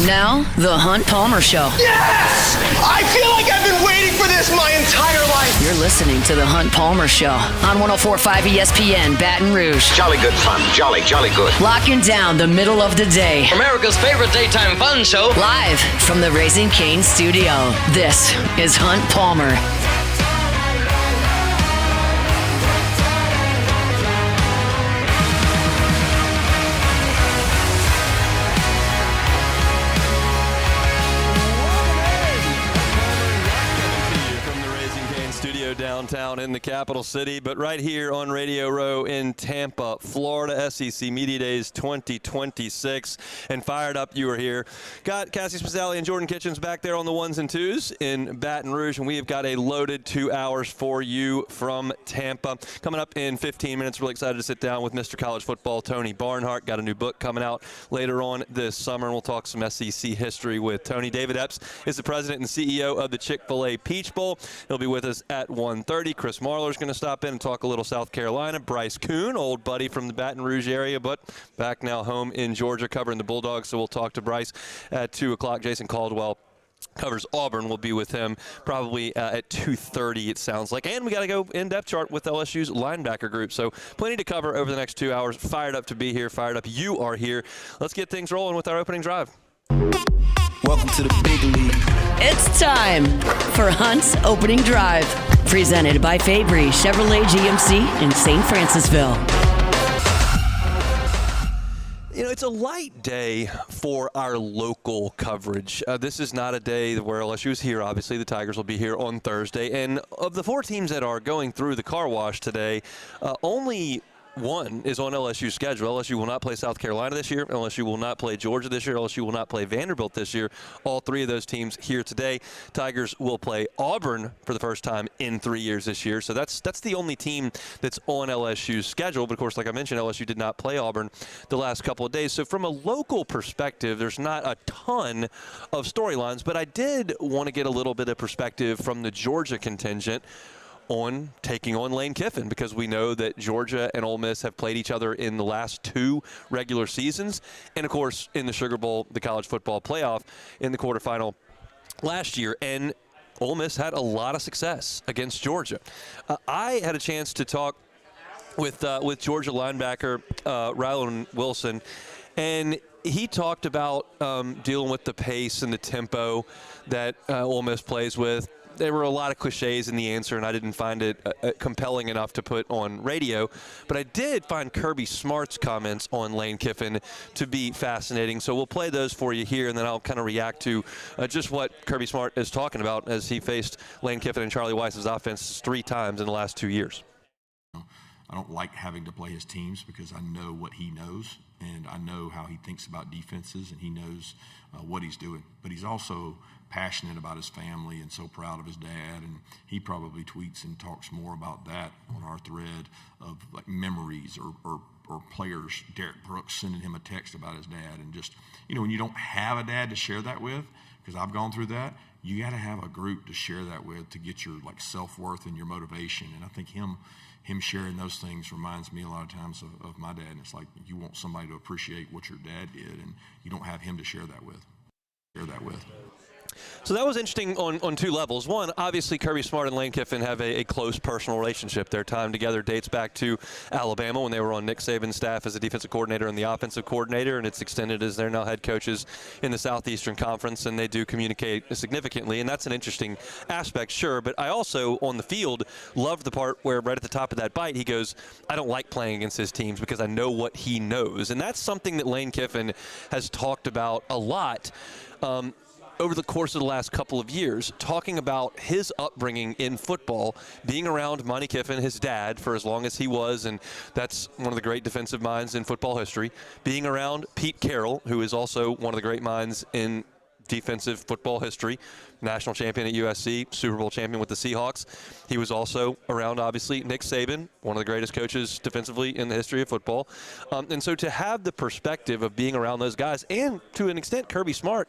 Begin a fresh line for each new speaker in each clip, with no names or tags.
Now, The Hunt Palmer Show.
Yes! I feel like I've been waiting for this my entire life.
You're listening to The Hunt Palmer Show on 104.5 ESPN Baton Rouge.
Jolly good fun. Jolly good.
Locking down the middle of the day.
America's favorite daytime fun show.
Live from the Raising Cane studio. This is Hunt Palmer.
Downtown in the capital city, but right here on Radio Row in Tampa, Florida, SEC Media Days 2026. And fired up you are here. Got Cassie Spazzali and Jordan Kitchens back there on the ones and twos in Baton Rouge, and we have got a loaded 2 hours for you from Tampa. Coming up in 15 minutes, really excited to sit down with Mr. College Football Tony Barnhart. Got a new book coming out later on this summer, and we'll talk some SEC history with Tony. David Epps is the president and CEO of the Chick-fil-A Peach Bowl. He'll be with us at 1:30. Chris Marler's going to stop in and talk a little South Carolina. Bryce Kuhn, old buddy from the Baton Rouge area, but back now home in Georgia covering the Bulldogs, so we'll talk to Bryce at 2 o'clock. Jason Caldwell covers Auburn. We'll be with him probably at 2:30, it sounds like. And we got to go in-depth chart with LSU's linebacker group. So plenty to cover over the next 2 hours. Fired up to be here. Fired up you are here. Let's get things rolling with our opening drive.
Welcome to the big league.
It's time for Hunt's Opening Drive. Presented by Fabry Chevrolet GMC in St. Francisville.
You know, it's a light day for our local coverage. This is not a day where LSU is here. Obviously, the Tigers will be here on Thursday. And of the 4 teams that are going through the car wash today, only one is on LSU's schedule. LSU will not play South Carolina this year. LSU will not play Georgia this year. LSU will not play Vanderbilt this year. All 3 of those teams here today. Tigers will play Auburn for the first time in 3 years this year. So that's the only team that's on LSU's schedule. But, of course, like I mentioned, LSU did not play Auburn the last couple of days. So from a local perspective, there's not a ton of storylines. But I did want to get a little bit of perspective from the Georgia contingent on taking on Lane Kiffin, because we know that Georgia and Ole Miss have played each other in the last 2 regular seasons, and of course in the Sugar Bowl, the college football playoff, in the quarterfinal last year. And Ole Miss had a lot of success against Georgia. I had a chance to talk with Georgia linebacker Rylan Wilson, and he talked about dealing with the pace and the tempo that Ole Miss plays with. There were a lot of cliches in the answer, and I didn't find it compelling enough to put on radio. But I did find Kirby Smart's comments on Lane Kiffin to be fascinating. So we'll play those for you here, and then I'll kind of react to just what Kirby Smart is talking about as he faced Lane Kiffin and Charlie Weiss's offense 3 times in the last 2 years.
I don't like having to play his teams because I know what he knows, and I know how he thinks about defenses, and he knows what he's doing. But he's also passionate about his family and so proud of his dad, and he probably tweets and talks more about that on our thread of like memories or players. Derek Brooks sending him a text about his dad, and just, you know, when you don't have a dad to share that with, because I've gone through that, you got to have a group to share that with to get your like self-worth and your motivation. And I think him sharing those things reminds me a lot of times of my dad. And it's like you want somebody to appreciate what your dad did, and you don't have him to share that with.
So that was interesting on 2 levels. One, obviously Kirby Smart and Lane Kiffin have a close personal relationship. Their time together dates back to Alabama when they were on Nick Saban's staff as a defensive coordinator and the offensive coordinator, and it's extended as they're now head coaches in the Southeastern Conference, and they do communicate significantly, and that's an interesting aspect, sure. But I also, on the field, loved the part where right at the top of that bite, he goes, I don't like playing against his teams because I know what he knows. And that's something that Lane Kiffin has talked about a lot over the course of the last couple of years, talking about his upbringing in football, being around Monty Kiffin, his dad, for as long as he was, and that's one of the great defensive minds in football history, being around Pete Carroll, who is also one of the great minds in defensive football history, national champion at USC, Super Bowl champion with the Seahawks. He was also around, obviously, Nick Saban, one of the greatest coaches defensively in the history of football. And so to have the perspective of being around those guys, and to an extent Kirby Smart,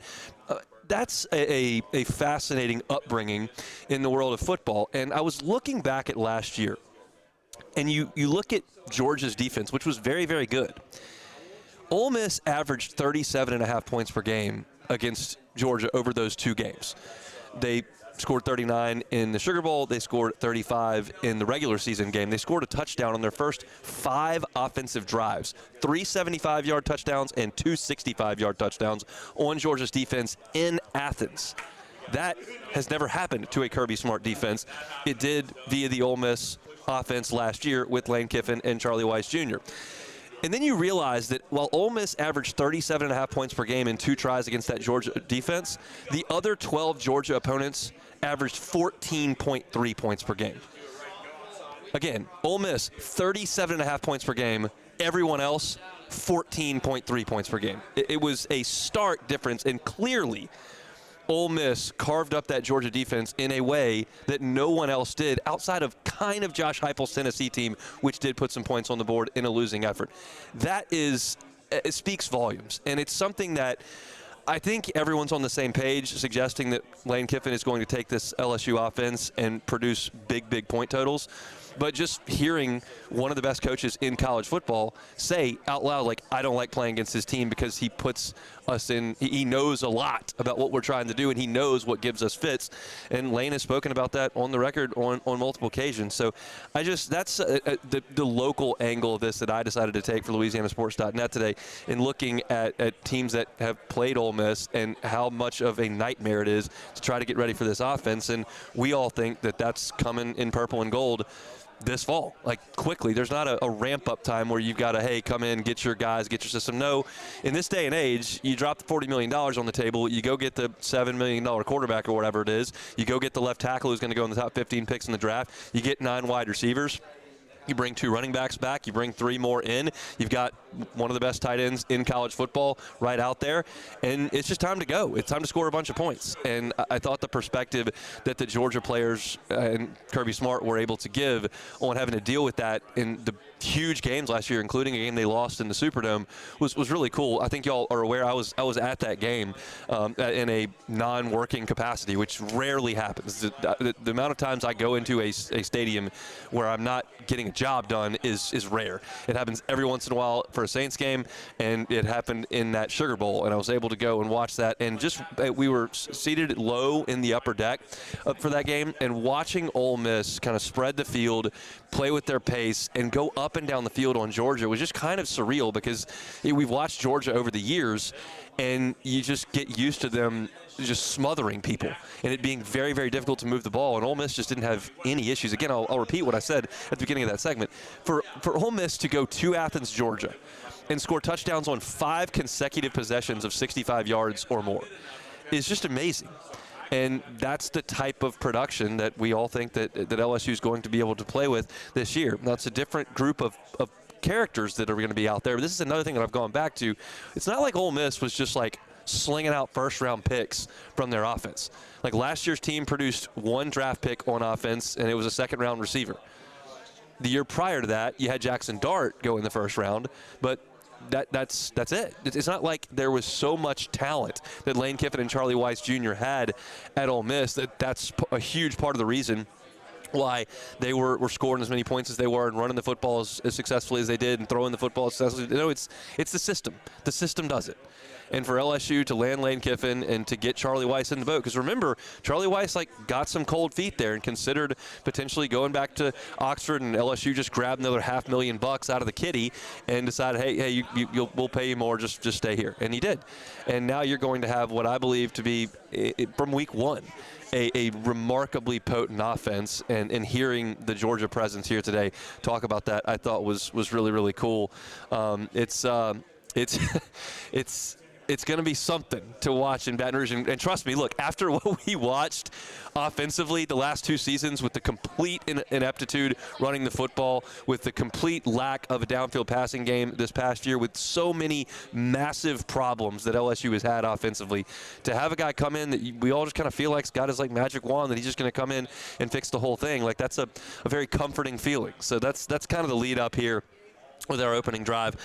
that's a fascinating upbringing in the world of football. And I was looking back at last year, and you look at Georgia's defense, which was very, very good. Ole Miss averaged 37.5 points per game against Georgia over those 2 games. They scored 39 in the Sugar Bowl. They scored 35 in the regular season game. They scored a touchdown on their first 5 offensive drives, 3 75-yard touchdowns and 2 65-yard touchdowns on Georgia's defense in Athens. That has never happened to a Kirby Smart defense. It did via the Ole Miss offense last year with Lane Kiffin and Charlie Weiss Jr. And then you realize that while Ole Miss averaged 37.5 points per game in 2 tries against that Georgia defense, the other 12 Georgia opponents averaged 14.3 points per game. Again, Ole Miss, 37.5 points per game. Everyone else, 14.3 points per game. It was a stark difference, and clearly Ole Miss carved up that Georgia defense in a way that no one else did outside of kind of Josh Heupel's Tennessee team, which did put some points on the board in a losing effort. It speaks volumes, and it's something that I think everyone's on the same page suggesting that Lane Kiffin is going to take this LSU offense and produce big point totals. But just hearing one of the best coaches in college football say out loud, like, I don't like playing against his team because he puts us in, he knows a lot about what we're trying to do, and he knows what gives us fits. And Lane has spoken about that on the record on multiple occasions. So that's the local angle of this that I decided to take for LouisianaSports.net today in looking at teams that have played Ole Miss and how much of a nightmare it is to try to get ready for this offense. And we all think that that's coming in purple and gold this fall, like quickly. There's not a ramp-up time where you've got to, hey, come in, get your guys, get your system. No, in this day and age, you drop the $40 million on the table, you go get the $7 million quarterback or whatever it is, you go get the left tackle who's going to go in the top 15 picks in the draft, you get 9 wide receivers, you bring 2 running backs back, you bring 3 more in, you've got one of the best tight ends in college football right out there, and it's just time to go. It's time to score a bunch of points. And I thought the perspective that the Georgia players and Kirby Smart were able to give on having to deal with that in the huge games last year, including a game they lost in the Superdome, was really cool. I think y'all are aware I was at that game in a non-working capacity, which rarely happens. The amount of times I go into a stadium where I'm not getting a job done is rare. It happens every once in a while for a Saints game, and it happened in that Sugar Bowl, and I was able to go and watch that. And just we were seated low in the upper deck for that game, and watching Ole Miss kind of spread the field, play with their pace, and go up and down the field on Georgia was just kind of surreal, because we've watched Georgia over the years, and you just get used to them just smothering people and it being very, very difficult to move the ball. And Ole Miss just didn't have any issues. Again, I'll repeat what I said at the beginning of that segment. For Ole Miss to go to Athens, Georgia, and score touchdowns on 5 consecutive possessions of 65 yards or more is just amazing. And that's the type of production that we all think that LSU is going to be able to play with this year. Now, it's a different group of characters that are going to be out there. But this is another thing that I've gone back to. It's not like Ole Miss was just like slinging out first-round picks from their offense. Like last year's team produced 1 draft pick on offense, and it was a second-round receiver. The year prior to that, you had Jackson Dart go in the first round, but that's it. It's not like there was so much talent that Lane Kiffin and Charlie Weiss Jr. had at Ole Miss that's a huge part of the reason why they were scoring as many points as they were and running the football as successfully as they did and throwing the football as successfully. No, it's the system. The system does it. And for LSU to land Lane Kiffin and to get Charlie Weiss in the boat, because remember, Charlie Weiss got some cold feet there and considered potentially going back to Oxford, and LSU just grabbed another $500,000 out of the kitty and decided, hey, we'll pay you more, just stay here. And he did. And now you're going to have what I believe to be, from week 1, a remarkably potent offense, and hearing the Georgia presence here today talk about that, I thought was really, really cool. It's going to be something to watch in Baton Rouge. And trust me, look, after what we watched offensively the last 2 seasons with the complete ineptitude running the football, with the complete lack of a downfield passing game this past year, with so many massive problems that LSU has had offensively, to have a guy come in that we all just kind of feel like's got his magic wand that he's just going to come in and fix the whole thing, that's a very comforting feeling. So that's kind of the lead up here with our opening drive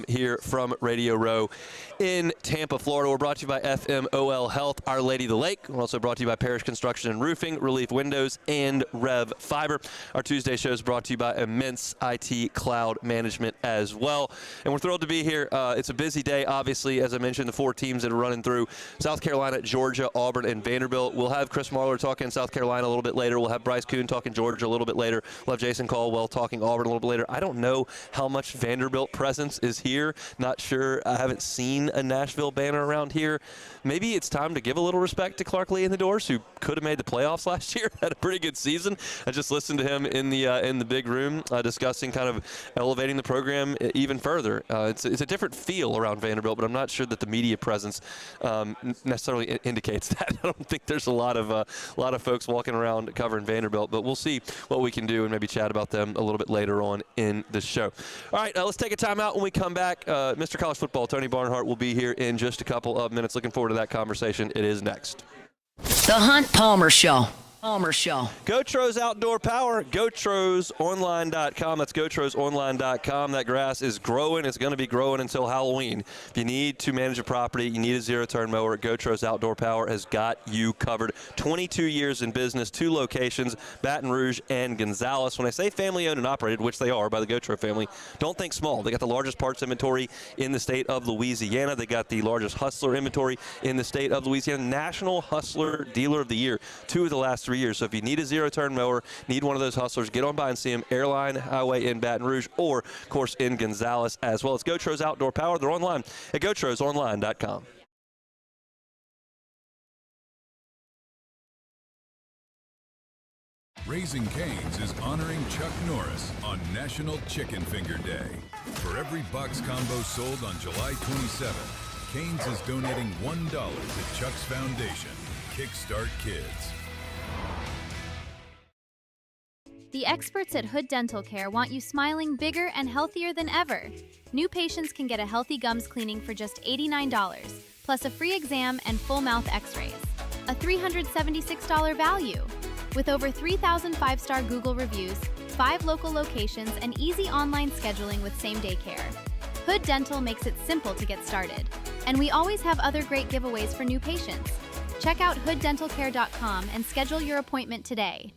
here from Radio Row in Tampa, Florida. We're brought to you by FMOL Health, Our Lady of the Lake. We're also brought to you by Parish Construction and Roofing, Relief Windows, and Rev Fiber. Our Tuesday show is brought to you by Immense IT Cloud Management as well. And we're thrilled to be here. It's a busy day, obviously. As I mentioned, the 4 teams that are running through: South Carolina, Georgia, Auburn, and Vanderbilt. We'll have Chris Marler talking South Carolina a little bit later. We'll have Bryce Kuhn talking Georgia a little bit later. We'll have Jason Caldwell talking Auburn a little bit later. I don't know how much Vanderbilt presence is here. Not sure. I haven't seen a Nashville banner around here. Maybe it's time to give a little respect to Clark Lee in the doors, who could have made the playoffs last year. Had a pretty good season. I just listened to him in the big room discussing kind of elevating the program even further. It's a different feel around Vanderbilt, but I'm not sure that the media presence necessarily indicates that. I don't think there's a lot of folks walking around covering Vanderbilt, but we'll see what we can do and maybe chat about them a little bit later on in the show. All right, let's take a time out. When we come back, Mr. College Football, Tony Barnhart, will be here in just a couple of minutes. Looking forward to that conversation. It is next.
The Hunt Palmer Show.
GoTro's Outdoor Power, GoTrosOnline.com. That's GoTrosOnline.com. That grass is growing. It's going to be growing until Halloween. If you need to manage a property, you need a zero-turn mower, GoTro's Outdoor Power has got you covered. 22 years in business, 2 locations, Baton Rouge and Gonzales. When I say family-owned and operated, which they are by the GoTro family, don't think small. They got the largest parts inventory in the state of Louisiana. They got the largest Hustler inventory in the state of Louisiana. National Hustler Dealer of the Year, 2 of the last 3 years. So if you need a zero-turn mower, need one of those Hustlers, get on by and see them. Airline Highway in Baton Rouge, or, of course, in Gonzales as well. It's GoTro's Outdoor Power. They're online at GoTrosOnline.com.
Raising Cane's is honoring Chuck Norris on National Chicken Finger Day. For every box combo sold on July 27th, Cane's is donating $1 to Chuck's Foundation, Kickstart Kids.
The experts at Hood Dental Care want you smiling bigger and healthier than ever. New patients can get a healthy gums cleaning for just $89, plus a free exam and full mouth x-rays. A $376 value. With over 3,000 5-star Google reviews, 5 local locations, and easy online scheduling with same-day care. Hood Dental makes it simple to get started. And we always have other great giveaways for new patients. Check out hooddentalcare.com and schedule your appointment today.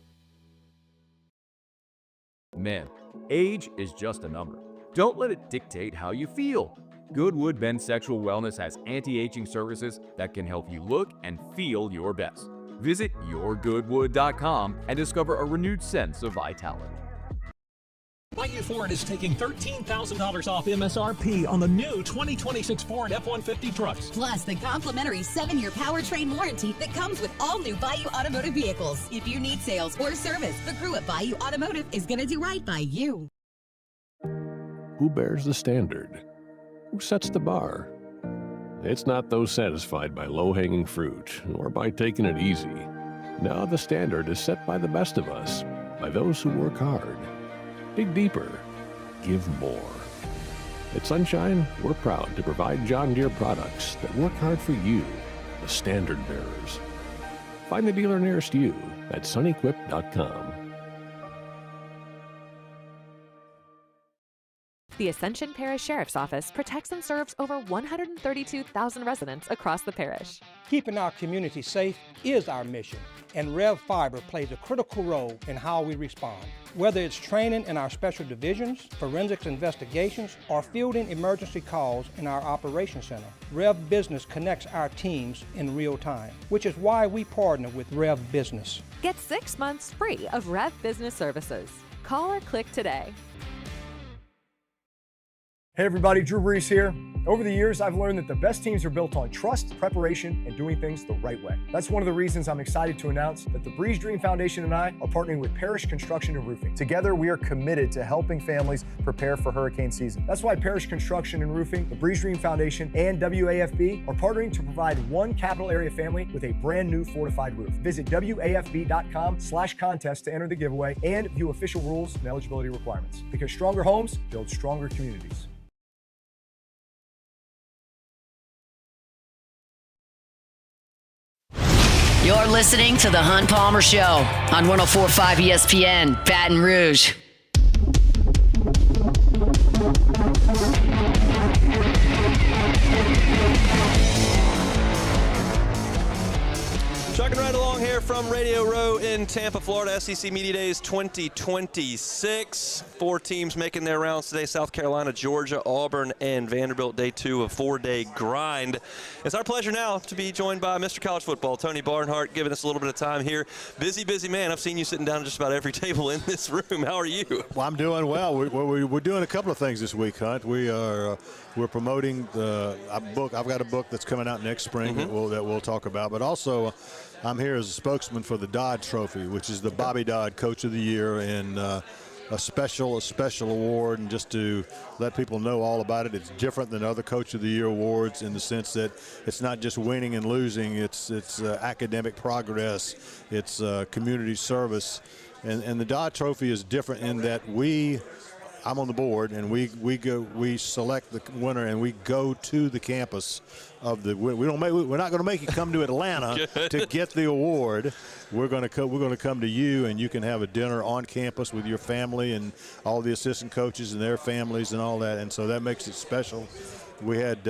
Man, age is just a number. Don't let it dictate how you feel. Goodwood Men's Sexual Wellness has anti-aging services that can help you look and feel your best. Visit yourgoodwood.com and discover a renewed sense of vitality.
Bayou Ford is taking $13,000 off MSRP on the new 2026 Ford F-150 trucks.
Plus the complimentary 7-year powertrain warranty that comes with all new Bayou Automotive vehicles. If you need sales or service, the crew at Bayou Automotive is going to do right by you.
Who bears the standard? Who sets the bar? It's not those satisfied by low-hanging fruit or by taking it easy. Now the standard is set by the best of us, by those who work hard. Dig deeper. Give more. At Sunshine, we're proud to provide John Deere products that work hard for you, the standard bearers. Find the dealer nearest you at sunequip.com.
The Ascension Parish Sheriff's Office protects and serves over 132,000 residents across the parish.
Keeping our community safe is our mission, and Rev Fiber plays a critical role in how we respond. Whether it's training in our special divisions, forensics investigations, or fielding emergency calls in our operations center, Rev Business connects our teams in real time, which is why we partner with Rev Business.
Get 6 months free of Rev Business services. Call or click today.
Hey everybody, Drew Brees here. Over the years, I've learned that the best teams are built on trust, preparation, and doing things the right way. That's one of the reasons I'm excited to announce that the Breeze Dream Foundation and I are partnering with Parish Construction and Roofing. Together, we are committed to helping families prepare for hurricane season. That's why Parish Construction and Roofing, the Breeze Dream Foundation, and WAFB are partnering to provide one capital area family with a brand new fortified roof. Visit WAFB.com/contest to enter the giveaway and view official rules and eligibility requirements. Because stronger homes build stronger communities.
You're listening to The Hunt Palmer Show on 104.5 ESPN, Baton Rouge.
Trucking right along here from Radio Row in Tampa, Florida. SEC Media Days 2026. 4 teams making their rounds today: South Carolina, Georgia, Auburn, and Vanderbilt. Day 2 of 4-day grind. It's our pleasure now to be joined by Mr. College Football, Tony Barnhart, giving us a little bit of time here. Busy man. I've seen you sitting down at just about every table in this room. How are you?
Well, I'm doing well. We're doing a couple of things this week, Hunt. We're promoting the book. I've got a book that's coming out next spring that we'll talk about, but also I'm here as a spokesman for the Dodd Trophy, which is the Bobby Dodd Coach of the Year, and a special award, and just to let people know all about it. It's different than other Coach of the Year awards in the sense that it's not just winning and losing. It's academic progress. It's community service, and the Dodd Trophy is different in that I'm on the board, and we select the winner, and we go to the campus of the. We're not going to make you come to Atlanta to get the award. We're going to come to you, and you can have a dinner on campus with your family and all the assistant coaches and their families and all that, and so that makes it special. We had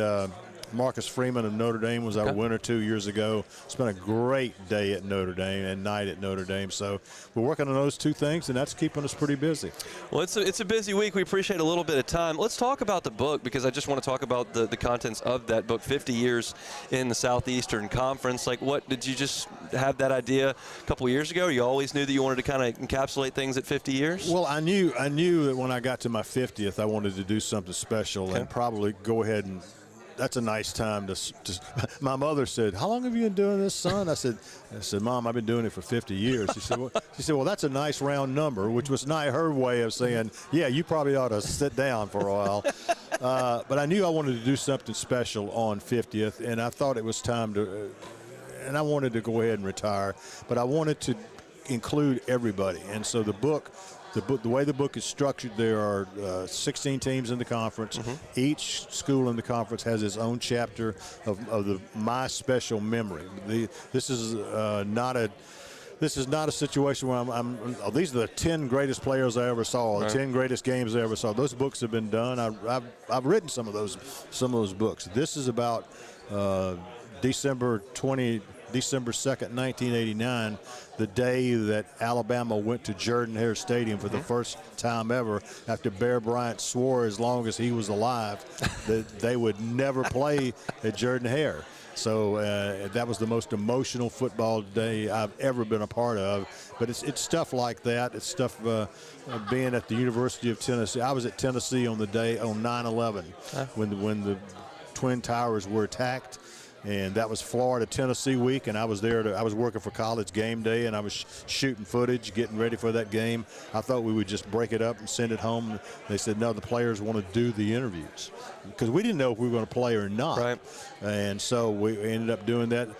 Marcus Freeman of Notre Dame was our winner 2 years ago. Spent a great day at Notre Dame and night at Notre Dame. So we're working on those 2 things, and that's keeping us pretty busy.
Well, it's a busy week. We appreciate a little bit of time. Let's talk about the book, because I just want to talk about the contents of that book, 50 Years in the Southeastern Conference. Like, what, did you just have that idea a couple years ago? You always knew that you wanted to kind of encapsulate things at 50 years?
Well, I knew that when I got to my 50th, I wanted to do something special and probably go ahead and – that's a nice time to my mother said, "How long have you been doing this, son?" I said, "Mom, I've been doing it for 50 years." She said, well, that's a nice round number, which was not her way of saying, yeah, you probably ought to sit down for a while. But I knew I wanted to do something special on 50th, and I thought it was time to, and I wanted to go ahead and retire, but I wanted to include everybody. And so the way the book is structured, there are 16 teams in the conference. Each school in the conference has its own chapter of my special memory. This is not a situation where these are the 10 greatest players I ever saw, the 10 greatest games I ever saw. Those books have been done. I've written some of those books. This is about December 2nd, 1989, the day that Alabama went to Jordan-Hare Stadium for the first time ever, after Bear Bryant swore as long as he was alive that they would never play at Jordan-Hare. So that was the most emotional football day I've ever been a part of. But it's stuff like that. It's stuff being at the University of Tennessee. I was at Tennessee on the day on 9/11 when the Twin Towers were attacked. And that was Florida-Tennessee week, and I was there. I was working for College Game Day, and I was shooting footage, getting ready for that game. I thought we would just break it up and send it home. They said, no, the players want to do the interviews, because we didn't know if we were going to play or not. Right. And so we ended up doing that. A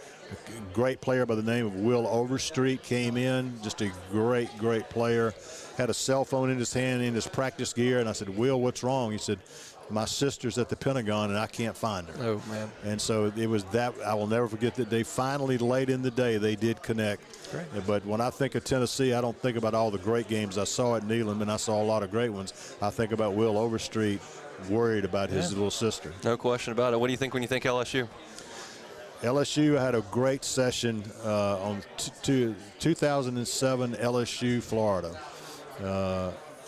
great player by the name of Will Overstreet came in, just a great player. Had a cell phone in his hand in his practice gear, and I said, Will, what's wrong? He said, my sister's at the Pentagon and I can't find her. Oh, man. And so it was that. I will never forget that day. Finally, late in the day, they did connect. Great. But when I think of Tennessee, I don't think about all the great games I saw at Neyland, and I saw a lot of great ones. I think about Will Overstreet worried about his little sister.
No question about it. What do you think when you think LSU?
LSU had a great session on 2007 LSU, Florida.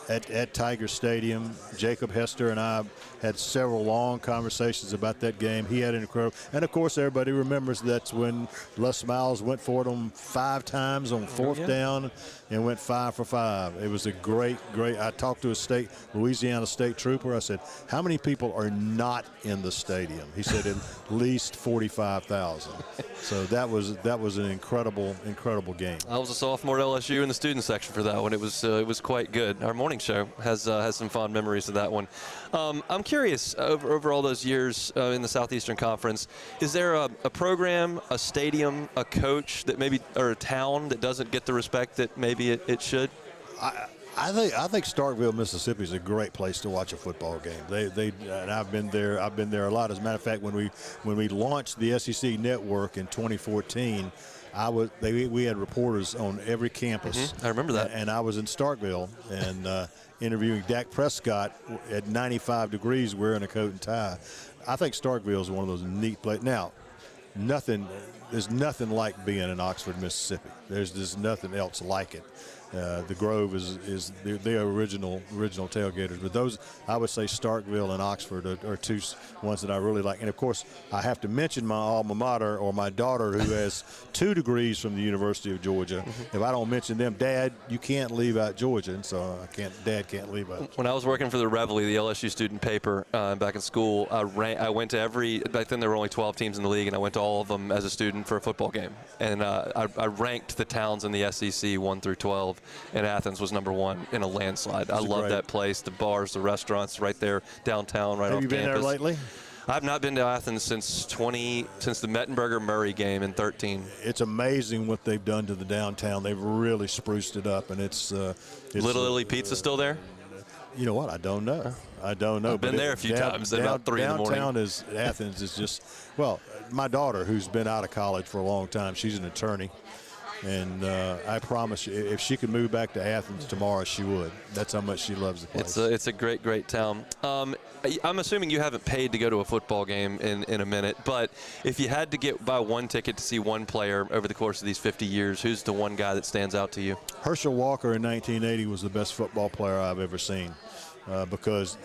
At Tiger Stadium. Jacob Hester and I had several long conversations about that game. He had an incredible, and of course everybody remembers that's when Les Miles went for it on 5 times on 4th down and went 5 for 5. It was a great. I talked to a Louisiana State trooper. I said, how many people are not in the stadium? He said, at least 45,000. So that was an incredible game.
I was a sophomore at LSU in the student section for that one. It was quite good. Our morning show has some fond memories of that one. I'm curious, over all those years in the Southeastern Conference, is there a program, a stadium, a coach that maybe, or a town that doesn't get the respect that maybe it should?
I think Starkville, Mississippi is a great place to watch a football game. And I've been there a lot. As a matter of fact, when we launched the SEC Network in 2014, we had reporters on every campus.
I remember that.
And I was in Starkville and interviewing Dak Prescott at 95 degrees wearing a coat and tie. I think Starkville is one of those neat places. Now, there's nothing like being in Oxford, Mississippi. There's just nothing else like it. The Grove is the original tailgaters, but those, I would say Starkville and Oxford are two ones that I really like. And of course, I have to mention my alma mater, or my daughter, who has 2 degrees from the University of Georgia. If I don't mention them, Dad, you can't leave out Georgia, and so Dad can't leave out.
When I was working for the Reveille, the LSU student paper, back in school, I went to back then there were only 12 teams in the league, and I went to all of them as a student for a football game. And I ranked the towns in the SEC 1 through 12. And Athens was number 1 in a landslide. I love that place, the bars, the restaurants right there downtown, right off campus.
Have you been there lately?
I've not been to Athens since the Mettenberger-Murray game in 13.
It's amazing what they've done to the downtown. They've really spruced it up, and it's
Little Italy Pizza still there?
You know what? I don't know. I've
been there a few times. About 3 in the morning.
Downtown Athens is just, well, my daughter, who's been out of college for a long time, she's an attorney. And I promise you, if she could move back to Athens tomorrow, she would. That's how much she loves the place.
It's a great, great town. I'm assuming you haven't paid to go to a football game in a minute, but if you had to buy one ticket to see one player over the course of these 50 years, who's the one guy that stands out to you?
Herschel Walker in 1980 was the best football player I've ever seen. Because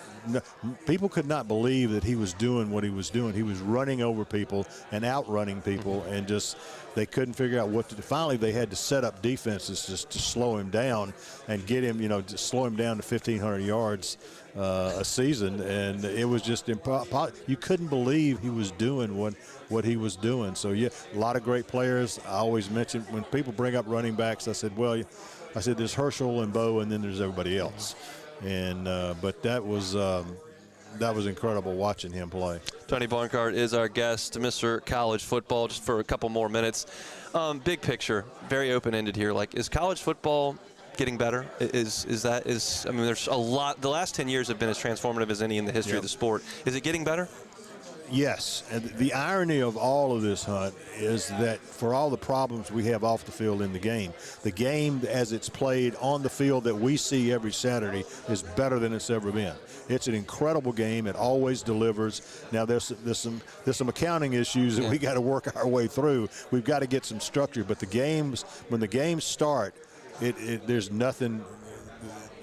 people could not believe that he was doing what he was doing. He was running over people and outrunning people, and just they couldn't figure out what to do. Finally, they had to set up defenses just to slow him down and get him, to slow him down to 1,500 yards a season, and it was just impossible. You couldn't believe he was doing what he was doing. So, yeah, a lot of great players. I always mention when people bring up running backs, I said, there's Herschel and Bo, and then there's everybody else. And but that was incredible watching him play.
Tony Barnhart is our guest, Mr. College Football, just for a couple more minutes. Big picture, very open-ended here. Like, is college football getting better? There's a lot. The last 10 years have been as transformative as any in the history of the sport. Is it getting better?
Yes, and the irony of all of this, Hunt, is that for all the problems we have off the field in the game as it's played on the field that we see every Saturday is better than it's ever been. It's an incredible game. It always delivers. Now there's some accounting issues that we got to work our way through. We've got to get some structure. But when the games start, there's nothing.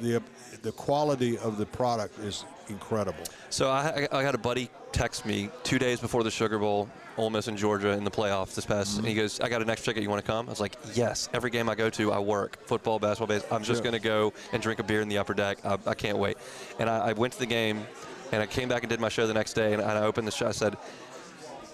The quality of the product is incredible.
So I had a buddy text me 2 days before the Sugar Bowl, Ole Miss and Georgia in the playoffs this past, and he goes, I got an extra ticket, you want to come? I was like, yes. Every game I go to, I work. Football, basketball, baseball. I'm just going to go and drink a beer in the upper deck. I can't wait. And I went to the game, and I came back and did my show the next day, and I opened the show. I said,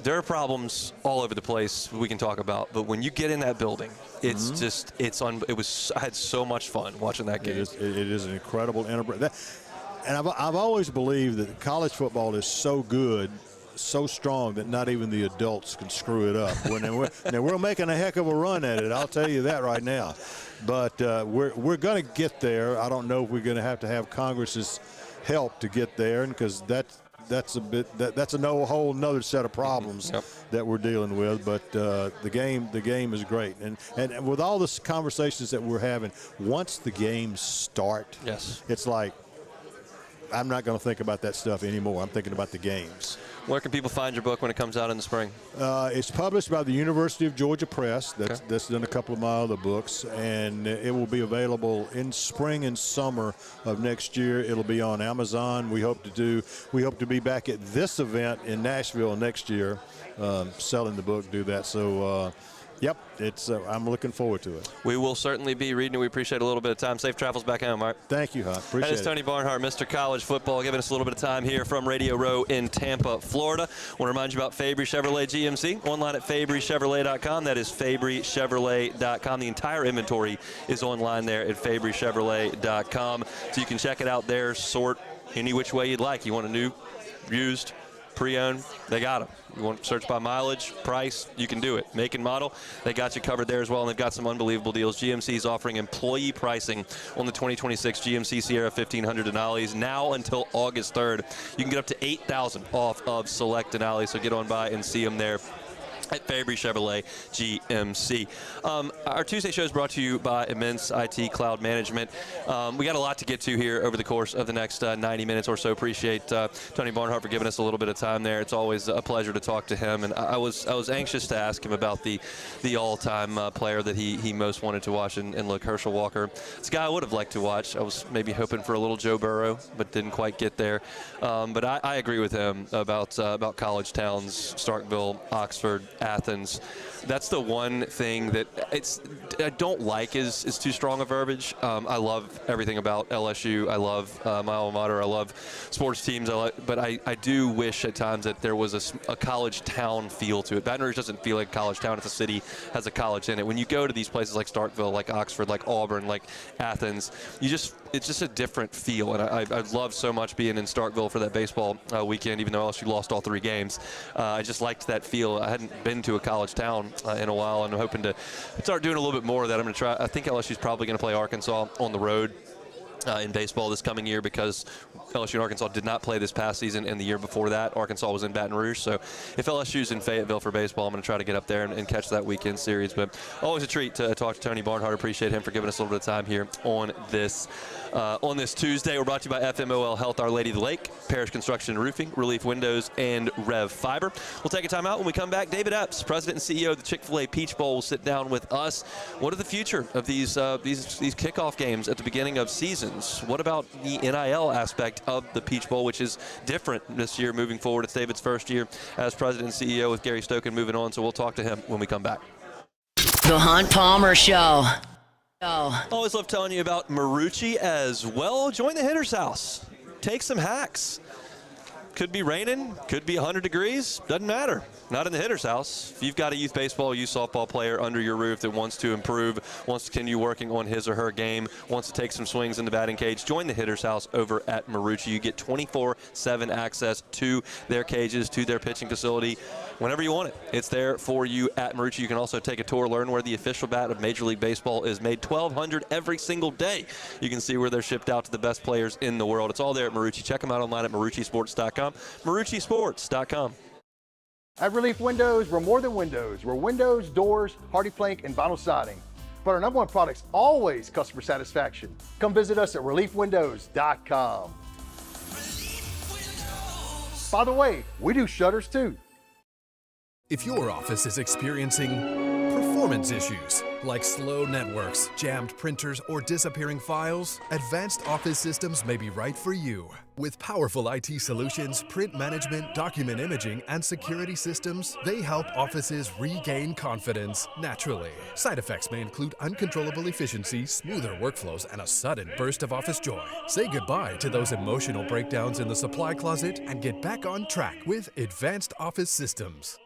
there are problems all over the place we can talk about, but when you get in that building, it's just, I had so much fun watching that game.
It is an incredible enterprise. And I've always believed that college football is so good, so strong, that not even the adults can screw it up. Now we're making a heck of a run at it, I'll tell you that right now. But we're going to get there. I don't know if we're going to have Congress's help to get there, because that's a whole nother set of problems that we're dealing with. But the game is great, and with all the conversations that we're having, once the games start, it's like, I'm not going to think about that stuff anymore. I'm thinking about the games.
Where can people find your book when it comes out in the spring?
It's published by the University of Georgia Press. That's done a couple of my other books, and it will be available in spring and summer of next year. It'll be on Amazon. We hope to be back at this event in Nashville next year, selling the book. Do that. So. Yep, I'm looking forward to it.
We will certainly be reading it. We appreciate a little bit of time. Safe travels back home, Mark.
Thank you, Hunt. Appreciate it.
That is Tony Barnhart, Mr. College Football, giving us a little bit of time here from Radio Row in Tampa, Florida. I want to remind you about Fabry Chevrolet GMC, online at FabryChevrolet.com. That is FabryChevrolet.com. The entire inventory is online there at FabryChevrolet.com. So you can check it out there, sort any which way you'd like. You want a new, used, pre-owned, they got them. You want to search by mileage, price, you can do it. Make and model, they got you covered there as well, and they've got some unbelievable deals. GMC is offering employee pricing on the 2026 GMC Sierra 1500 Denali's now until August 3rd. You can get up to $8,000 off of select Denali, so get on by and see them there. at Fabry Chevrolet GMC. Our Tuesday show is brought to you by Immense IT Cloud Management. We got a lot to get to here over the course of the next 90 minutes or so. Appreciate Tony Barnhart for giving us a little bit of time there. It's always a pleasure to talk to him, and I was anxious to ask him about the all-time player that he most wanted to watch, and look, Herschel Walker. It's a guy I would have liked to watch. I was maybe hoping for a little Joe Burrow, but didn't quite get there. But I agree with him about college towns, Starkville, Oxford, Athens. That's the one thing that I don't like is too strong a verbiage. I love everything about LSU. I love my alma mater. I love sports teams. But I do wish at times that there was a college town feel to it. Baton Rouge doesn't feel like a college town. It's a city, has a college in it. When you go to these places like Starkville, like Oxford, like Auburn, like Athens, it's just a different feel. And I love so much being in Starkville for that baseball weekend, even though LSU lost all 3 games. I just liked that feel. I hadn't been to a college town in a while, and I'm hoping to start doing a little bit more of that. I'm going to try. I think LSU's probably going to play Arkansas on the road in baseball this coming year, because LSU and Arkansas did not play this past season, and the year before that, Arkansas was in Baton Rouge. So if LSU's in Fayetteville for baseball, I'm going to try to get up there and catch that weekend series. But always a treat to talk to Tony Barnhart. Appreciate him for giving us a little bit of time here on this Tuesday. We're brought to you by FMOL Health, Our Lady of the Lake, Parish Construction and Roofing, Relief Windows, and Rev Fiber. We'll take a time out. When we come back, David Epps, President and CEO of the Chick-fil-A Peach Bowl, will sit down with us. What are the future of these kickoff games at the beginning of seasons? What about the NIL aspect of the Peach Bowl, which is different this year moving forward? It's David's first year as President and CEO, with Gary Stokan moving on, so we'll talk to him when we come back.
The Hunt Palmer Show.
Always love telling you about Marucci as well. Join the Hitter's House. Take some hacks. Could be raining, could be 100 degrees, doesn't matter. Not in the Hitter's House. If you've got a youth baseball, youth softball player under your roof that wants to improve, wants to continue working on his or her game, wants to take some swings in the batting cage, join the Hitter's House over at Marucci. You get 24/7 access to their cages, to their pitching facility, whenever you want it. It's there for you at Marucci. You can also take a tour, learn where the official bat of Major League Baseball is made. 1,200 every single day. You can see where they're shipped out to the best players in the world. It's all there at Marucci. Check them out online at maruccisports.com. maruccisports.com.
At Relief Windows, we're more than windows. We're windows, doors, hardy plank, and vinyl siding. But our #1 product's always customer satisfaction. Come visit us at reliefwindows.com. By the way, we do shutters too.
If your office is experiencing performance issues like slow networks, jammed printers, or disappearing files, Advanced Office Systems may be right for you. With powerful IT solutions, print management, document imaging, and security systems, they help offices regain confidence naturally. Side effects may include uncontrollable efficiency, smoother workflows, and a sudden burst of office joy. Say goodbye to those emotional breakdowns in the supply closet and get back on track with Advanced Office Systems.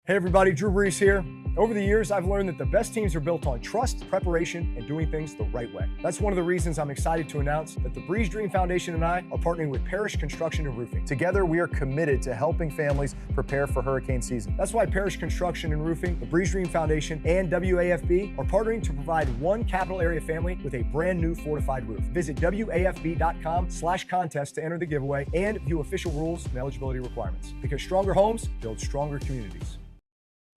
Hey everybody, Drew Brees here. Over the years, I've learned that the best teams are built on trust, preparation, and doing things the right way. That's one of the reasons I'm excited to announce that the Breeze Dream Foundation and I are partnering with Parish Construction and Roofing. Together, we are committed to helping families prepare for hurricane season. That's why Parish Construction and Roofing, the Breeze Dream Foundation, and WAFB are partnering to provide one capital area family with a brand new fortified roof. Visit WAFB.com/contest to enter the giveaway and view official rules and eligibility requirements. Because stronger homes build stronger communities.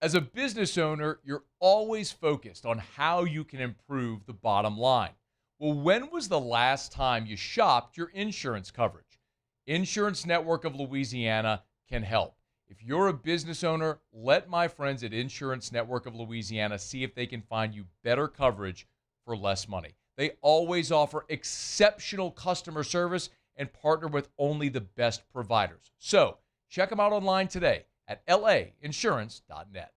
As a business owner, you're always focused on how you can improve the bottom line. Well, when was the last time you shopped your insurance coverage? Insurance Network of Louisiana can help. If you're a business owner, let my friends at Insurance Network of Louisiana see if they can find you better coverage for less money. They always offer exceptional customer service and partner with only the best providers. So check them out online today at lainsurance.net.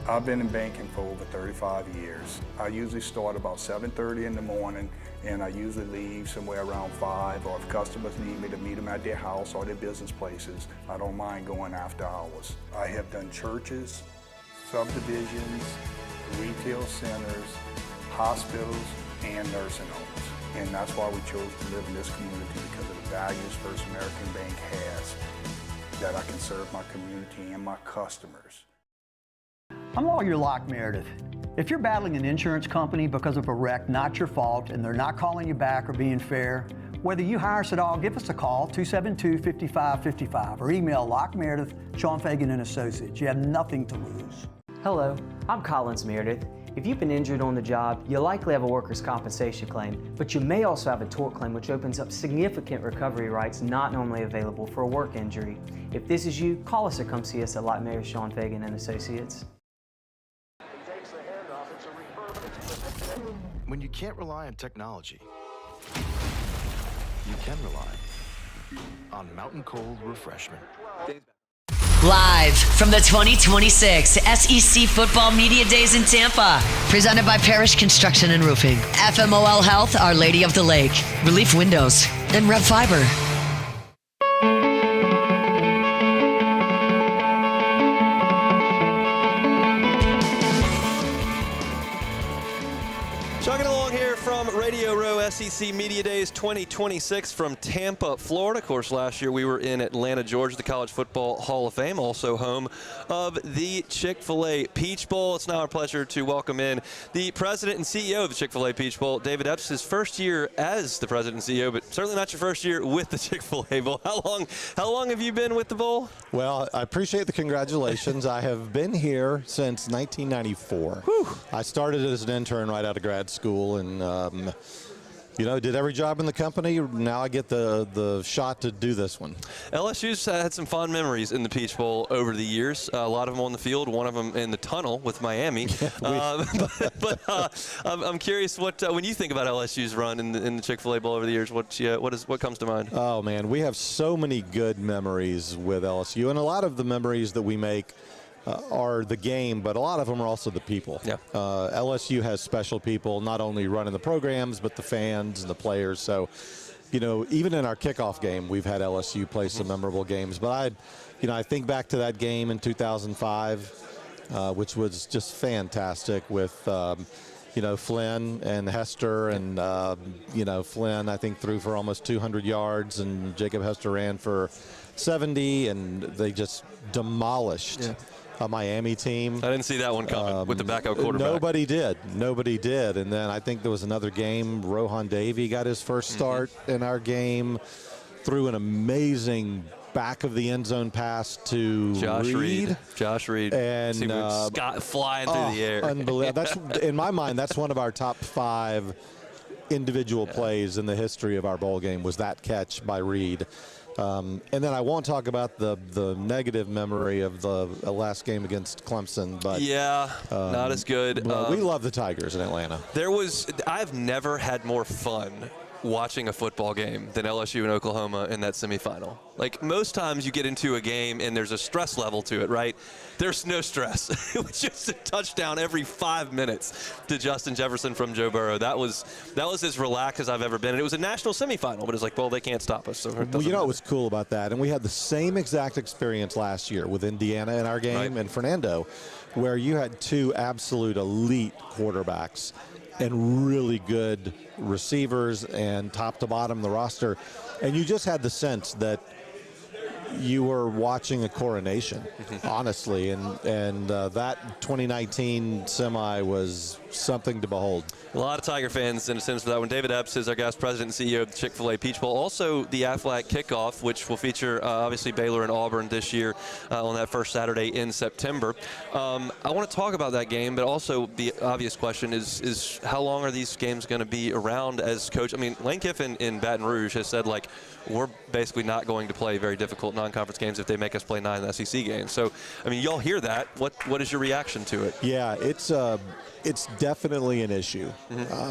I've been in banking for over 35 years. I usually start about 7:30 in the morning, and I usually leave somewhere around 5, or if customers need me to meet them at their house or their business places, I don't mind going after hours. I have done churches, subdivisions, retail centers, hospitals, and nursing homes. And that's why we chose to live in this community, because of the values First American Bank has, that I can serve my community and my customers.
I'm Lawyer Locke Meredith. If you're battling an insurance company because of a wreck not your fault and they're not calling you back or being fair, Whether you hire us at all, give us a call, 272-5555, or email Locke Meredith, Sean Fagan and Associates. You have nothing to lose.
Hello, I'm Collins Meredith. If you've been injured on the job, you'll likely have a workers' compensation claim, but you may also have a tort claim, which opens up significant recovery rights not normally available for a work injury. If this is you, call us or come see us at Locke Meredith, Sean Fagan and Associates.
When you can't rely on technology, you can rely on Mountain Cold Refreshment.
Live from the 2026 SEC Football Media Days in Tampa. Presented by Parish Construction and Roofing, FMOL Health, Our Lady of the Lake, Relief Windows, and Rev Fiber.
Chugging along here from Radio Row SEC Media Days 2026 from Tampa, Florida. Of course, last year we were in Atlanta, Georgia, the College Football Hall of Fame, also home of the Chick-fil-A Peach Bowl. It's now our pleasure to welcome in the president and CEO of the Chick-fil-A Peach Bowl, David Epps. His first year as the president and CEO, but certainly not your first year with the Chick-fil-A Bowl. How long have you been with the bowl?
Well, I appreciate the congratulations. I have been here since 1994.
Whew.
I started as an intern right out of grad school and, did every job in the company. Now I get the shot to do this one.
LSU's had some fond memories in the Peach Bowl over the years. A lot of them on the field, one of them in the tunnel with Miami. I'm curious when you think about LSU's run in the Chick-fil-A Bowl over the years, what comes to mind?
Oh, man, we have so many good memories with LSU, and a lot of the memories that we make are the game, but a lot of them are also the people.
Yeah.
LSU has special people, not only running the programs, but the fans and the players. So, even in our kickoff game, we've had LSU play some memorable games. But I think back to that game in 2005, which was just fantastic with, Flynn and Hester and, Flynn, I think, threw for almost 200 yards and Jacob Hester ran for 70, and they just demolished a Miami team.
I didn't see that one coming with the backup quarterback.
Nobody did. And then I think there was another game. Rohan Davey got his first start in our game, threw an amazing back of the end zone pass to
Josh Reed.
And
Scott flying through the air.
Unbelievable. That's, in my mind, that's one of our top 5 individual plays in the history of our bowl game, was that catch by Reed. And then I won't talk about the negative memory of the last game against Clemson, but
not as good.
We love the Tigers in Atlanta.
I've never had more fun watching a football game than LSU and Oklahoma in that semifinal. Like, most times you get into a game and there's a stress level to it, right? There's no stress. It was just a touchdown every 5 minutes to Justin Jefferson from Joe Burrow. That was as relaxed as I've ever been. And it was a national semifinal, but it's like, well, they can't stop us. So
well, you know what was cool about that? And we had the same exact experience last year with Indiana in our game and Fernando, where you had 2 absolute elite quarterbacks and really good receivers and top to bottom the roster. And you just had the sense that you were watching a coronation, honestly. And that 2019 semi was something to behold.
A lot of Tiger fans in a sense for that one. David Epps is our guest, president and CEO of the Chick-fil-A Peach Bowl. Also the Aflac Kickoff, which will feature obviously Baylor and Auburn this year on that first Saturday in September. I want to talk about that game, but also the obvious question is how long are these games going to be around as coach? I mean, Lane Kiffin in Baton Rouge has said, like, we're basically not going to play very difficult non-conference games if they make us play 9 SEC games. So, I mean, y'all hear that. What is your reaction to it?
Yeah, it's definitely an issue.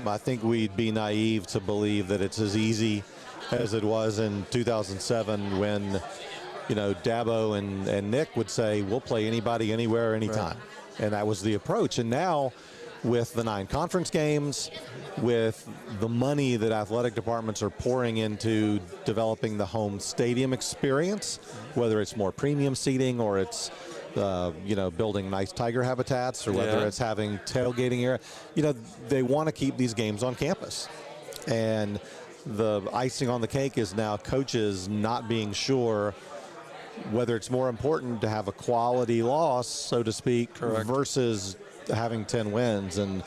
I think we'd be naive to believe that it's as easy as it was in 2007 when, Dabo and Nick would say, we'll play anybody, anywhere, anytime. Right. And that was the approach. And now, with the 9 conference games, with the money that athletic departments are pouring into developing the home stadium experience, whether it's more premium seating or it's building nice tiger habitats, or whether it's having tailgating area, they want to keep these games on campus. And the icing on the cake is now coaches not being sure whether it's more important to have a quality loss, so to speak, versus having 10 wins. And,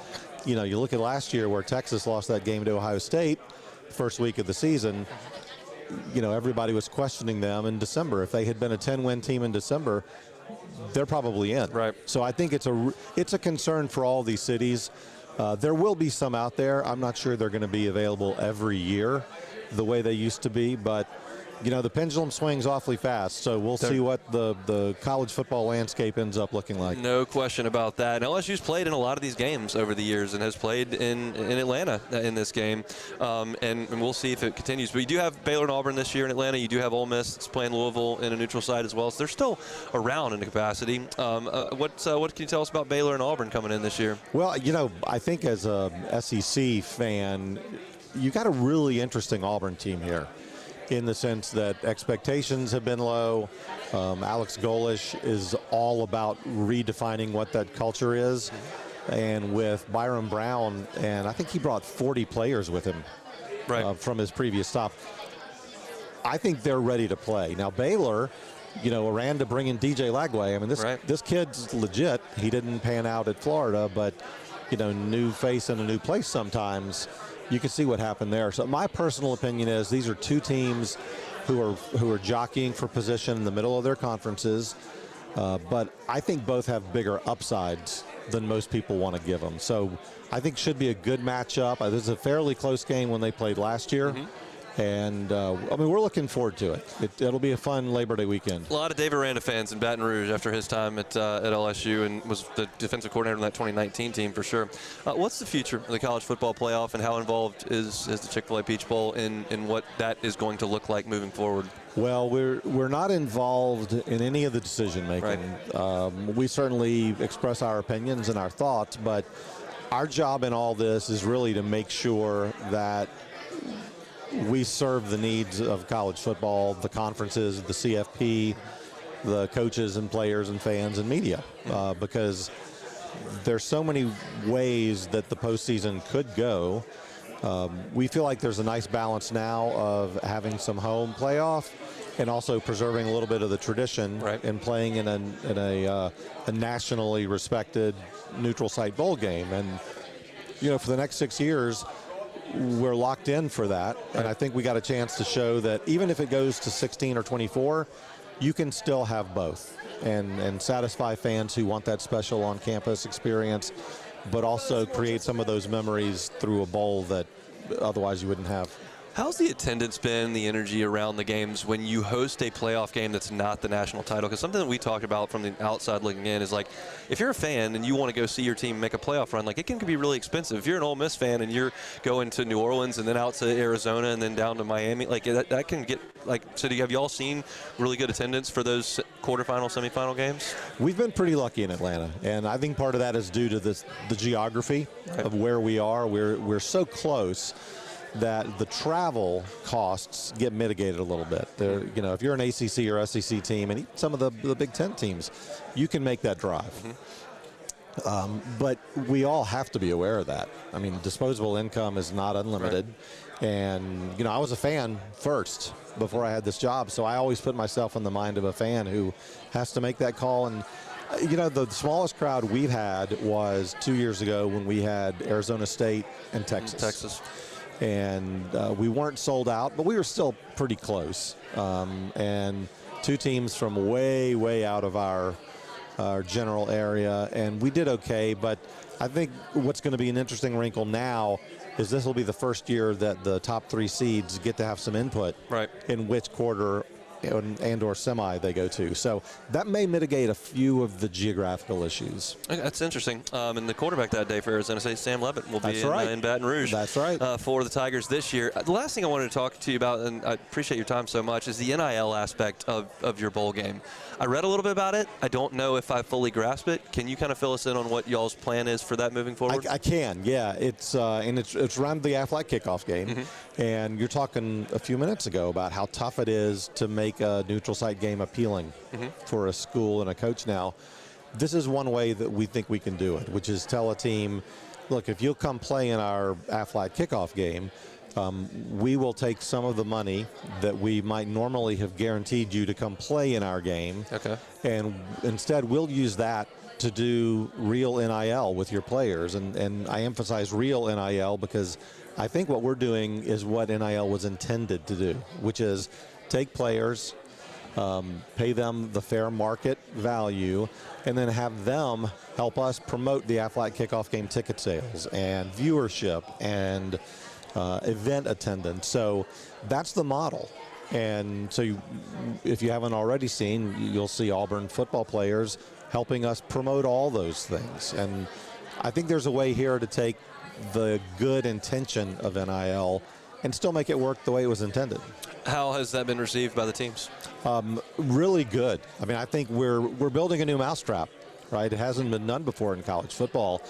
you look at last year where Texas lost that game to Ohio State. first week of the season, you know, everybody was questioning them in December. If they had been a 10-win team in December, they're probably in.
Right.
So I think it's a concern for all these cities. There will be some out there. I'm not sure they're going to be available every year the way they used to be, but you know, the pendulum swings awfully fast, so we'll see what the college football landscape ends up looking like.
No question about that. And LSU's played in a lot of these games over the years and has played in Atlanta in this game, and we'll see if it continues. But you do have Baylor and Auburn this year in Atlanta. You do have Ole Miss that's playing Louisville in a neutral site as well, so they're still around in the capacity. What can you tell us about Baylor and Auburn coming in this year?
Well, you know, I think as a SEC fan, you got a really interesting Auburn team here, in the sense that expectations have been low. Alex Golish is all about redefining what that culture is. And with Byron Brown, and I think he brought 40 players with him from his previous stop. I think they're ready to play. Now, Baylor, you know, Aranda bringing DJ Lagway. I mean, this kid's legit. He didn't pan out at Florida, but, you know, new face in a new place sometimes. You can see what happened there. So my personal opinion is these are two teams who are jockeying for position in the middle of their conferences, but I think both have bigger upsides than most people want to give them. So I think should be a good matchup. This is a fairly close game when they played last year. And, I mean, we're looking forward to it. It'll be a fun Labor Day weekend.
A lot of Dave Aranda fans in Baton Rouge after his time at LSU, and was the defensive coordinator on that 2019 team for sure. What's the future of the college football playoff, and how involved is the Chick-fil-A Peach Bowl in what that is going to look like moving forward?
Well, we're not involved in any of the decision making. We certainly express our opinions and our thoughts, but our job in all this is really to make sure that we serve the needs of college football, the conferences, the CFP, the coaches and players and fans and media, because there's so many ways that the postseason could go. We feel like there's a nice balance now of having some home playoff and also preserving a little bit of the tradition and playing in a nationally respected neutral site bowl game. And, you know, for the next 6 years, we're locked in for that, and I think we got a chance to show that even if it goes to 16 or 24, you can still have both and satisfy fans who want that special on-campus experience, but also create some of those memories through a bowl that otherwise you wouldn't have.
How's the attendance been, the energy around the games when you host a playoff game that's not the national title? Because something that we talked about from the outside looking in is, like, if you're a fan and you want to go see your team make a playoff run, like, it can be really expensive. If you're an Ole Miss fan and you're going to New Orleans and then out to Arizona and then down to Miami, like, that can get, like, so have you all seen really good attendance for those quarterfinal, semifinal games?
We've been pretty lucky in Atlanta, and I think part of that is due to the geography of where we are. We're so close that the travel costs get mitigated a little bit. You know, if you're an ACC or SEC team, and even some of the Big Ten teams, you can make that drive. But we all have to be aware of that. I mean, disposable income is not unlimited. And, you know, I was a fan first before I had this job, so I always put myself in the mind of a fan who has to make that call. And, you know, the smallest crowd we've had was 2 years ago when we had Arizona State and Texas. And we weren't sold out, but we were still pretty close. And two teams from way, way out of our general area, and we did okay. But I think what's going to be an interesting wrinkle now is this will be the first year that the top three seeds get to have some input in which quarter and or semi they go to. So that may mitigate a few of the geographical issues.
That's interesting. And the quarterback that day for Arizona State, Sam Levitt, will be in Baton Rouge.
That's right.
For the Tigers this year. The last thing I wanted to talk to you about, and I appreciate your time so much, is the NIL aspect of your bowl game. I read a little bit about it. I don't know if I fully grasp it. Can you kind of fill us in on what y'all's plan is for that moving forward?
I can, yeah. It's around the Aflac kickoff game. And you're talking a few minutes ago about how tough it is to make a neutral site game appealing for a school and a coach now. This is one way that we think we can do it, which is tell a team, look, if you'll come play in our Aflac kickoff game, we will take some of the money that we might normally have guaranteed you to come play in our game. And instead we'll use that to do real NIL with your players. And I emphasize real NIL because I think what we're doing is what NIL was intended to do, which is take players, pay them the fair market value, and then have them help us promote the Athletic Kickoff game ticket sales and viewership and event attendance. So that's the model. And so if you haven't already seen, you'll see Auburn football players helping us promote all those things. And I think there's a way here to take the good intention of NIL and still make it work the way it was intended.
How has that been received by the teams?
Really good. I mean, I think we're building a new mousetrap, right? It hasn't been done before in college football.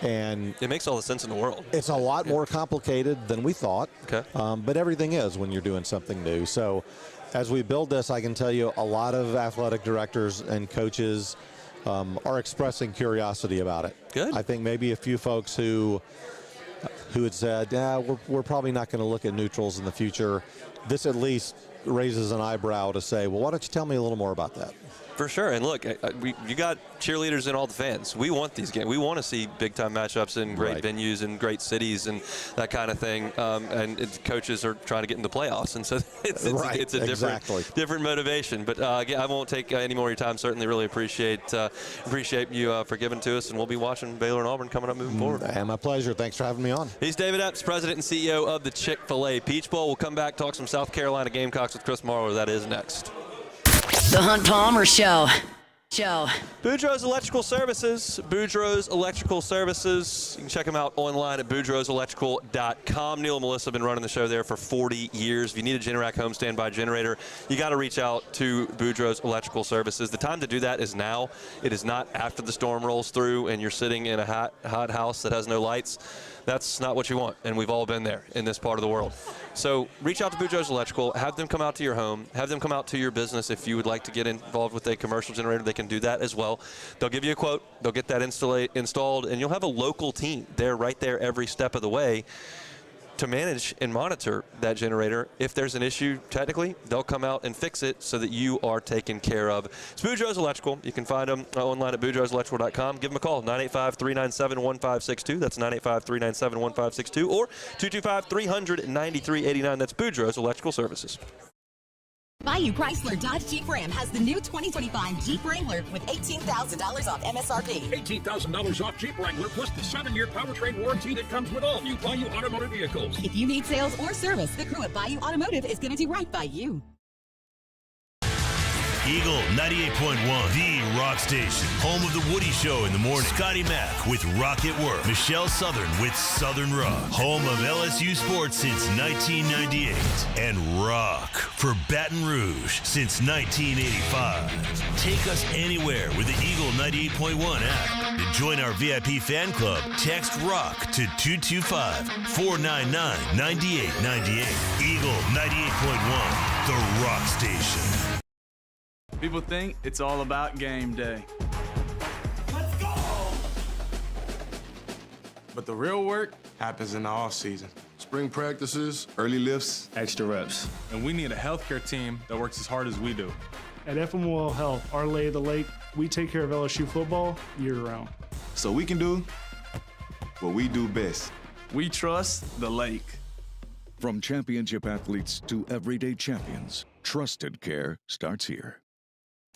And
it makes all the sense in the world.
It's a lot more complicated than we thought.
Okay.
But everything is when you're doing something new. So as we build this, I can tell you a lot of athletic directors and coaches are expressing curiosity about it.
Good.
I think maybe a few folks who had said, we're probably not going to look at neutrals in the future. This at least raises an eyebrow to say, well, why don't you tell me a little more about that?
For sure. And look, you got cheerleaders in all the fans. We want these games. We want to see big-time matchups in great venues and great cities and that kind of thing. And coaches are trying to get into playoffs. And so it's a different motivation. But again, I won't take any more of your time. Certainly really appreciate you for giving to us. And we'll be watching Baylor and Auburn coming up moving forward.
And my pleasure. Thanks for having me on.
He's David Epps, President and CEO of the Chick-fil-A Peach Bowl. We'll come back, talk some South Carolina Gamecocks with Chris Marler. That is next.
The Hunt Palmer Show.
Boudreaux's Electrical Services. Boudreaux's Electrical Services. You can check them out online at boudreauxelectrical.com. Neil and Melissa have been running the show there for 40 years. If you need a Generac home standby generator, you got to reach out to Boudreaux's Electrical Services. The time to do that is now. It is not after the storm rolls through and you're sitting in a hot house that has no lights. That's not what you want, and we've all been there in this part of the world. So reach out to Boudreaux's Electrical, have them come out to your home, have them come out to your business. If you would like to get involved with a commercial generator, they can do that as well. They'll give you a quote, they'll get that installed, and you'll have a local team there right there every step of the way to manage and monitor that generator. If there's an issue, technically, they'll come out and fix it so that you are taken care of. It's Boudreaux's Electrical. You can find them online at boudreauxelectrical.com. Give them a call, 985-397-1562. That's 985-397-1562 or 225-300-9389. That's Boudreaux's Electrical Services.
Bayou Chrysler Dodge Jeep Ram has the new 2025 Jeep Wrangler with $18,000 off MSRP.
$18,000 off Jeep Wrangler plus the 7-year powertrain warranty that comes with all new Bayou Automotive vehicles.
If you need sales or service, the crew at Bayou Automotive is going to do right by you.
Eagle 98.1, the rock station. Home of the Woody Show in the morning. Scotty Mack with Rock at Work. Michelle Southern with Southern Rock. Home of LSU sports since 1998. And rock for Baton Rouge since 1985. Take us anywhere with the Eagle 98.1 app. To join our VIP fan club, text ROCK to 225-499-9898. Eagle 98.1, the rock station.
People think it's all about game day. Let's go! But the real work happens in the off season.
Spring practices, early lifts, extra reps.
And we need a healthcare team that works as hard as we do.
At FMOL Health, our lay of the lake, we take care of LSU football year-round.
So we can do what we do best.
We trust the lake.
From championship athletes to everyday champions, trusted care starts here.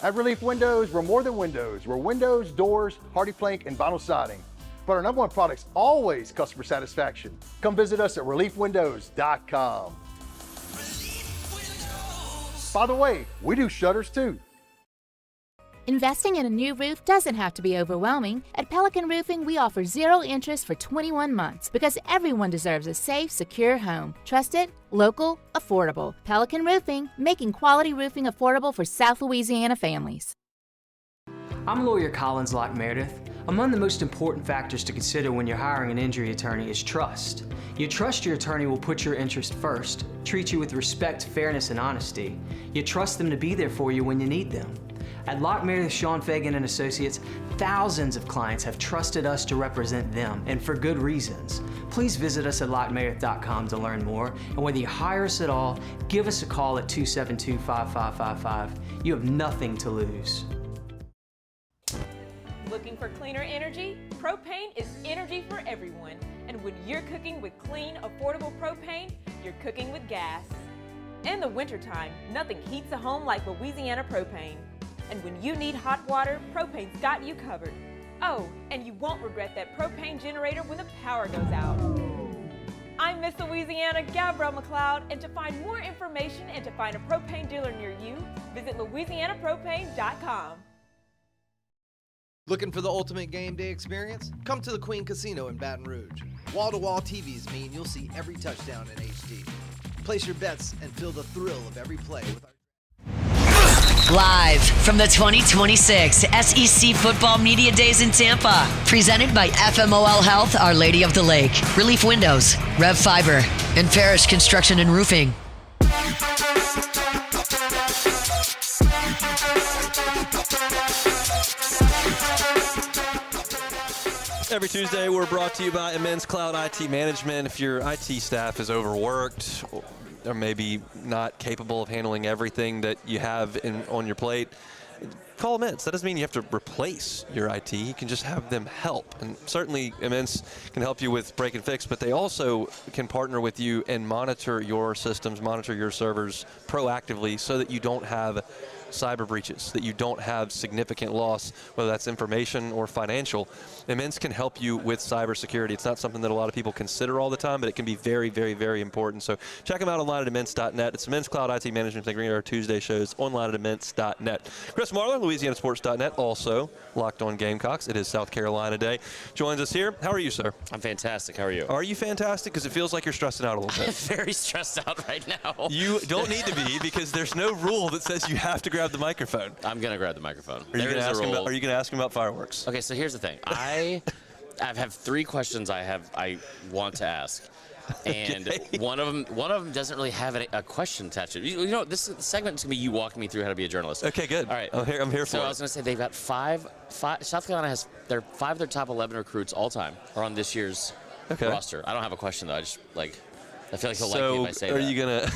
At Relief Windows, we're more than windows. We're windows, doors, hardy plank, and vinyl siding. But our number one product's always customer satisfaction. Come visit us at reliefwindows.com. By the way, we do shutters too.
Investing in a new roof doesn't have to be overwhelming. At Pelican Roofing, we offer 0 interest for 21 months because everyone deserves a safe, secure home. Trusted, local, affordable. Pelican Roofing, making quality roofing affordable for South Louisiana families.
I'm lawyer Collins Locke Meredith. Among the most important factors to consider when you're hiring an injury attorney is trust. You trust your attorney will put your interest first, treat you with respect, fairness, and honesty. You trust them to be there for you when you need them. At Locke Meredith, Sean Fagan and Associates, thousands of clients have trusted us to represent them, and for good reasons. Please visit us at lockmeredith.com to learn more, and whether you hire us at all, give us a call at 272-5555. You have nothing to lose.
Looking for cleaner energy?
propane is energy for everyone. And when you're cooking with clean, affordable propane, you're cooking with gas. In the wintertime, nothing heats a home like Louisiana propane. And when you need hot water, propane's got you covered. Oh, and you won't regret that propane generator when the power goes out. I'm Miss Louisiana, Gabrielle McLeod, and to find more information and to find a propane dealer near you, visit louisianapropane.com.
Looking for the ultimate game day experience? Come to the Queen Casino in Baton Rouge. Wall-to-wall TVs mean you'll see every touchdown in HD. Place your bets and feel the thrill of every play with our
Live from the 2026 SEC Football Media Days in Tampa. Presented by FMOL Health, Our Lady of the Lake, Relief Windows, Rev Fiber, and Parish Construction and Roofing.
Every Tuesday, we're brought to you by Immense Cloud IT Management. If your IT staff is overworked or maybe not capable of handling everything that you have on your plate, call Immense. That doesn't mean you have to replace your IT. You can just have them help. And certainly, Immense can help you with break and fix, but they also can partner with you and monitor your systems, monitor your servers proactively so that you don't have cyber breaches, that you don't have significant loss, whether that's information or financial. Immense can help you with cybersecurity. It's not something that a lot of people consider all the time, but it can be very, very, very important. So check them out online at immense.net. It's Immense Cloud IT Management. They bring our Tuesday shows online at immense.net. Chris Marler, LouisianaSports.net, also locked on Gamecocks. It is South Carolina Day. Joins us here. How are you, sir?
I'm fantastic. How are you?
Are you fantastic? Because it feels like you're stressing out a little bit.
Very stressed out right now.
You don't need to be, because there's no rule that says you have to grab the microphone.
I'm going to grab the microphone.
Are you going to ask him about fireworks?
Okay, so here's the thing. I have 3 questions I want to ask. And okay. one of them doesn't really have a question attached to it. You know, this segment is going to be you walking me through how to be a journalist.
Okay, good.
All right.
I'm here for it.
So I was going to say they've got 5 South Carolina has 5 of their top 11 recruits all time are on this year's roster. I don't have a question, though. I just, I feel like he'll like me if I say that.
So are you going to...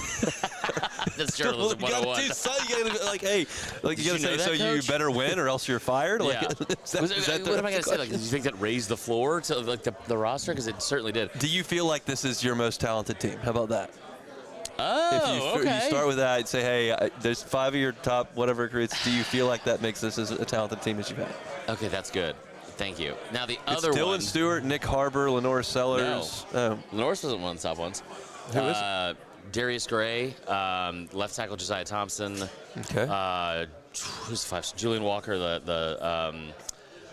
That's journalism 101.
You gotta say, so you better win or else you're fired?
Yeah. What am I going to say? Did you think that raised the floor to the roster? Because it certainly did.
Do you feel like this is your most talented team? How about that?
Oh,
if you start with that, say, hey, there's 5 of your top whatever recruits. Do you feel like that makes this as a talented team as you've had?
Okay, that's good. Thank you. Now the other
Dylan
one.
Stewart, Nick Harbor, Lenore Sellers.
No. Lenore's wasn't one of the top ones.
Who is it?
Darius Gray, left tackle Josiah Thompson.
Okay.
Who's the 5? Julian Walker, the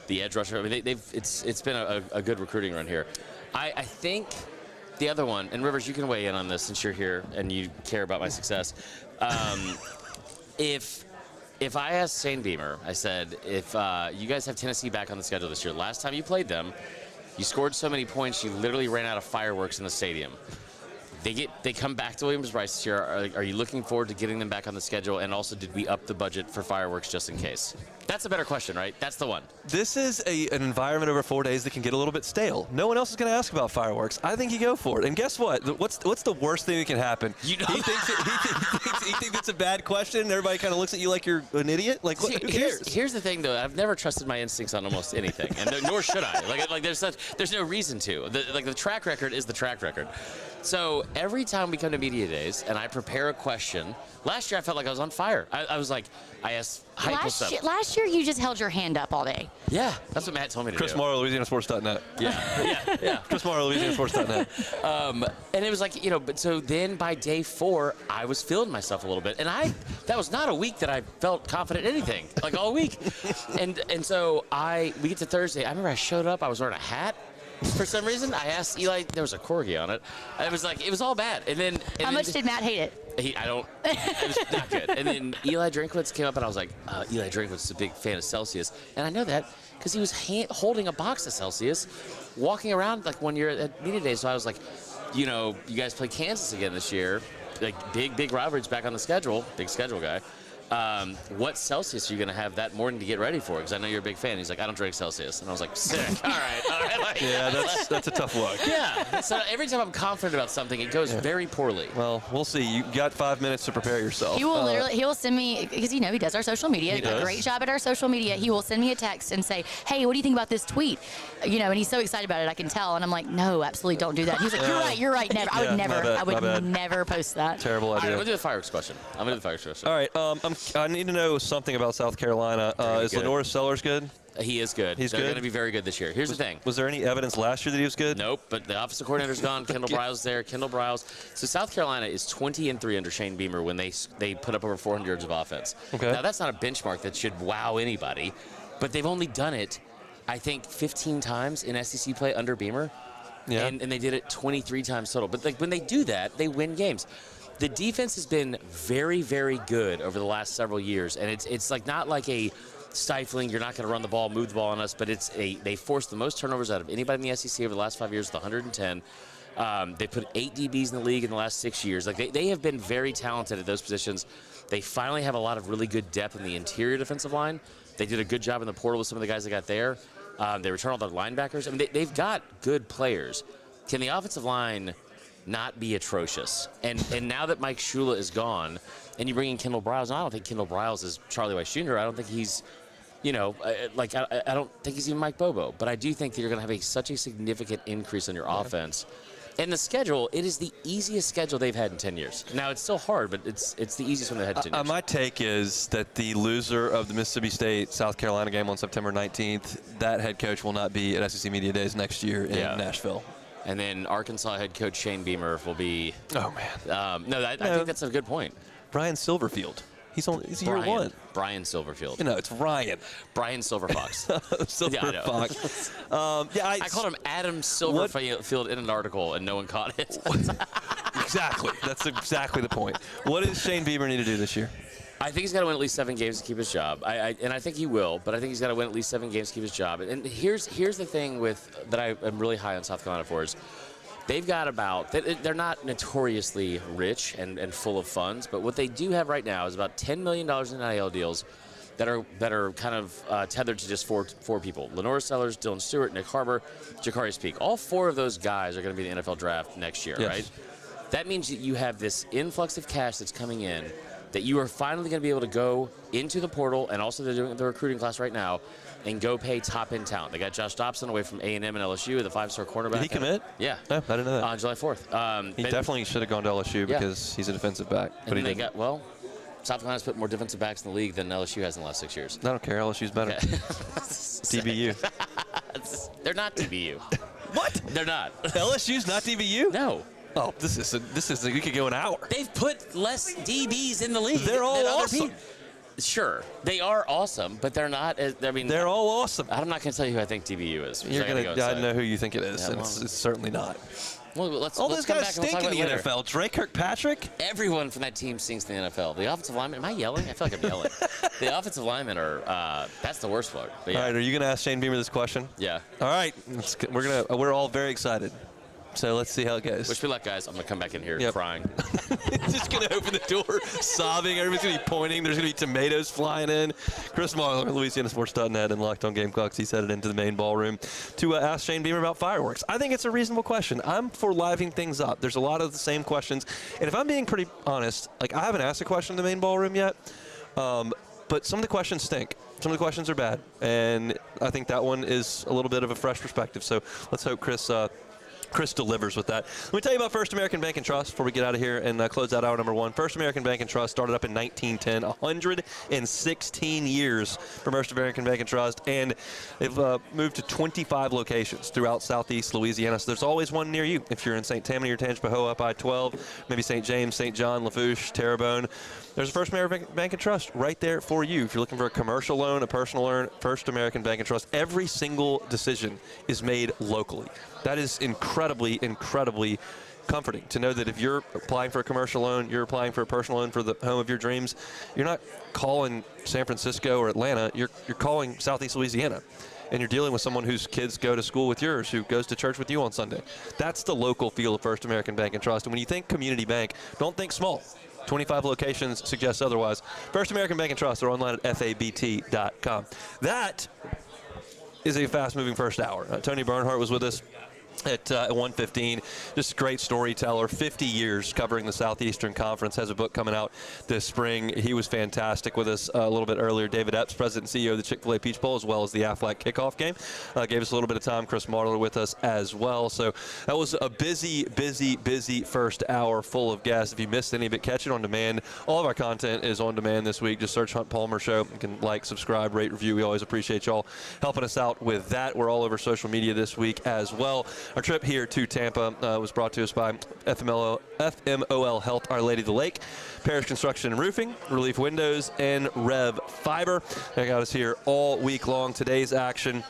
edge rusher. I mean, it's been a good recruiting run here. I think the other one, and Rivers, you can weigh in on this since you're here and you care about my success. If I asked Shane Beamer, I said, if you guys have Tennessee back on the schedule this year, last time you played them, you scored so many points, you literally ran out of fireworks in the stadium. They come back to Williams-Brice this year. Are you looking forward to getting them back on the schedule? And also, did we up the budget for fireworks just in case? That's a better question, right? That's the one.
This is an environment over 4 days that can get a little bit stale. No one else is going to ask about fireworks. I think you go for it. And guess what? What's the worst thing that can happen?
You know,
he thinks it's a bad question, and everybody kind of looks at you like you're an idiot. Like, who cares?
Here's the thing, though. I've never trusted my instincts on almost anything, and nor should I. Like there's no reason to. The track record is the track record. So every time we come to media days and I prepare a question, last year I felt like I was on fire. I was like, I asked hype stuff.
Last year you just held your hand up all day.
Yeah, that's what Matt told me to
Chris
do.
Morrow, LouisianaSports.net.
Yeah.
Chris Morrow, LouisianaSports.net.
And it was like, but so then by day 4, I was feeling myself a little bit. And that was not a week that I felt confident in anything, like all week. and so we get to Thursday. I remember I showed up, I was wearing a hat. For some reason, I asked Eli. There was a corgi on it. It was all bad.
How much did Matt hate it?
It was not good. And then Eli Drinkwitz came up, and I was like, Eli Drinkwitz is a big fan of Celsius, and I know that because he was holding a box of Celsius, walking around like when you're at media day. So I was like, you guys play Kansas again this year, like big rivalries back on the schedule. Big schedule guy. What Celsius are you going to have that morning to get ready for? Because I know you're a big fan. He's like, I don't drink Celsius. And I was like, sick. All right.
Yeah, that's a tough look.
Yeah. So every time I'm confident about something, it goes very poorly.
Well, we'll see. You got 5 minutes to prepare yourself.
He will he will send me, because he does our social media.
He does.
A great job at our social media. He will send me a text and say, hey, what do you think about this tweet? And he's so excited about it, I can tell. And I'm like, no, absolutely don't do that. He's like, you're right. Never. I would never post that.
Terrible idea.
All right, I'm going to do the fireworks question. All right.
I need to know something about South Carolina. Is Lenore Sellers good?
He is good.
He's
They're
good?
going to be very good this year. Here's the thing.
Was there any evidence last year that he was good?
Nope, but the offensive coordinator's gone. Kendall Briles there. Kendall Briles. So South Carolina is 20-3 under Shane Beamer when they put up over 400 yards of offense.
Okay.
Now, that's not a benchmark that should wow anybody, but they've only done it, I think, 15 times in SEC play under Beamer.
Yeah.
And they did it 23 times total. But when they do that, they win games. The defense has been very, very good over the last several years, and it's like not like a stifling, you're not going to run the ball, move the ball on us, but they forced the most turnovers out of anybody in the SEC over the last 5 years with 110. They put 8 DBs in the league in the last 6 years. Like they have been very talented at those positions. They finally have a lot of really good depth in the interior defensive line. They did a good job in the portal with some of the guys they got there. They returned all their linebackers. I mean, they've got good players. Can the offensive line not be atrocious? And now that Mike Shula is gone, and you bring in Kendall Briles, and I don't think Kendall Briles is Charlie Weiss Jr. I don't think he's, I don't think he's even Mike Bobo. But I do think that you're going to have such a significant increase on your offense. And the schedule, it is the easiest schedule they've had in 10 years. Now, it's still hard, but it's the easiest one they've had in 10 years.
My take is that the loser of the Mississippi State-South Carolina game on September 19th, that head coach will not be at SEC Media Days next year in Nashville.
And then Arkansas head coach Shane Beamer will be.
Oh, man.
I think that's a good point.
Brian Silverfield. He's year one.
Brian Silverfield.
It's Ryan.
Brian Silverfox.
Silverfox.
I called him Adam Silverfield in an article, and no one caught it.
Exactly. That's exactly the point. What does Shane Beamer need to do this year?
I think he's got to win at least 7 games to keep his job. And I think he will, but I think he's got to win at least 7 games to keep his job. And here's the thing that I am really high on South Carolina for is they've got they're not notoriously rich and full of funds, but what they do have right now is about $10 million in NIL deals that are kind of tethered to just four people. Lenore Sellers, Dylan Stewart, Nick Harbor, Jacarius Peak. All 4 of those guys are going to be in the NFL draft next year, right? That means that you have this influx of cash that's coming in that you are finally going to be able to go into the portal, and also they're doing the recruiting class right now, and go pay top-end talent. They got Josh Dobson away from A&M and LSU, the 5-star cornerback.
Did he commit?
Yeah.
No, I didn't know that.
On July 4th.
He definitely should have gone to LSU because he's a defensive back. But
and South Carolina's put more defensive backs in the league than LSU has in the last 6 years.
I don't care. LSU's better. Okay. DBU.
They're not DBU.
What?
They're not.
LSU's not DBU?
No.
Oh, this is we could go an hour.
They've put less DBs in the league.
They're all awesome.
Sure, they are awesome, but they're not.
They're all awesome.
I'm not going to tell you who I think DBU is.
I know who you think it is, and it's certainly not.
Well, let's
those guys stink in the NFL. Drake Kirkpatrick.
Everyone from that team stinks in the NFL. The offensive linemen. Am I yelling? I feel like I'm yelling. The offensive linemen are. That's the worst part.
All right, are you going to ask Shane Beamer this question?
Yeah.
All right, we're all very excited. So let's see how it goes.
Wish me luck, guys. I'm going to come back in here crying.
Just going to open the door, sobbing. Everybody's going to be pointing. There's going to be tomatoes flying in. Chris Marler, LouisianaSports.net, and Locked On Gamecocks. He's headed into the main ballroom to ask Shane Beamer about fireworks. I think it's a reasonable question. I'm for livening things up. There's a lot of the same questions. And if I'm being pretty honest, I haven't asked a question in the main ballroom yet, but some of the questions stink. Some of the questions are bad. And I think that one is a little bit of a fresh perspective. So let's hope Chris delivers with that. Let me tell you about First American Bank and Trust before we get out of here and close out hour number 1. First American Bank and Trust started up in 1910, 116 years for First American Bank and Trust, and they've moved to 25 locations throughout southeast Louisiana. So there's always one near you. If you're in St. Tammany or Tangipahoa up I-12, maybe St. James, St. John, Lafourche, Terrebonne, there's a First American Bank and Trust right there for you. If you're looking for a commercial loan, a personal loan, First American Bank and Trust, every single decision is made locally. That is incredibly, incredibly comforting to know that if you're applying for a commercial loan, you're applying for a personal loan for the home of your dreams, you're not calling San Francisco or Atlanta, you're calling Southeast Louisiana. And you're dealing with someone whose kids go to school with yours, who goes to church with you on Sunday. That's the local feel of First American Bank and Trust. And when you think community bank, don't think small. 25 locations suggests otherwise. First American Bank and Trust are online at fabt.com. That is a fast-moving first hour. Tony Bernhardt was with us at 1:15. Just a great storyteller. 50 years covering the Southeastern Conference. Has a book coming out this spring. He was fantastic with us a little bit earlier. David Epps, President and CEO of the Chick-fil-A Peach Bowl, as well as the Aflac kickoff game. Gave us a little bit of time. Chris Marler with us as well. So that was a busy first hour full of guests. If you missed any of it, catch it on demand. All of our content is on demand this week. Just search Hunt Palmer Show. You can like, subscribe, rate, review. We always appreciate y'all helping us out with that. We're all over social media this week as well. Our trip here to Tampa was brought to us by FMOL Health, Our Lady of the Lake, Parish Construction and Roofing, Relief Windows, and Rev Fiber. They got us here all week long. Today's action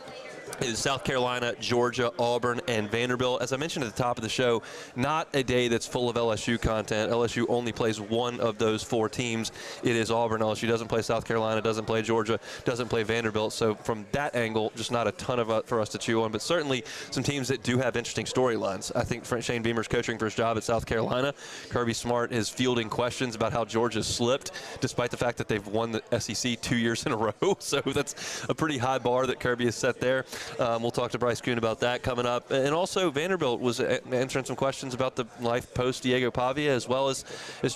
is South Carolina, Georgia, Auburn, and Vanderbilt. As I mentioned at the top of the show, not a day that's full of LSU content. LSU only plays one of those four teams. It is Auburn. LSU doesn't play South Carolina, doesn't play Georgia, doesn't play Vanderbilt. So from that angle, just not a ton of for us to chew on, but certainly some teams that do have interesting storylines. I think Shane Beamer's coaching for his job at South Carolina. Kirby Smart is fielding questions about how Georgia's slipped, despite the fact that they've won the SEC 2 years in a row. So that's a pretty high bar that Kirby has set there. We'll talk to Bryce Kuhn about that coming up. And also Vanderbilt was answering some questions about the life post Diego Pavia, as well as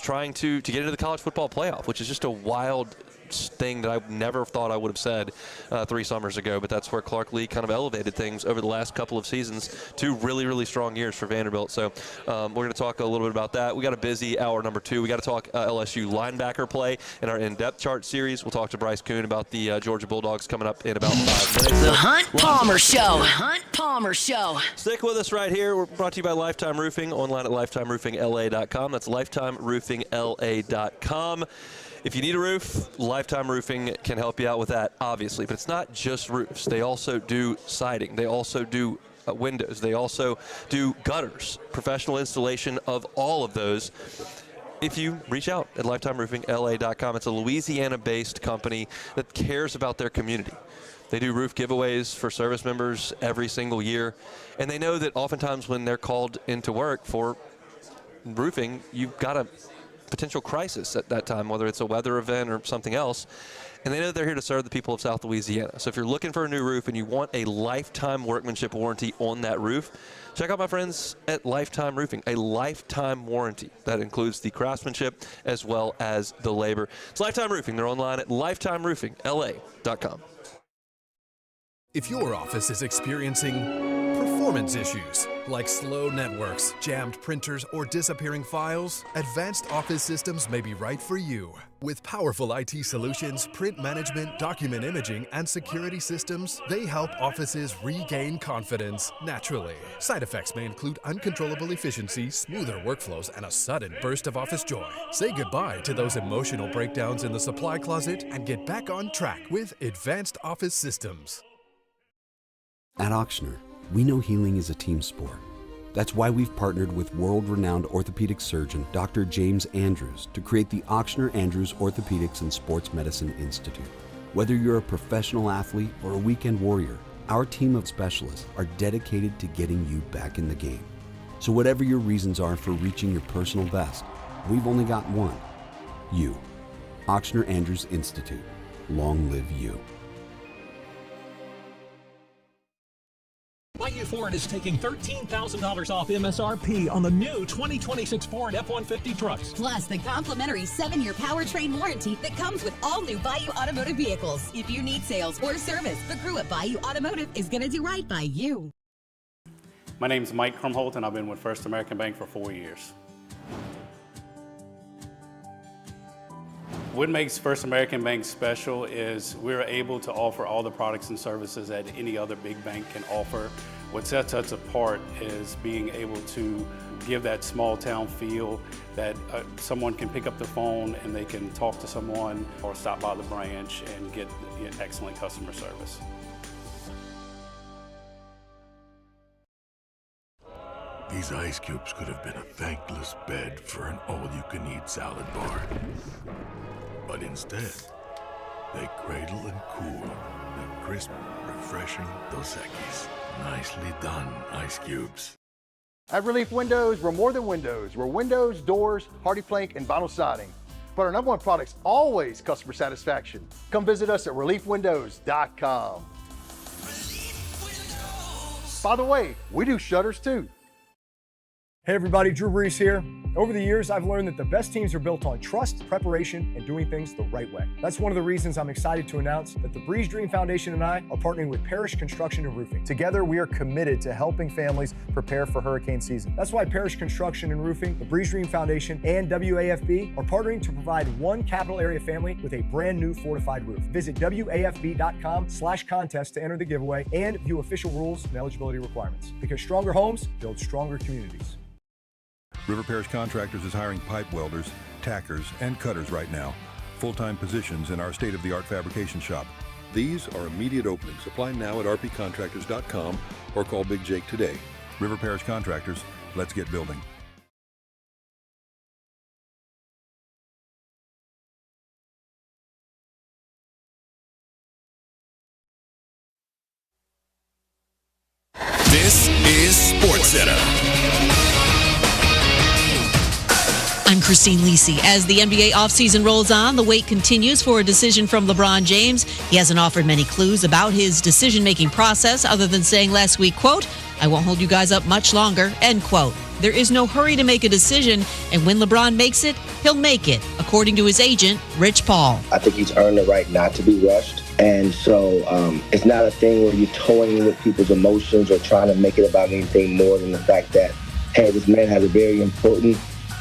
trying to get into the college football playoff, which is just a wild thing that I never thought I would have said 3 summers ago, but that's where Clark Lee kind of elevated things over the last couple of seasons. 2 really strong years for Vanderbilt. So we're going to talk a little bit about that. We got a busy hour number 2. We got to talk LSU linebacker play in our in-depth chart series. We'll talk to Bryce Kuhn about the Georgia Bulldogs coming up in about 5 minutes.
The Hunt Palmer Show. The Hunt Palmer Show.
Stick with us right here. We're brought to you by Lifetime Roofing, online at lifetimeroofingla.com. That's lifetimeroofingla.com. If you need a roof, Lifetime Roofing can help you out with that, obviously. But it's not just roofs. They also do siding. They also do windows. They also do gutters, professional installation of all of those. If you reach out at lifetimeroofingla.com, it's a Louisiana-based company that cares about their community. They do roof giveaways for service members every single year. And they know that oftentimes when they're called into work for roofing, you've got a potential crisis at that time, whether it's a weather event or something else. And they know they're here to serve the people of South Louisiana. So if you're looking for a new roof and you want a lifetime workmanship warranty on that roof, check out my friends at Lifetime Roofing, a lifetime warranty that includes the craftsmanship as well as the labor. It's Lifetime Roofing. They're online at lifetimeroofingla.com.
If your office is experiencing performance issues like slow networks, jammed printers, or disappearing files, Advanced Office Systems may be right for you. With powerful IT solutions, print management, document imaging, and security systems, they help offices regain confidence naturally. Side effects may include uncontrollable efficiency, smoother workflows, and a sudden burst of office joy. Say goodbye to those emotional breakdowns in the supply closet and get back on track with Advanced Office Systems.
At Ochsner, we know healing is a team sport. That's why we've partnered with world-renowned orthopedic surgeon Dr. James Andrews to create the Ochsner Andrews Orthopedics and Sports Medicine Institute. Whether you're a professional athlete or a weekend warrior, our team of specialists are dedicated to getting you back in the game. So whatever your reasons are for reaching your personal best, we've only got one: you. Ochsner Andrews Institute. Long live you.
Bayou Ford is taking $13,000 off MSRP on the new 2026 Ford F-150 trucks.
Plus the complimentary 7-year powertrain warranty that comes with all new Bayou Automotive vehicles. If you need sales or service, the crew at Bayou Automotive is going to do right by you.
My name is Mike Krumholt, and I've been with First American Bank for 4 years. What makes First American Bank special is we're able to offer all the products and services that any other big bank can offer. What sets us apart is being able to give that small town feel that someone can pick up the phone and they can talk to someone or stop by the branch and get excellent customer service.
These ice cubes could have been a thankless bed for an all-you-can-eat salad bar. But instead, they cradle and cool the crisp, refreshing Dos Equis. Nicely done, ice cubes.
At Relief Windows, we're more than windows. We're windows, doors, hardy plank, and vinyl siding. But our #1 product's always customer satisfaction. Come visit us at reliefwindows.com. By the way, we do shutters too.
Hey everybody, Drew Brees here. Over the years, I've learned that the best teams are built on trust, preparation, and doing things the right way. That's one of the reasons I'm excited to announce that the Breeze Dream Foundation and I are partnering with Parish Construction and Roofing. Together, we are committed to helping families prepare for hurricane season. That's why Parish Construction and Roofing, the Breeze Dream Foundation, and WAFB are partnering to provide one capital area family with a brand new fortified roof. Visit WAFB.com/contest to enter the giveaway and view official rules and eligibility requirements. Because stronger homes build stronger communities.
River Parish Contractors is hiring pipe welders, tackers, and cutters right now. Full-time positions in our state-of-the-art fabrication shop. These are immediate openings. Apply now at rpcontractors.com or call Big Jake today. River Parish Contractors, let's get building.
This is SportsCenter.
I'm Christine Lisi. As the NBA offseason rolls on, the wait continues for a decision from LeBron James. He hasn't offered many clues about his decision-making process other than saying last week, quote, "I won't hold you guys up much longer," end quote. There is no hurry to make a decision, and when LeBron makes it, he'll make it, according to his agent, Rich Paul.
I think he's earned the right not to be rushed. And so it's not a thing where you're toying with people's emotions or trying to make it about anything more than the fact that, hey, this man has a very important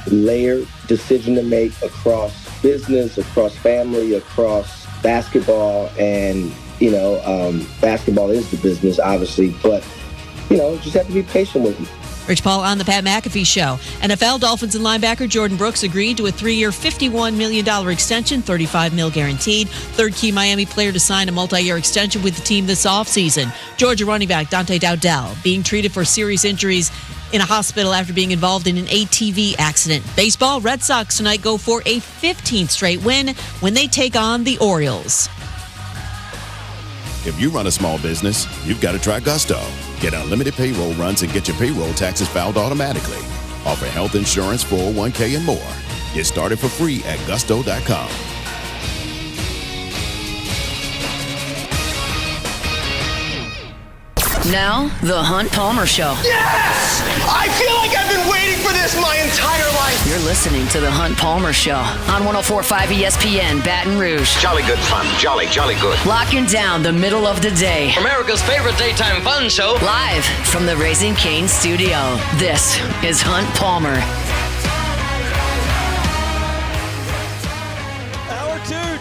layered decision to make across business, across family, across basketball. And, basketball is the business, obviously. But, just have to be patient with him.
Rich Paul on the Pat McAfee Show. NFL Dolphins and linebacker Jordan Brooks agreed to a 3-year, $51 million extension, $35 million guaranteed. Third key Miami player to sign a multi-year extension with the team this offseason. Georgia running back Dante Dowdell being treated for serious injuries in a hospital after being involved in an ATV accident. Baseball, Red Sox tonight go for a 15th straight win when they take on the Orioles.
If you run a small business, you've got to try Gusto. Get unlimited payroll runs and get your payroll taxes filed automatically. Offer health insurance, 401k, and more. Get started for free at gusto.com.
Now, the Hunt Palmer Show.
Yes! I feel like I've been waiting for this my entire life.
You're listening to the Hunt Palmer Show on 104.5 ESPN, Baton Rouge.
Jolly good fun. Jolly good.
Locking down the middle of the day.
America's favorite daytime fun show.
Live from the Raising Cane studio. This is Hunt Palmer.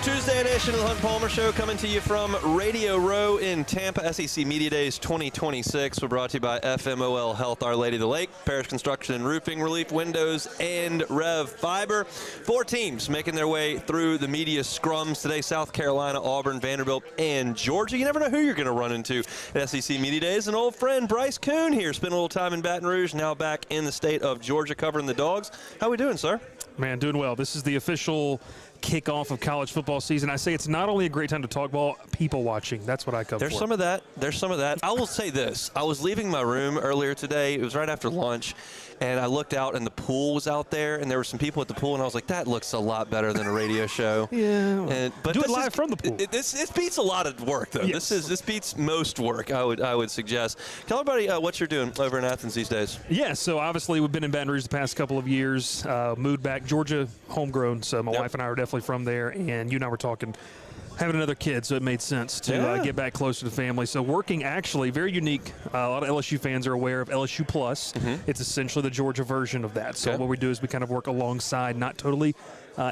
Tuesday edition of the Hunt Palmer Show coming to you from Radio Row in Tampa. SEC Media Days 2026. We're brought to you by FMOL Health, Our Lady of the Lake, Parish Construction and Roofing, Relief Windows, and Rev Fiber. 4 teams making their way through the media scrums today: South Carolina, Auburn, Vanderbilt, and Georgia. You never know who you're going to run into at SEC Media Days. An old friend, Bryce Kuhn, here. Spent a little time in Baton Rouge, now back in the state of Georgia covering the Dogs. How we doing, sir?
Man, doing well. This is the official kickoff of college football season. I say it's not only a great time to talk ball, people watching. That's what I come for.
There's some of that. I will say this. I was leaving my room earlier today. It was right after lunch, and I looked out, and the pool was out there, and there were some people at the pool, and I was like, that looks a lot better than a radio show.
Yeah.
But
do it live from the pool.
This beats a lot of work, though.
Yes.
This beats most work, I would suggest. Tell everybody what you're doing over in Athens these days.
Yeah, so obviously we've been in Baton Rouge the past couple of years. Moved back, Georgia, homegrown, so my wife and I are definitely from there, and you and I were talking having another kid, so it made sense to get back closer to the family. So working actually very unique. A lot of LSU fans are aware of LSU Plus. It's essentially the Georgia version of that. So what we do is we kind of work alongside, not totally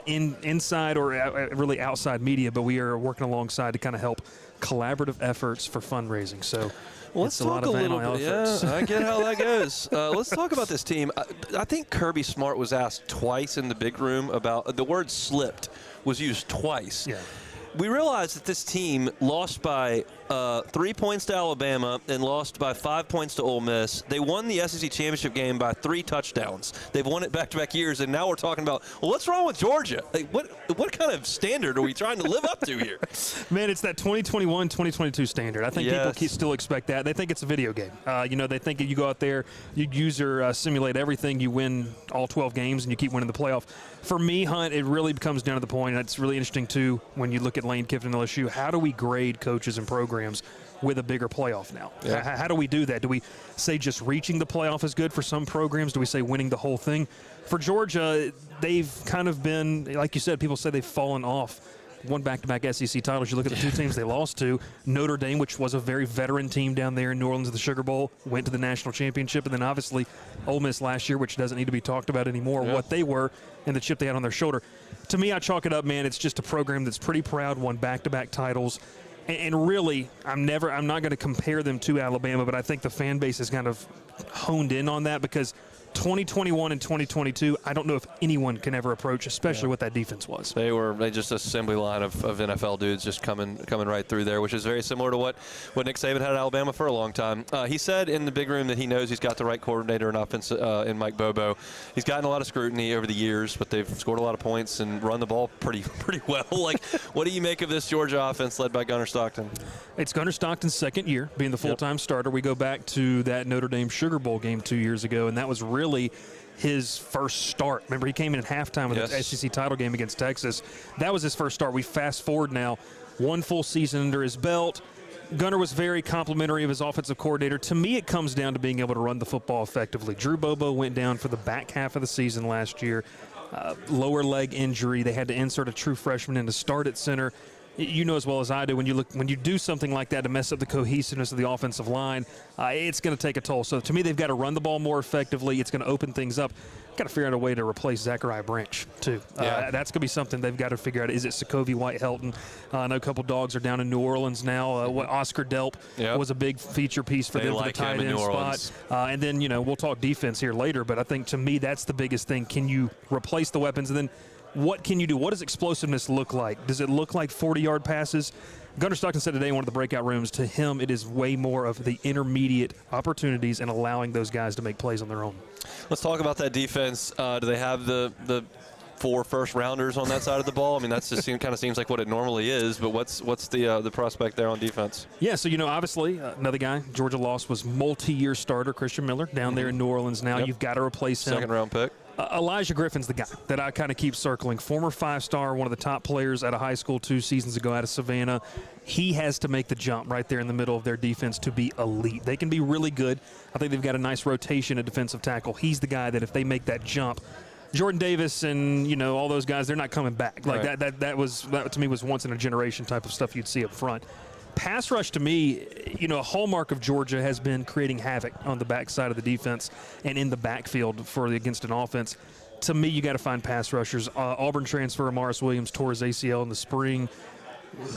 inside or really outside media, but we are working alongside to kind of help collaborative efforts for fundraising. So
let's talk a little bit. Yeah, I get how that goes. Let's talk about this team. I think Kirby Smart was asked twice in the big room about the word slipped was used twice.
Yeah.
We realized that this team lost by 3 points to Alabama and lost by 5 points to Ole Miss. They won the SEC championship game by 3 touchdowns. They've won it back-to-back years, and now we're talking about, well, what's wrong with Georgia? Like, what kind of standard are we trying to live up to here?
Man, it's that 2021, 2022 standard. I think people still expect that. They think it's a video game. They think you go out there, you use or simulate everything, you win all 12 games, and you keep winning the playoff. For me, Hunt, it really comes down to the point, and it's really interesting, too, when you look at Lane Kiffin and LSU, how do we grade coaches and programs with a bigger playoff now?
Yeah.
How do we do that? Do we say just reaching the playoff is good for some programs? Do we say winning the whole thing? For Georgia, they've kind of been, like you said, people say they've fallen off. Won back-to-back SEC titles. You look at the two teams they lost to. Notre Dame, which was a very veteran team down there in New Orleans at the Sugar Bowl, went to the national championship. And then obviously Ole Miss last year, which doesn't need to be talked about anymore, what they were and the chip they had on their shoulder. To me, I chalk it up, man. It's just a program that's pretty proud, won back-to-back titles. And really, I'm not going to compare them to Alabama, but I think the fan base is kind of honed in on that because 2021 and 2022, I don't know if anyone can ever approach, especially what that defense was.
They just assembly line of NFL dudes just coming right through there, which is very similar to what Nick Saban had at Alabama for a long time. He said in the big room that he knows he's got the right coordinator and offense in Mike Bobo. He's gotten a lot of scrutiny over the years, but they've scored a lot of points and run the ball pretty well. Like, what do you make of this Georgia offense led by Gunnar Stockton?
It's Gunnar Stockton's second year being the full-time starter. We go back to that Notre Dame Sugar Bowl game 2 years ago, and that was really his first start. Remember, he came in at halftime with the SEC title game against Texas. That was his first start. We fast forward now, one full season under his belt. Gunnar was very complimentary of his offensive coordinator. To me, it comes down to being able to run the football effectively. Drew Bobo went down for the back half of the season last year. Lower leg injury. They had to insert a true freshman in to start at center. You know as well as I do, when you do something like that to mess up the cohesiveness of the offensive line, it's going to take a toll. So to me, they've got to run the ball more effectively. It's going to open things up. Got to figure out a way to replace Zachariah Branch too. That's going to be something they've got to figure out. Is it Sokovie White-Helton? I know a couple dogs are down in New Orleans now. Oscar Delp was a big feature piece for them for the tight end spot. And then we'll talk defense here later. But I think to me that's the biggest thing. Can you replace the weapons? And then what can you do? What does explosiveness look like? Does it look like 40-yard passes? Gunnar Stockton said today in one of the breakout rooms, to him it is way more of the intermediate opportunities and allowing those guys to make plays on their own.
Let's talk about that defense. Do they have the 4 first-rounders on that side of the ball? I mean, that's just kind of seems like what it normally is, but what's the prospect there on defense?
Yeah, so, obviously, another guy Georgia lost was multi-year starter Christian Miller down there in New Orleans now. You've got to replace him.
Second-round pick.
Elijah Griffin's the guy that I kind of keep circling. Former 5-star, one of the top players at a high school 2 seasons ago out of Savannah. He has to make the jump right there in the middle of their defense to be elite. They can be really good. I think they've got a nice rotation at defensive tackle. He's the guy that if they make that jump, Jordan Davis and all those guys, they're not coming back. Like that to me was once in a generation type of stuff you'd see up front. Pass rush to me, a hallmark of Georgia has been creating havoc on the backside of the defense and in the backfield against an offense. To me, you got to find pass rushers. Auburn transfer Amaris Williams tore his ACL in the spring.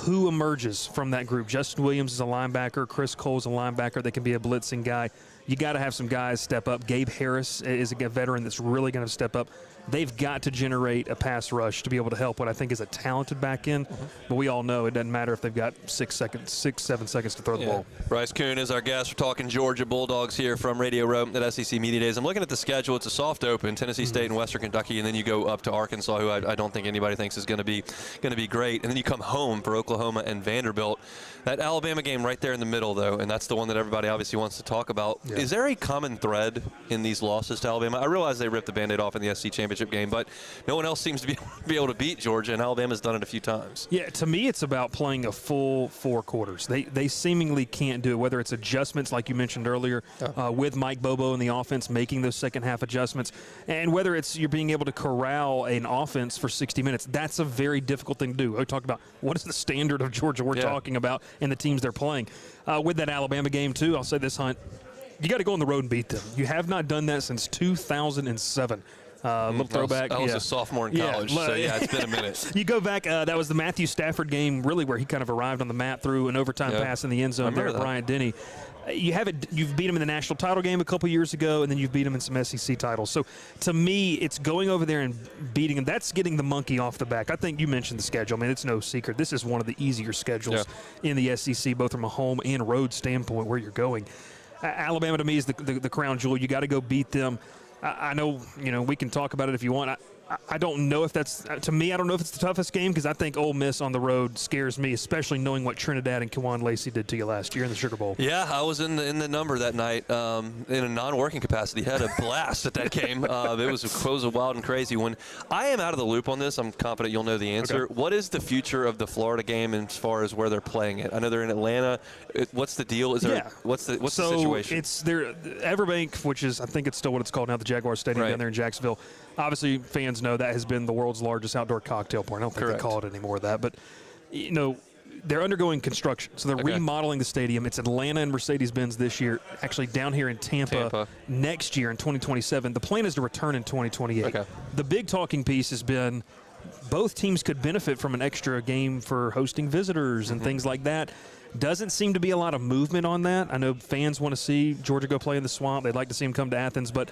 Who emerges from that group? Justin Williams is a linebacker. Chris Cole's a linebacker that can be a blitzing guy. You got to have some guys step up. Gabe Harris is a veteran that's really going to step up. They've got to generate a pass rush to be able to help what I think is a talented back end. But we all know it doesn't matter if they've got 6, 7 seconds to throw the ball.
Bryce Kuhn is our guest. We're talking Georgia Bulldogs here from Radio Row at SEC Media Days. I'm looking at the schedule. It's a soft open, Tennessee State and Western Kentucky, and then you go up to Arkansas, who I don't think anybody thinks is going to be great. And then you come home for Oklahoma and Vanderbilt. That Alabama game right there in the middle, though, and that's the one that everybody obviously wants to talk about. Yeah. Is there a common thread in these losses to Alabama? I realize they ripped the Band-Aid off in the SEC championship game, but no one else seems to be able to beat Georgia, and Alabama's done it a few times.
Yeah, to me it's about playing a full 4 quarters. They seemingly can't do it, whether it's adjustments like you mentioned earlier with Mike Bobo in the offense making those second-half adjustments, and whether it's you're being able to corral an offense for 60 minutes. That's a very difficult thing to do. We talked about what is the standard of Georgia we're talking about and the teams they're playing. With that Alabama game, too, I'll say this, Hunt, you got to go on the road and beat them. You have not done that since 2007. Little throwback.
I was a sophomore in college, so it's been a minute.
You go back, that was the Matthew Stafford game, really, where he kind of arrived on the map through an overtime pass in the end zone there at Bryant Denny. You've beat him in the national title game a couple years ago, and then you've beat him in some SEC titles. So, to me, it's going over there and beating him. That's getting the monkey off the back. I think you mentioned the schedule. I mean, it's no secret. This is one of the easier schedules in the SEC, both from a home and road standpoint where you're going. Alabama, to me, is the crown jewel. You got to go beat them. I know, we can talk about it if you want. I don't know if that's to me. I don't know if it's the toughest game because I think Ole Miss on the road scares me, especially knowing what Trinidad and Kewan Lacey did to you last year in the Sugar Bowl.
Yeah, I was in the number that night in a non-working capacity. Had a blast at that game. It was a wild and crazy one. I am out of the loop on this. I'm confident you'll know the answer.
Okay.
What is the future of the Florida game as far as where they're playing it? I know they're in Atlanta. What's the deal? Is there? What's the situation?
It's there. Everbank, which is I think it's still what it's called now, the Jaguar Stadium down there in Jacksonville. Obviously, fans know that has been the world's largest outdoor cocktail party. I don't think they call it anymore that, but they're undergoing construction, so they're remodeling the stadium. It's Atlanta and Mercedes-Benz this year, actually down here in Tampa. Next year in 2027. The plan is to return in 2028. Okay. The big talking piece has been both teams could benefit from an extra game for hosting visitors and things like that. Doesn't seem to be a lot of movement on that. I know fans want to see Georgia go play in the Swamp. They'd like to see them come to Athens, but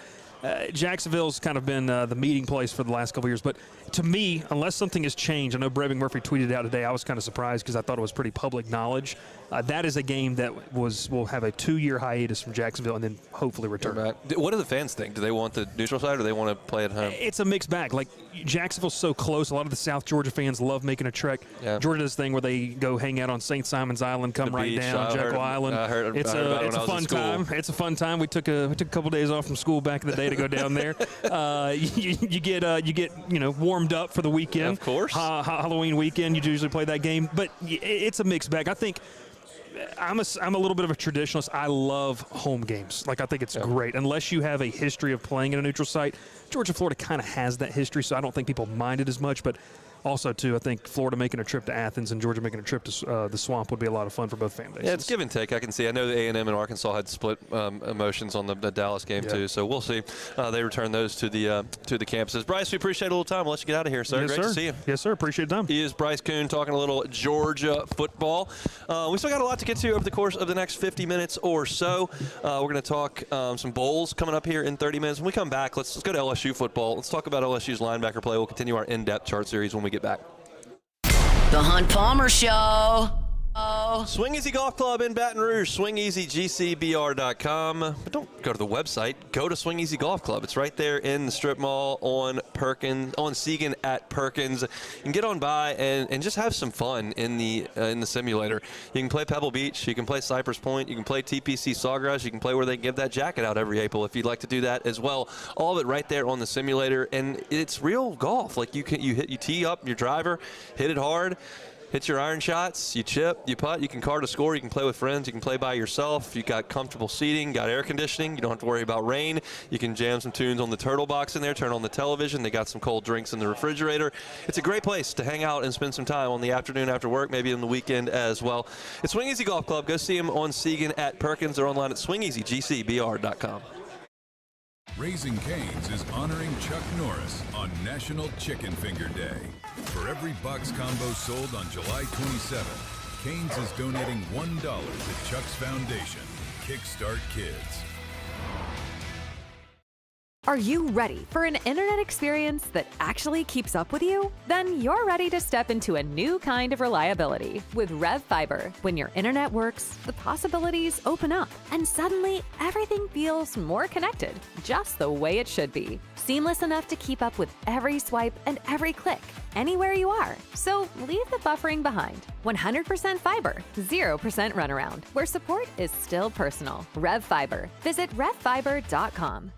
Jacksonville's kind of been the meeting place for the last couple of years. But to me, unless something has changed, I know Brevin Murphy tweeted out today. I was kind of surprised because I thought it was pretty public knowledge. That is a game that will have a 2-year hiatus from Jacksonville and then hopefully return
back. What do the fans think? Do they want the neutral side or do they want to play at home?
It's a mixed bag. Like, Jacksonville's so close. A lot of the South Georgia fans love making a trek. Yeah. Georgia does this thing where they go hang out on St. Simon's Island, come right
beach,
down, Jekyll Island. It's a fun time. It's a fun time. We took a couple days off from school back in the day to go down there. You get warmed up for the weekend.
Of course.
Halloween weekend, you usually play that game. But it's a mixed bag. I think I'm a little bit of a traditionalist. I love home games. Like, I think it's great. Unless you have a history of playing in a neutral site. Georgia, Florida kind of has that history, so I don't think people mind it as much. But also, too, I think Florida making a trip to Athens and Georgia making a trip to the Swamp would be a lot of fun for both fan bases.
Yeah, it's give and take. I can see. I know the A&M and Arkansas had split emotions on the Dallas game too, so we'll see. They return those to the campuses. Bryce, we appreciate a little time. We'll let you get out of here, sir.
Yes,
Great
sir.
to see you.
Yes, sir. Appreciate the time.
He is Bryce Kuhn talking a little Georgia football. We still got a lot to get to over the course of the next 50 minutes or so. We're going to talk some bowls coming up here in 30 minutes. When we come back, let's go to LSU football. Let's talk about LSU's linebacker play. We'll continue our in-depth chart series when we get back.
The Hunt Palmer Show.
Swing Easy Golf Club in Baton Rouge, swingeasygcbr.com. But don't go to the website. Go to Swing Easy Golf Club. It's right there in the strip mall on Segan at Perkins. You can get on by and just have some fun in the simulator. You can play Pebble Beach. You can play Cypress Point. You can play TPC Sawgrass. You can play where they give that jacket out every April if you'd like to do that as well. All of it right there on the simulator, and it's real golf. Like, you tee up your driver, hit it hard. Hit your iron shots, you chip, you putt, you can card a score, you can play with friends, you can play by yourself. You got comfortable seating, got air conditioning, you don't have to worry about rain. You can jam some tunes on the turtle box in there, turn on the television. They got some cold drinks in the refrigerator. It's a great place to hang out and spend some time on the afternoon after work, maybe in the weekend as well. It's Swing Easy Golf Club. Go see them on Segan at Perkins. They're online at swingeasygcbr.com.
Raising Cane's is honoring Chuck Norris on National Chicken Finger Day. For every box combo sold on July 27th, Cane's is donating $1 to Chuck's Foundation, Kickstart Kids.
Are you ready for an internet experience that actually keeps up with you? Then you're ready to step into a new kind of reliability with Rev Fiber. When your internet works, the possibilities open up, and suddenly everything feels more connected, just the way it should be. Seamless enough to keep up with every swipe and every click, anywhere you are. So leave the buffering behind. 100% fiber, 0% runaround, where support is still personal. Rev Fiber. Visit revfiber.com.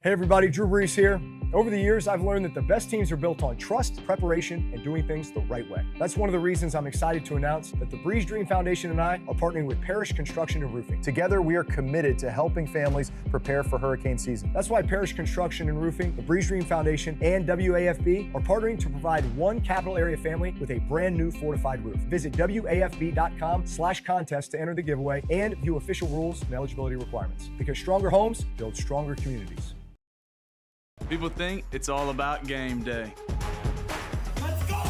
Hey everybody, Drew Brees here. Over the years, I've learned that the best teams are built on trust, preparation, and doing things the right way. That's one of the reasons I'm excited to announce that the Breeze Dream Foundation and I are partnering with Parish Construction and Roofing. Together, we are committed to helping families prepare for hurricane season. That's why Parish Construction and Roofing, the Breeze Dream Foundation, and WAFB are partnering to provide one capital area family with a brand new fortified roof. Visit WAFB.com/contest to enter the giveaway and view official rules and eligibility requirements. Because stronger homes build stronger communities.
People think it's all about game day. Let's go!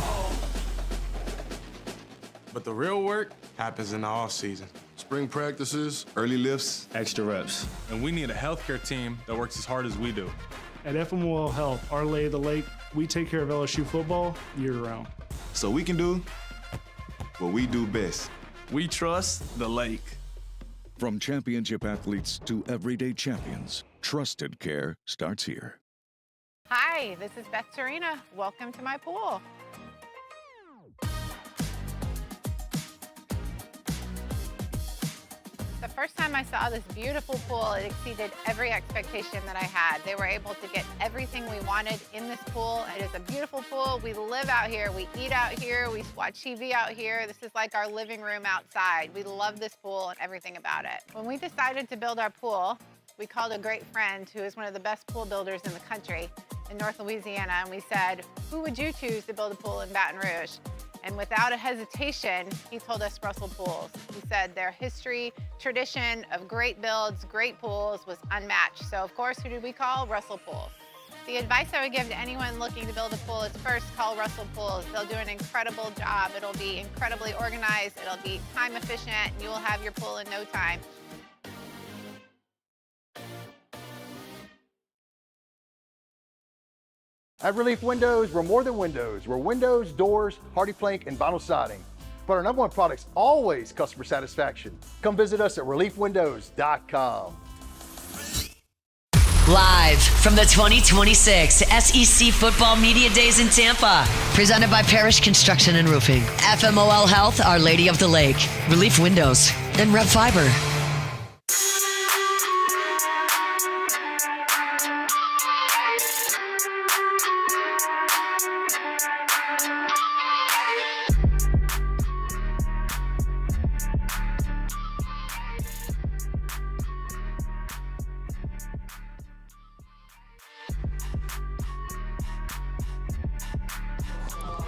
But the real work happens in the off season.
Spring practices, early lifts,
Extra reps.
And we need a healthcare team that works as hard as we do.
At FMOL Health, our lay of the lake, we take care of LSU football year-round.
so we can do what we do best.
We trust the lake.
From championship athletes to everyday champions, trusted care starts here.
Hi, this is Beth Serena. Welcome to my pool. The first time I saw this beautiful pool, it exceeded every expectation that I had. They were able to get everything we wanted in this pool. It is a beautiful pool. We live out here, we eat out here, we watch TV out here. This is like our living room outside. We love this pool and everything about it. When we decided to build our pool, we called a great friend who is one of the best pool builders in the country in North Louisiana, and we said, who would you choose to build a pool in Baton Rouge? And without a hesitation, he told us Russell Pools. He said their history, tradition of great builds, great pools was unmatched. So of course, who did we call? Russell Pools. The advice I would give to anyone looking to build a pool is first call Russell Pools. They'll do an incredible job. It'll be incredibly organized. It'll be time efficient, and you will have your pool in no time.
At Relief Windows, we're more than windows. We're windows, doors, hardy plank, and vinyl siding. But our number one product's always customer satisfaction. Come visit us at reliefwindows.com.
Live from the 2026 SEC Football Media Days in Tampa. Presented by Parish Construction and Roofing. FMOL Health, Our Lady of the Lake. Relief Windows. And Red Fiber.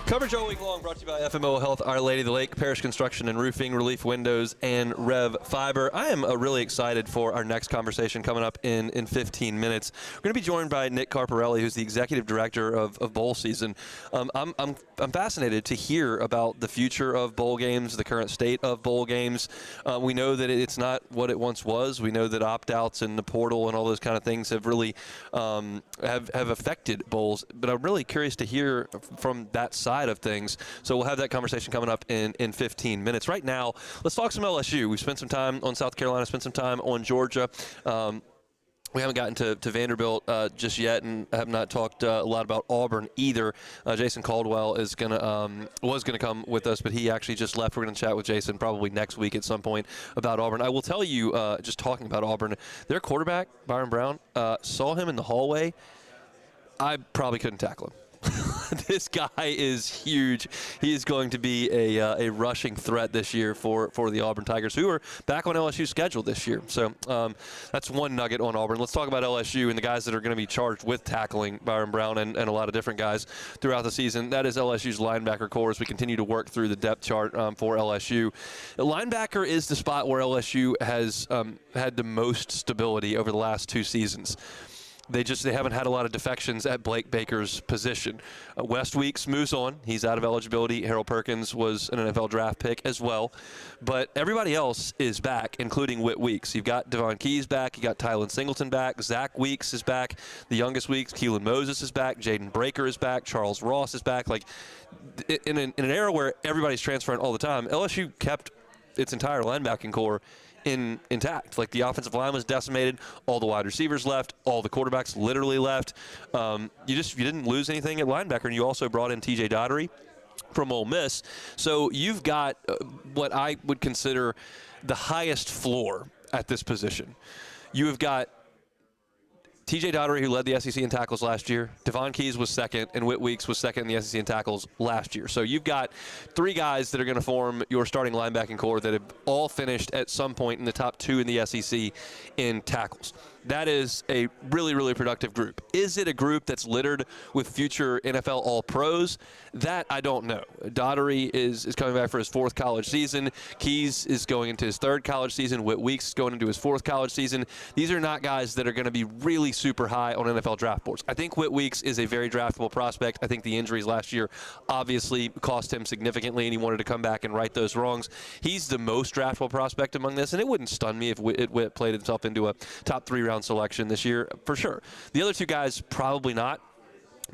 Coverage all week long brought to you by FMO Health, Our Lady of the Lake, Parish Construction and Roofing, Relief Windows, and Rev Fiber. I am really excited for our next conversation coming up in 15 minutes. We're going to be joined by Nick Carparelli, who's the Executive Director of bowl season. I'm fascinated to hear about the future of bowl games, the current state of bowl games. We know that it's not what it once was. We know that opt-outs and the portal and all those kind of things have really have affected bowls. But I'm really curious to hear from that side of things. So we'll have that conversation coming up in 15 minutes. Right now, let's talk some LSU. We spent some time on South Carolina, spent some time on Georgia. We haven't gotten to Vanderbilt just yet, and have not talked a lot about Auburn either. Jason Caldwell was gonna come with us, but he actually just left. We're gonna chat with Jason probably next week at some point about Auburn. I will tell you, just talking about Auburn, their quarterback Byron Brown, saw him in the hallway. I probably couldn't tackle him. This guy is huge. He is going to be a rushing threat this year for the Auburn Tigers, who are back on LSU's schedule this year. So that's one nugget on Auburn. Let's talk about LSU and the guys that are going to be charged with tackling Byron Brown and a lot of different guys throughout the season. That is LSU's linebacker core as we continue to work through the depth chart for LSU. The linebacker is the spot where LSU has had the most stability over the last two seasons. They haven't had a lot of defections at Blake Baker's position. West Weeks moves on. He's out of eligibility. Harold Perkins was an NFL draft pick as well. But everybody else is back, including Whit Weeks. You've got Devon Keys back. You got Tylen Singleton back. Zach Weeks is back. The youngest Weeks, Keelan Moses is back. Jaden Breaker is back. Charles Ross is back. Like in an era where everybody's transferring all the time, LSU kept its entire linebacking core intact. Like the offensive line was decimated, all the wide receivers left, all the quarterbacks literally left. You didn't lose anything at linebacker, and you also brought in TJ Daugherty from Ole Miss. So you've got what I would consider the highest floor at this position. You have got TJ Daugherty, who led the SEC in tackles last year. Devon Keys was second, and Whit Weeks was second in the SEC in tackles last year. So you've got three guys that are going to form your starting linebacking core that have all finished at some point in the top two in the SEC in tackles. That is a really, really productive group. Is it a group that's littered with future NFL All-Pros? That I don't know. Daugherty is coming back for his fourth college season. Keys is going into his third college season. Whit Weeks is going into his fourth college season. These are not guys that are going to be really super high on NFL draft boards. I think Whit Weeks is a very draftable prospect. I think the injuries last year obviously cost him significantly, and he wanted to come back and right those wrongs. He's the most draftable prospect among this, and it wouldn't stun me if Whit played himself into a top 3 round selection this year, for sure. The other two guys, probably not.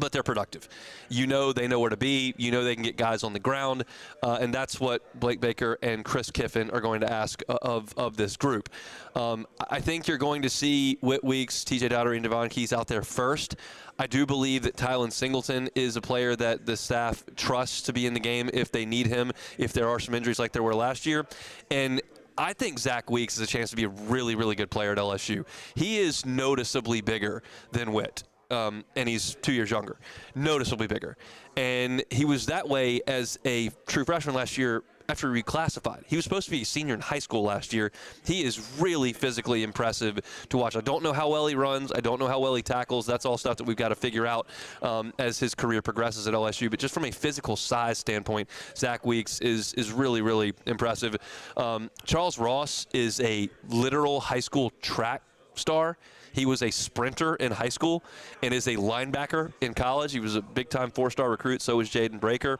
but they're productive. They know where to be. They can get guys on the ground, and that's what Blake Baker and Chris Kiffin are going to ask of this group. I think you're going to see Whit Weeks, TJ Daugherty, and Devon Keys out there first. I do believe that Tylen Singleton is a player that the staff trusts to be in the game if they need him, if there are some injuries like there were last year. And I think Zach Weeks has a chance to be a really, really good player at LSU. He is noticeably bigger than Whit. And he's 2 years younger, noticeably bigger. And he was that way as a true freshman last year after he reclassified. He was supposed to be a senior in high school last year. He is really physically impressive to watch. I don't know how well he runs. I don't know how well he tackles. That's all stuff that we've got to figure out as his career progresses at LSU. But just from a physical size standpoint, Zach Weeks is really, really impressive. Charles Ross is a literal high school track star. He was a sprinter in high school and is a linebacker in college. He was a big-time 4-star recruit. So was Jaden Breaker.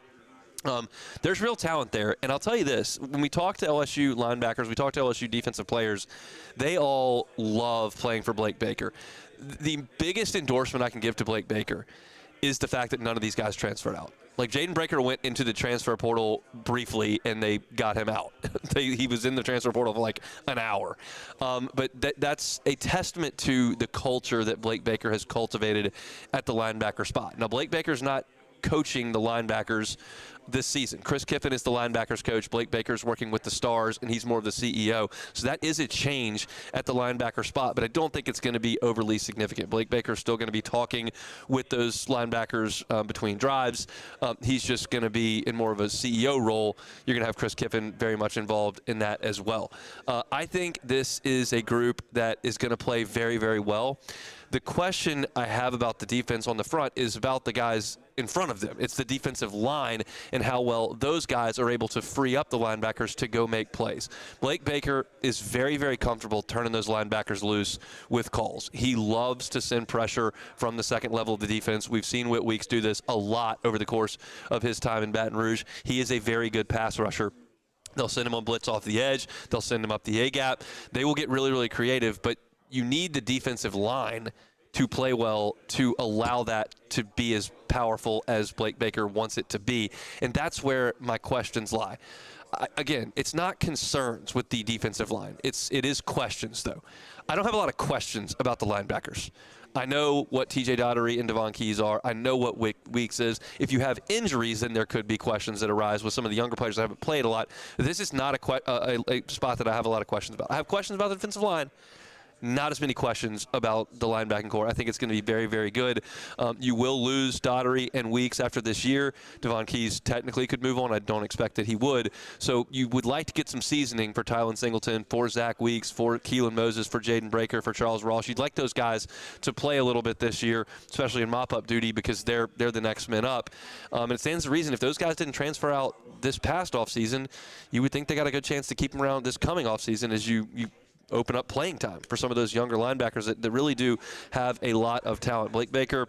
There's real talent there. And I'll tell you this. When we talk to LSU linebackers, we talk to LSU defensive players, they all love playing for Blake Baker. The biggest endorsement I can give to Blake Baker is the fact that none of these guys transferred out. Like, Jaden Breaker went into the transfer portal briefly, and they got him out. He was in the transfer portal for like an hour. But that's a testament to the culture that Blake Baker has cultivated at the linebacker spot. Now, Blake Baker's not coaching the linebackers this season. Chris Kiffin is the linebackers coach. Blake Baker's working with the Stars, and he's more of the CEO. So that is a change at the linebacker spot, but I don't think it's going to be overly significant. Blake Baker's still going to be talking with those linebackers between drives. He's just going to be in more of a CEO role. You're going to have Chris Kiffin very much involved in that as well. I think this is a group that is going to play very, very well. The question I have about the defense on the front is about the guys in front of them. It's the defensive line and how well those guys are able to free up the linebackers to go make plays. Blake Baker is very, very comfortable turning those linebackers loose with calls. He loves to send pressure from the second level of the defense. We've seen Whit Weeks do this a lot over the course of his time in Baton Rouge. He is a very good pass rusher. They'll send him on blitz off the edge. They'll send him up the A-gap. They will get really, really creative, but you need the defensive line to play well to allow that to be as powerful as Blake Baker wants it to be. And that's where my questions lie. Again, it's not concerns with the defensive line. It is questions, though. I don't have a lot of questions about the linebackers. I know what TJ Daugherty and Devon Keys are. I know what Weeks is. If you have injuries, then there could be questions that arise with some of the younger players that haven't played a lot. This is not a spot that I have a lot of questions about. I have questions about the defensive line. Not as many questions about the linebacking core. I think it's going to be very, very good. You will lose Daugherty and Weeks after this year. Devon Keys technically could move on. I don't expect that he would. So you would like to get some seasoning for Tylen Singleton, for Zach Weeks, for Keelan Moses, for Jaden Breaker, for Charles Ross. You'd like those guys to play a little bit this year, especially in mop-up duty, because they're the next men up. And it stands to reason if those guys didn't transfer out this past offseason, you would think they got a good chance to keep them around this coming offseason as you open up playing time for some of those younger linebackers that really do have a lot of talent. Blake Baker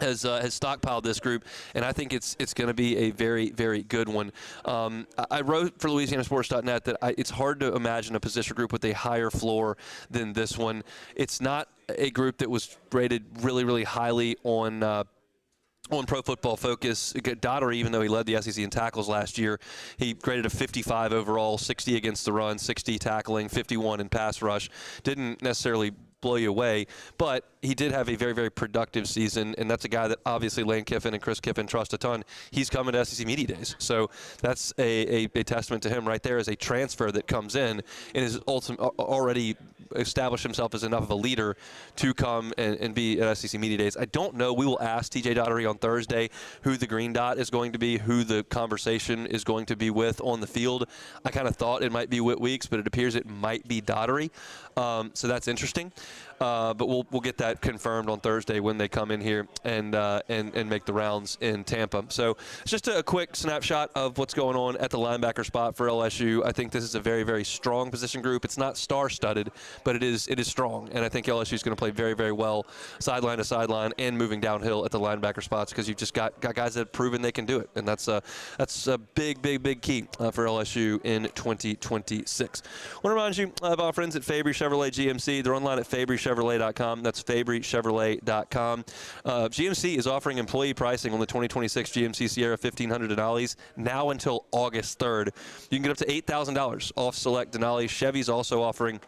has stockpiled this group, and I think it's going to be a very, very good one. I wrote for LouisianaSports.net that it's hard to imagine a position group with a higher floor than this one. It's not a group that was rated really, really highly on Pro Football Focus. Daugherty, even though he led the SEC in tackles last year, he graded a 55 overall, 60 against the run, 60 tackling, 51 in pass rush. Didn't necessarily blow you away, but he did have a very, very productive season, and that's a guy that obviously Lane Kiffin and Chris Kiffin trust a ton. He's coming to SEC Media Days, so that's a testament to him right there as a transfer that comes in and is already established himself as enough of a leader to come and be at SEC Media Days. I don't know. We will ask TJ Daugherty on Thursday who the green dot is going to be, who the conversation is going to be with on the field. I kind of thought it might be Whit Weeks, but it appears it might be Daugherty. So that's interesting. But we'll get that confirmed on Thursday when they come in here and make the rounds in Tampa. So it's just a quick snapshot of what's going on at the linebacker spot for LSU. I think this is a very, very strong position group. It's not star-studded, but it is strong. And I think LSU is going to play very, very well sideline to sideline and moving downhill at the linebacker spots because you've just got guys that have proven they can do it. And that's a big, big, big key for LSU in 2026. I want to remind you about our friends at Fabry Chevrolet GMC. They're online at Fabry Chevrolet FabryChevrolet.com. That's FabryChevrolet.com. GMC is offering employee pricing on the 2026 GMC Sierra 1500 Denali's now until August 3rd. You can get up to $8,000 off select Denali. Chevy's also offering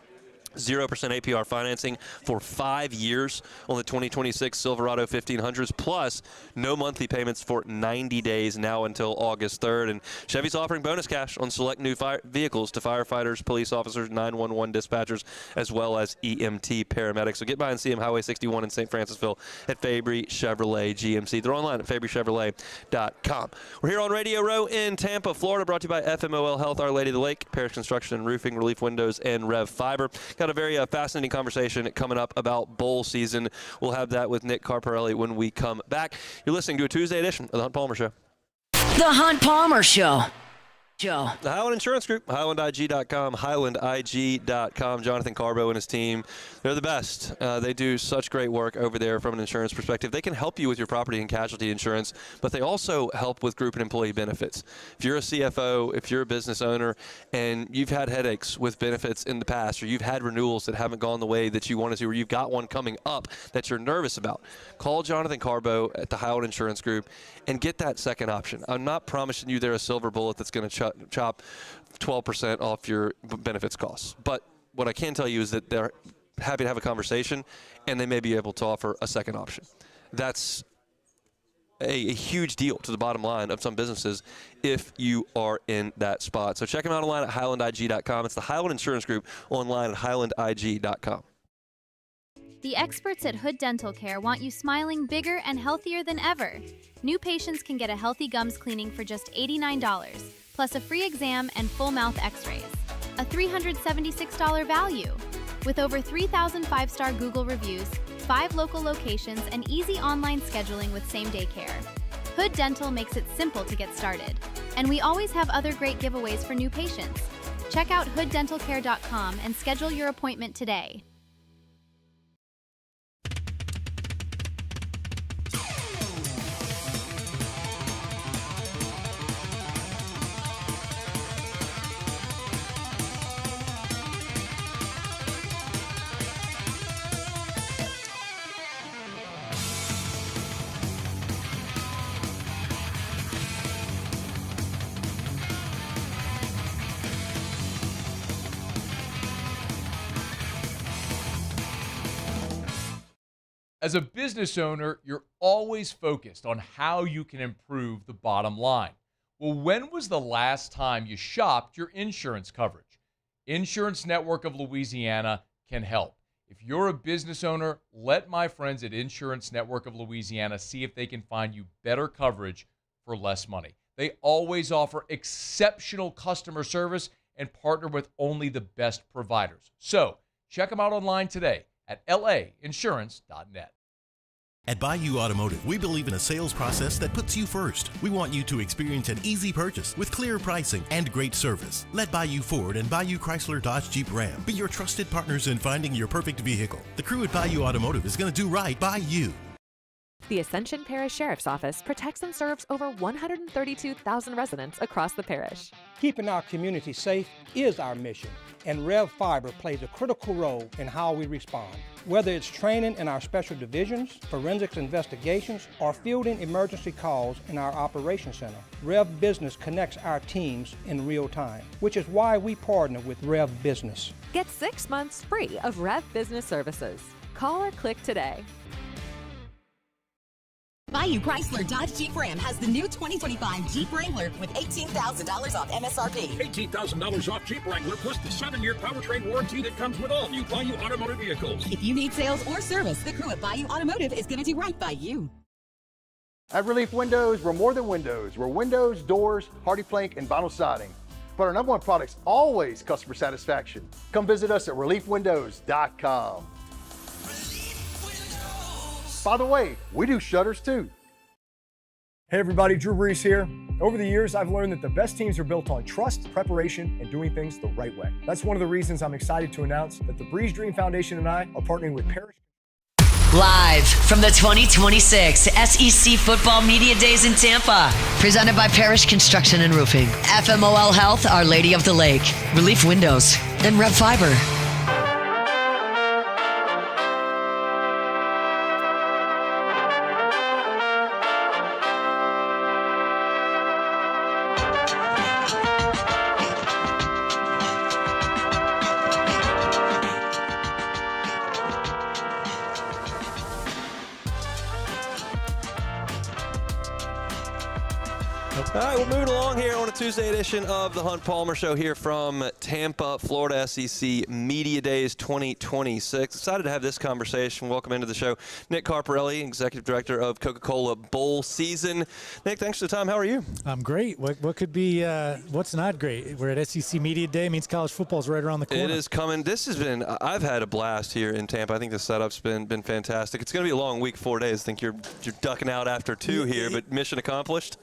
0% APR financing for 5 years on the 2026 Silverado 1500s, plus no monthly payments for 90 days now until August 3rd. And Chevy's offering bonus cash on select new vehicles to firefighters, police officers, 911 dispatchers, as well as EMT paramedics. So get by and see them, Highway 61 in St. Francisville at Fabry Chevrolet GMC. They're online at FabryChevrolet.com. We're here on Radio Row in Tampa, Florida, brought to you by FMOL Health, Our Lady of the Lake, Parish Construction and Roofing, Relief Windows, and Rev Fiber. Got a very fascinating conversation coming up about bowl season. We'll have that with Nick Carparelli when we come back. You're listening to a Tuesday edition of The Hunt Palmer Show.
The Hunt Palmer Show. Joe.
The Highland Insurance Group, HighlandIG.com, HighlandIG.com. Jonathan Carbo and his team, they're the best. They do such great work over there from an insurance perspective. They can help you with your property and casualty insurance, but they also help with group and employee benefits. If you're a CFO, if you're a business owner, and you've had headaches with benefits in the past, or you've had renewals that haven't gone the way that you wanted to, or you've got one coming up that you're nervous about, call Jonathan Carbo at the Highland Insurance Group and get that second option. I'm not promising you they're a silver bullet that's going to chop 12% off your benefits costs. But what I can tell you is that they're happy to have a conversation, and they may be able to offer a second option. That's a huge deal to the bottom line of some businesses if you are in that spot. So check them out online at HighlandIG.com. It's the Highland Insurance Group online at HighlandIG.com.
The experts at Hood Dental Care want you smiling bigger and healthier than ever. New patients can get a healthy gums cleaning for just $89, plus a free exam and full mouth x-rays. A $376 value. With over 3,000 5-star Google reviews, 5 local locations, and easy online scheduling with same-day care. Hood Dental makes it simple to get started. And we always have other great giveaways for new patients. Check out hooddentalcare.com and schedule your appointment today.
As a business owner, you're always focused on how you can improve the bottom line. Well, when was the last time you shopped your insurance coverage? Insurance Network of Louisiana can help. If you're a business owner, let my friends at Insurance Network of Louisiana see if they can find you better coverage for less money. They always offer exceptional customer service and partner with only the best providers. So check them out online today at lainsurance.net.
At Bayou Automotive, we believe in a sales process that puts you first. We want you to experience an easy purchase with clear pricing and great service. Let Bayou Ford and Bayou Chrysler Dodge Jeep Ram be your trusted partners in finding your perfect vehicle. The crew at Bayou Automotive is going to do right by you.
The Ascension Parish Sheriff's Office protects and serves over 132,000 residents across the parish.
Keeping our community safe is our mission, and Rev Fiber plays a critical role in how we respond. Whether it's training in our special divisions, forensics investigations, or fielding emergency calls in our operations center, Rev Business connects our teams in real time, which is why we partner with Rev Business.
Get 6 months free of Rev Business services. Call or click today.
Bayou Chrysler Dodge Jeep Ram has the new 2025 Jeep Wrangler with $18,000 off MSRP.
$18,000 off Jeep Wrangler plus the 7-year powertrain warranty that comes with all new Bayou Automotive vehicles.
If you need sales or service, the crew at Bayou Automotive is going to do right by you.
At Relief Windows, we're more than windows. We're windows, doors, hardy plank, and vinyl siding. But our #1 product's always customer satisfaction. Come visit us at ReliefWindows.com. By the way, we do shutters too.
Hey everybody, Drew Brees here. Over the years, I've learned that the best teams are built on trust, preparation, and doing things the right way. That's one of the reasons I'm excited to announce that the Breeze Dream Foundation and I are partnering with Parish.
Live from the 2026 SEC Football Media Days in Tampa. Presented by Parish Construction and Roofing. FMOL Health, Our Lady of the Lake. Relief Windows. And Rev Fiber.
All right, we're moving along here on a Tuesday edition of the Hunt Palmer Show here from Tampa, Florida, SEC Media Days 2026. Excited to have this conversation. Welcome into the show, Nick Carparelli, Executive Director of Coca-Cola Bowl Season. Nick, thanks for the time. How are you?
I'm great. What could be, what's not great? We're at SEC Media Day. Means college football is right around the corner.
It is coming. This has been, I've had a blast here in Tampa. I think the setup's been fantastic. It's going to be a long week, 4 days. I think you're ducking out after 2 here, but mission accomplished?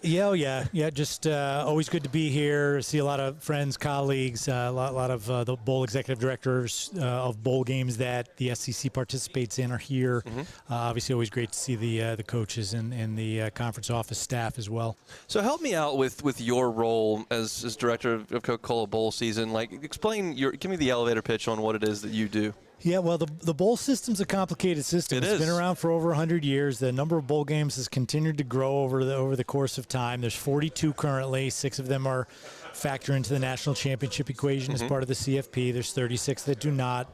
Yeah, just always good to be here, see a lot of friends, colleagues, a lot of the bowl executive directors of bowl games that the SEC participates in are here. Obviously, always great to see the coaches and the conference office staff as well.
So help me out with your role as director of Coca-Cola Bowl Season. Like, give me the elevator pitch on what it is that you do.
Yeah, well, the bowl system's a complicated system. It's been around for over 100 years. The number of bowl games has continued to grow over the course of time. There's 42 currently. 6 of them are factor into the national championship equation as part of the CFP. There's 36 that do not.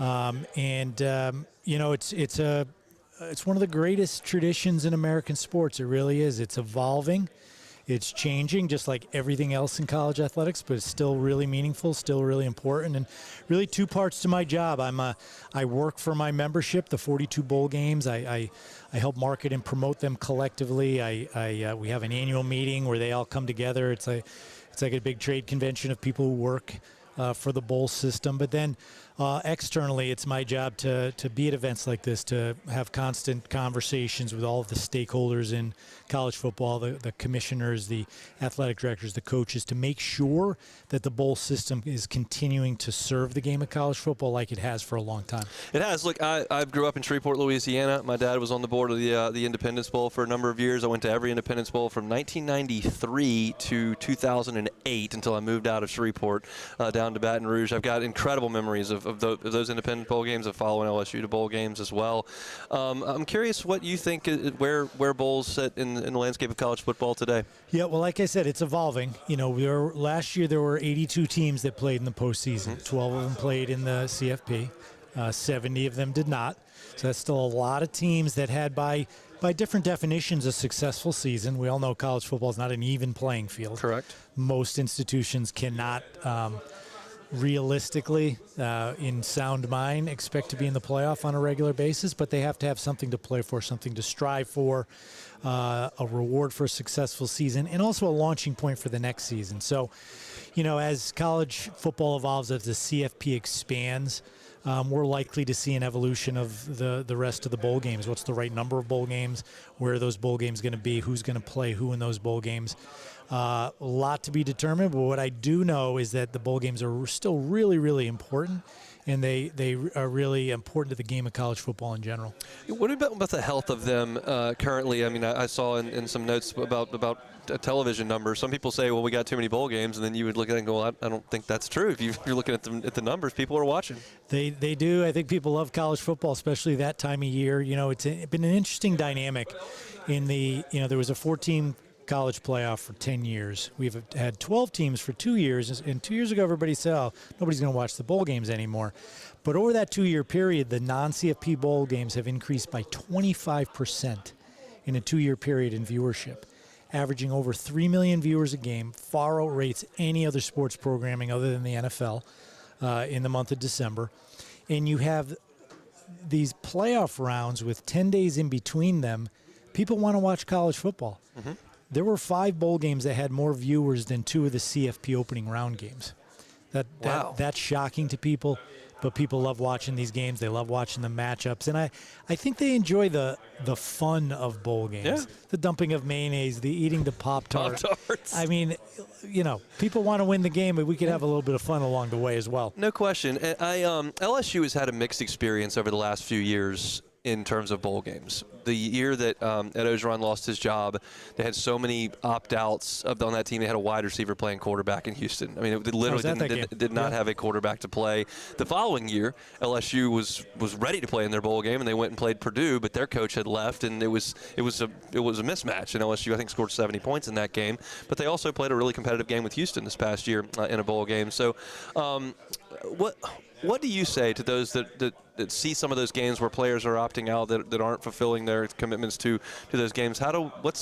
It's one of the greatest traditions in American sports. It really is. It's evolving. It's changing just like everything else in college athletics, but it's still really meaningful, still really important, and really 2 parts to my job. I work for my membership, the 42 bowl games. I help market and promote them collectively. We have an annual meeting where they all come together. It's like a big trade convention of people who work for the bowl system. But then externally, it's my job to be at events like this, to have constant conversations with all of the stakeholders in college football, the commissioners, the athletic directors, the coaches, to make sure that the bowl system is continuing to serve the game of college football like it has for a long time.
It has. Look, I grew up in Shreveport, Louisiana. My dad was on the board of the Independence Bowl for a number of years. I went to every Independence Bowl from 1993 to 2008 until I moved out of Shreveport down to Baton Rouge. I've got incredible memories of those Independent Bowl games, of following LSU to bowl games as well. I'm curious what you think, where bowls sit in the landscape of college football today.
Yeah, well, like I said, it's evolving. Last year there were 82 teams that played in the postseason. 12 of them played in the CFP. 70 of them did not. So that's still a lot of teams that had, by different definitions, a successful season. We all know college football is not an even playing field.
Correct.
Most institutions cannot realistically, in sound mind, expect to be in the playoff on a regular basis, but they have to have something to play for, something to strive for, a reward for a successful season, and also a launching point for the next season. So, as college football evolves, as the CFP expands, we're likely to see an evolution of the rest of the bowl games. What's the right number of bowl games? Where are those bowl games going to be? Who's going to play who in those bowl games? A lot to be determined, but what I do know is that the bowl games are still really, really important, and they are really important to the game of college football in general.
What about the health of them currently? I mean, I saw in some notes about television numbers. Some people say, well, we got too many bowl games, and then you would look at it and go, well, I don't think that's true. If you're looking at the numbers, people are watching.
They do. I think people love college football, especially that time of year. It's been an interesting dynamic in there was a 14 college playoff for 10 years. We've had 12 teams for 2 years, and 2 years ago everybody said, oh, nobody's going to watch the bowl games anymore. But over that 2-year period, the non-CFP bowl games have increased by 25% in a 2-year period in viewership, averaging over 3 million viewers a game, far outrates any other sports programming other than the NFL in the month of December. And you have these playoff rounds with 10 days in between them. People want to watch college football. Mm-hmm. There were 5 bowl games that had more viewers than 2 of the CFP opening round games. That's shocking to people, but people love watching these games. They love watching the matchups, and I think they enjoy the fun of bowl games.
Yeah.
The dumping of mayonnaise, the eating the Pop-Tarts. I mean, people want to win the game, but we could have a little bit of fun along the way as well.
No question. LSU has had a mixed experience over the last few years in terms of bowl games. The year that Ed Ogeron lost his job, they had so many opt-outs on that team. They had a wide receiver playing quarterback in Houston. I mean, it literally did not have a quarterback to play. The following year, LSU was ready to play in their bowl game, and they went and played Purdue, but their coach had left, and it was a mismatch. And LSU, I think, scored 70 points in that game. But they also played a really competitive game with Houston this past year in a bowl game. So, what do you say to those that see some of those games where players are opting out that aren't fulfilling their commitments to those games. What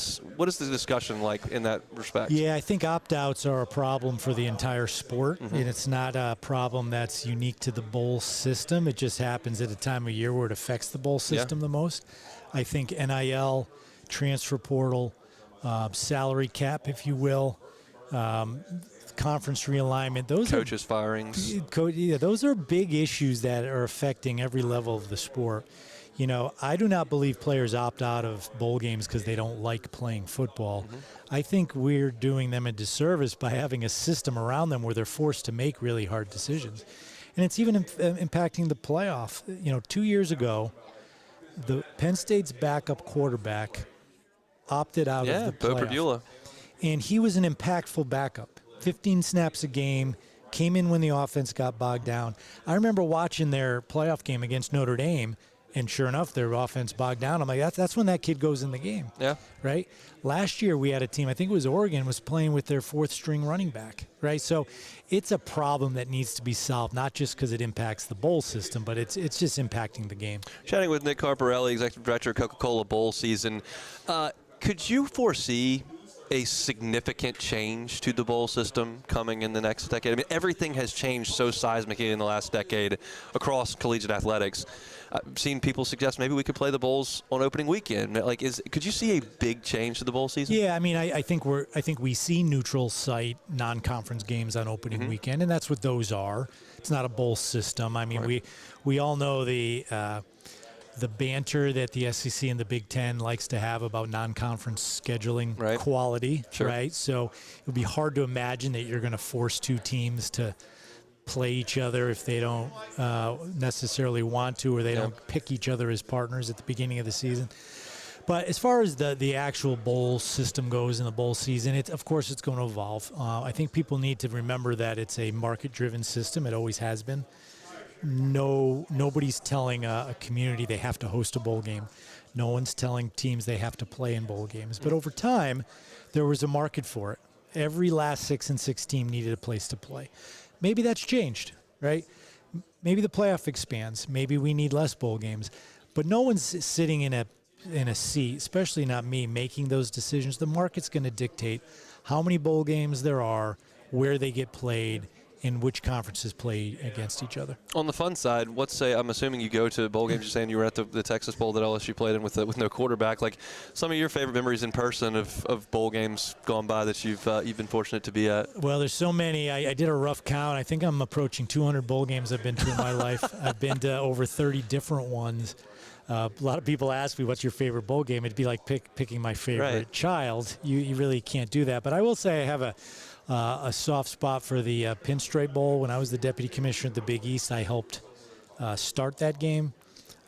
is the discussion like in that respect?
Yeah, I think opt-outs are a problem for the entire sport, and it's not a problem that's unique to the bowl system. It just happens at a time of year where it affects the bowl system the most. I think NIL, transfer portal, salary cap, if you will, conference realignment, those
coaches firings.
Those are big issues that are affecting every level of the sport. You know, I do not believe players opt out of bowl games because they don't like playing football. I think we're doing them a disservice by having a system around them where they're forced to make really hard decisions. And it's even impacting the playoff. You know, 2 years ago, the Penn State's backup quarterback opted out of the playoff.
Bo Perdula.
And he was an impactful backup. 15 snaps a game, came in when the offense got bogged down. I remember watching their playoff game against Notre Dame, and sure enough, their offense bogged down. I'm like, that's when that kid goes in the game.
Yeah.
Right? Last year, we had a team, I think it was Oregon, was playing with their fourth-string running back. Right? So it's a problem that needs to be solved, not just because it impacts the bowl system, but it's just impacting the game.
Chatting with Nick Carparelli, Executive Director of Coca-Cola Bowl season. Could you foresee a significant change to the bowl system coming in the next decade? I mean, everything has changed so seismically in the last decade across collegiate athletics. I've seen people suggest maybe we could play the bowls on opening weekend. Like, could you see a big change to the bowl season?
Yeah, I mean, I think we see neutral site non-conference games on opening weekend, and that's what those are. It's not a bowl system. I mean, we all know the banter that the SEC and the Big Ten likes to have about non-conference scheduling quality, right? So it would be hard to imagine that you're going to force two teams to play each other if they don't necessarily want to, or they don't pick each other as partners at the beginning of the season. But as far as the actual bowl system goes in the bowl season, of course it's going to evolve. I think people need to remember that it's a market-driven system. It always has been. Nobody's telling a community they have to host a bowl game. No one's telling teams they have to play in bowl games. But over time, there was a market for it. Every last 6-6 team needed a place to play. Maybe that's changed, right? Maybe the playoff expands. Maybe we need less bowl games. But no one's sitting in a seat, especially not me, making those decisions. The market's going to dictate how many bowl games there are, where they get played, and which conferences play against each other.
On the fun side, I'm assuming you go to bowl games. You're saying you were at the Texas Bowl that LSU played in with no quarterback. Like, some of your favorite memories in person of bowl games gone by that you've been fortunate to be at?
Well, there's so many. I did a rough count. I think I'm approaching 200 bowl games I've been to in my life. I've been to over 30 different ones. A lot of people ask me, what's your favorite bowl game? It'd be like picking my favorite child. You really can't do that. But I will say I have a soft spot for the Pinstripe Bowl. When I was the deputy commissioner at the Big East, I helped start that game.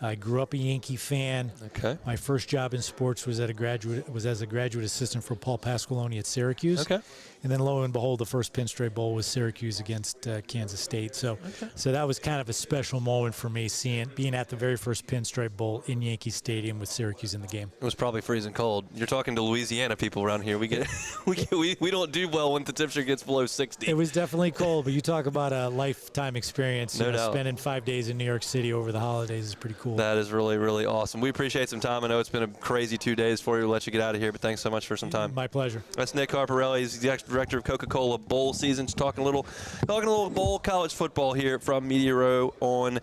I grew up a Yankee fan.
Okay.
My first job in sports was as a graduate assistant for Paul Pasqualoni at Syracuse.
Okay.
And then lo and behold, the first Pinstripe Bowl was Syracuse against Kansas State. So that was kind of a special moment for me, being at the very first Pinstripe Bowl in Yankee Stadium with Syracuse in the game.
It was probably freezing cold. You're talking to Louisiana people around here. We don't do well when the temperature gets below 60.
It was definitely cold, but you talk about a lifetime experience.
No doubt.
Spending 5 days in New York City over the holidays is pretty cool.
That is really, really awesome. We appreciate some time. I know it's been a crazy 2 days for you. We'll let you get out of here, but thanks so much for some time.
My pleasure.
That's Nick Carparelli. He's the Executive Director of Coca-Cola Bowl seasons. Talking a little bowl college football here from Media Row on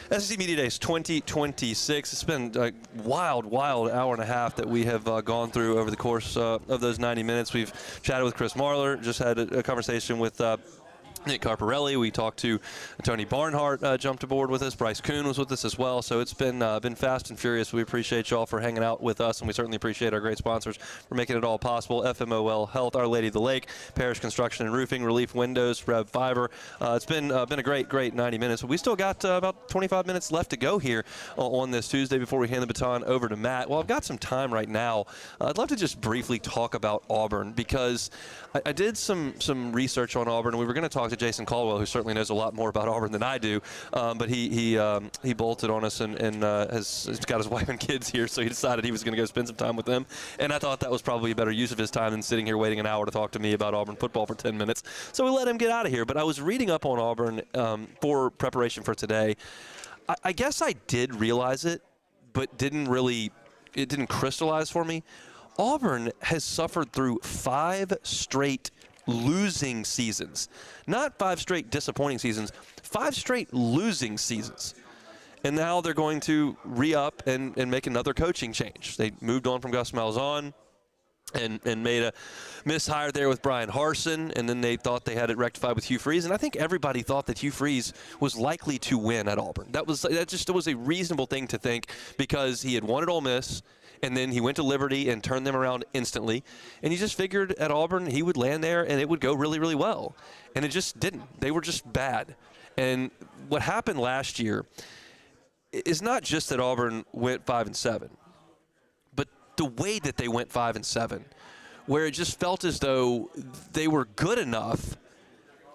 SEC Media Days 2026. It's been a wild hour and a half that we have gone through over the course of those 90 minutes. We've chatted with Chris Marler, just had a conversation with Nick Carparelli. We talked to Tony Barnhart, jumped aboard with us. Bryce Kuhn was with us as well. So it's been fast and furious. We appreciate y'all for hanging out with us, and we certainly appreciate our great sponsors for making it all possible. FMOL Health, Our Lady of the Lake, Parish Construction and Roofing, Relief Windows, Rev Fiber. It's been a great 90 minutes. We still got about 25 minutes left to go here on this Tuesday before we hand the baton over to Matt. Well, I've got some time right now. I'd love to just briefly talk about Auburn, because I did some research on Auburn, and we were going to talk to Jason Caldwell, who certainly knows a lot more about Auburn than I do, but he bolted on us and has got his wife and kids here, so he decided he was going to go spend some time with them, and I thought that was probably a better use of his time than sitting here waiting an hour to talk to me about Auburn football for 10 minutes, so we let him get out of here. But I was reading up on Auburn for preparation for today. I guess I did realize it, but didn't really it didn't crystallize for me. Auburn has suffered through 5 straight losing seasons. Not 5 straight disappointing seasons, 5 straight losing seasons. And now they're going to re-up and make another coaching change. They moved on from Gus Malzahn and made a mishire there with Brian Harsin, and then they thought they had it rectified with Hugh Freeze. And I think everybody thought that Hugh Freeze was likely to win at Auburn. That was a reasonable thing to think because he had won at Ole Miss, and then he went to Liberty and turned them around instantly. And you just figured at Auburn he would land there and it would go really, really well. And it just didn't. They were just bad. And what happened last year is not just that Auburn went 5-7, but the way that they went 5-7, where it just felt as though they were good enough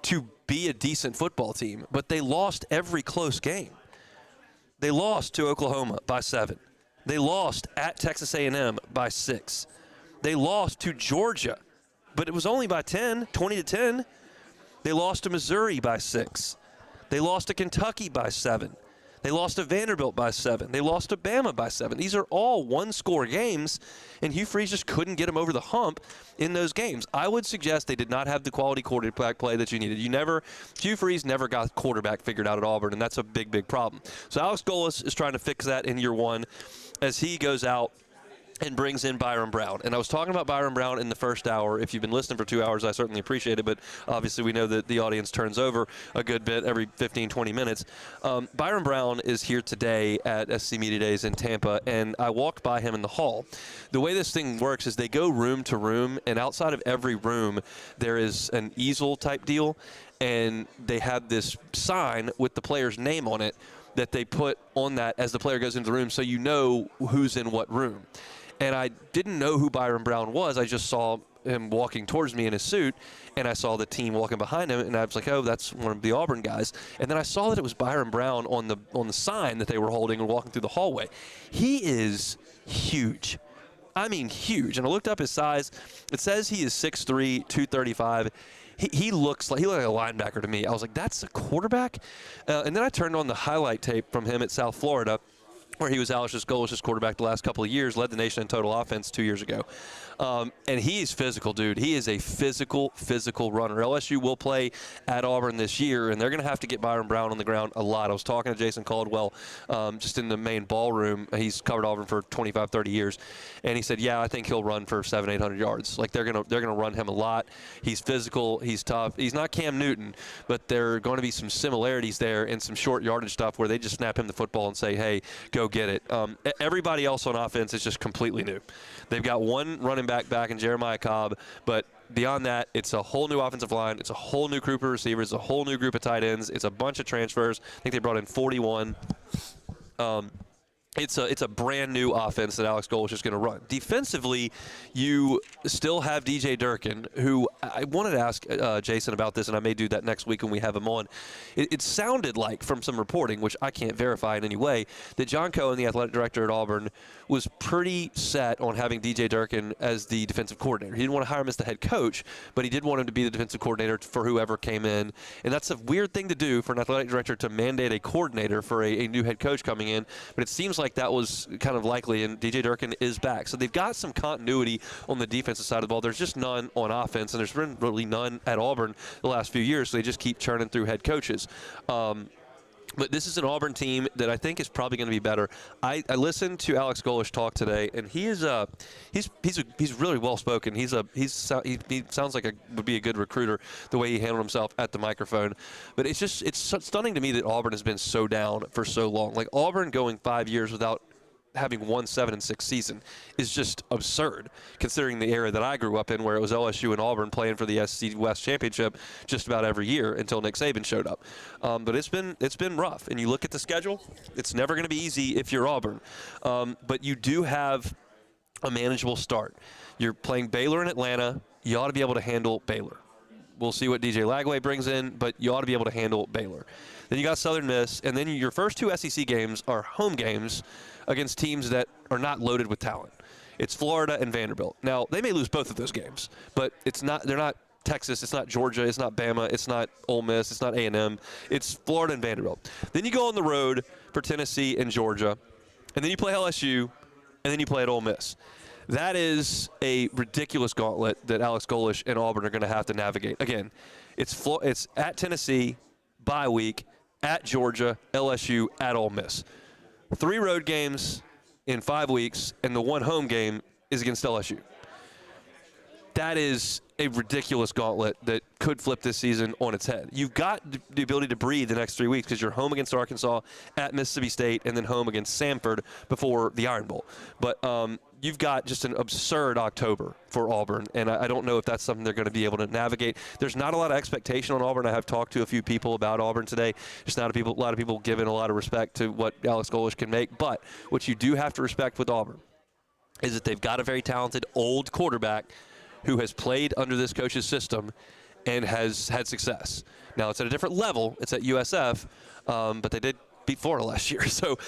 to be a decent football team, but they lost every close game. They lost to Oklahoma by 7. They lost at Texas A&M by 6. They lost to Georgia, but it was only by 10, 20-10. They lost to Missouri by 6. They lost to Kentucky by 7. They lost to Vanderbilt by 7. They lost to Bama by 7. These are all one-score games, and Hugh Freeze just couldn't get them over the hump in those games. I would suggest they did not have the quality quarterback play that you needed. Hugh Freeze never got quarterback figured out at Auburn, and that's a big, big problem. So Alex Golis is trying to fix that in year 1 as he goes out and brings in Byron Brown. And I was talking about Byron Brown in the first hour. If you've been listening for 2 hours, I certainly appreciate it, but obviously we know that the audience turns over a good bit every 15, 20 minutes. Byron Brown is here today at SC Media Days in Tampa, and I walked by him in the hall. The way this thing works is they go room to room, and outside of every room there is an easel type deal, and they have this sign with the player's name on it that they put on that as the player goes into the room so you know who's in what room. And I didn't know who Byron Brown was. I just saw him walking towards me in his suit, and I saw the team walking behind him, and I was like, oh, that's one of the Auburn guys. And then I saw that it was Byron Brown on the sign that they were holding and walking through the hallway. He is huge. I mean huge. And I looked up his size. It says he is 6'3", 235. He looked like a linebacker to me. I was like, that's a quarterback? And then I turned on the highlight tape from him at South Florida, where he was Alex Golis' quarterback the last couple of years, led the nation in total offense 2 years ago. And he's physical, dude. He is a physical runner. LSU will play at Auburn this year, and they're going to have to get Byron Brown on the ground a lot. I was talking to Jason Caldwell just in the main ballroom. He's covered Auburn for 25, 30 years. And he said, yeah, I think he'll run for 700, 800 yards. Like, they're gonna run him a lot. He's physical. He's tough. He's not Cam Newton, but there are going to be some similarities there and some short yardage stuff where they just snap him the football and say, hey, go get it. Everybody else on offense is just completely new. They've got one running back in Jeremiah Cobb, but beyond that, it's a whole new offensive line. It's a whole new group of receivers, a whole new group of tight ends. It's a bunch of transfers. I think they brought in 41. It's a brand new offense that Alex Golis is going to run. Defensively, you still have DJ Durkin, who I wanted to ask Jason about this, and I may do that next week when we have him on. It sounded like from some reporting, which I can't verify in any way, that John Cohen, the athletic director at Auburn, was pretty set on having DJ Durkin as the defensive coordinator. He didn't want to hire him as the head coach, but he did want him to be the defensive coordinator for whoever came in. And that's a weird thing to do for an athletic director, to mandate a coordinator for a new head coach coming in. But it seems like that was kind of likely, and DJ Durkin is back. So they've got some continuity on the defensive side of the ball. There's just none on offense, and there's been really none at Auburn the last few years, so they just keep churning through head coaches. But this is an Auburn team that I think is probably going to be better. I listened to Alex Golis talk today, and he's really well spoken. He sounds like would be a good recruiter, the way he handled himself at the microphone. But it's stunning to me that Auburn has been so down for so long. Like, Auburn going 5 years without having won 7-6 season is just absurd, considering the era that I grew up in, where it was LSU and Auburn playing for the SEC West Championship just about every year until Nick Saban showed up. But it's been rough, and you look at the schedule, it's never going to be easy if you're Auburn. But you do have a manageable start. You're playing Baylor in Atlanta. You ought to be able to handle Baylor. We'll see what DJ Lagway brings in, but you ought to be able to handle Baylor. Then you got Southern Miss, and then your first two SEC games are home games against teams that are not loaded with talent. It's Florida and Vanderbilt. Now, they may lose both of those games, but they're not Texas, it's not Georgia, it's not Bama, it's not Ole Miss, it's not A&M. It's Florida and Vanderbilt. Then you go on the road for Tennessee and Georgia, and then you play LSU, and then you play at Ole Miss. That is a ridiculous gauntlet that Alex Golesh and Auburn are going to have to navigate. Again, it's at Tennessee, bye week, at Georgia, LSU, at Ole Miss. 3 road games in 5 weeks, and the 1 home game is against LSU. That is a ridiculous gauntlet that could flip this season on its head. You've got the ability to breathe the next 3 weeks because you're home against Arkansas, at Mississippi State, and then home against Samford before the Iron Bowl. But you've got just an absurd October for Auburn, and I don't know if that's something they're going to be able to navigate. There's not a lot of expectation on Auburn. I have talked to a few people about Auburn today. There's not a lot of people giving a lot of respect to what Alex Golesh can make. But what you do have to respect with Auburn is that they've got a very talented old quarterback who has played under this coach's system and has had success. Now, it's at a different level. It's at USF, but they did beat Florida last year. So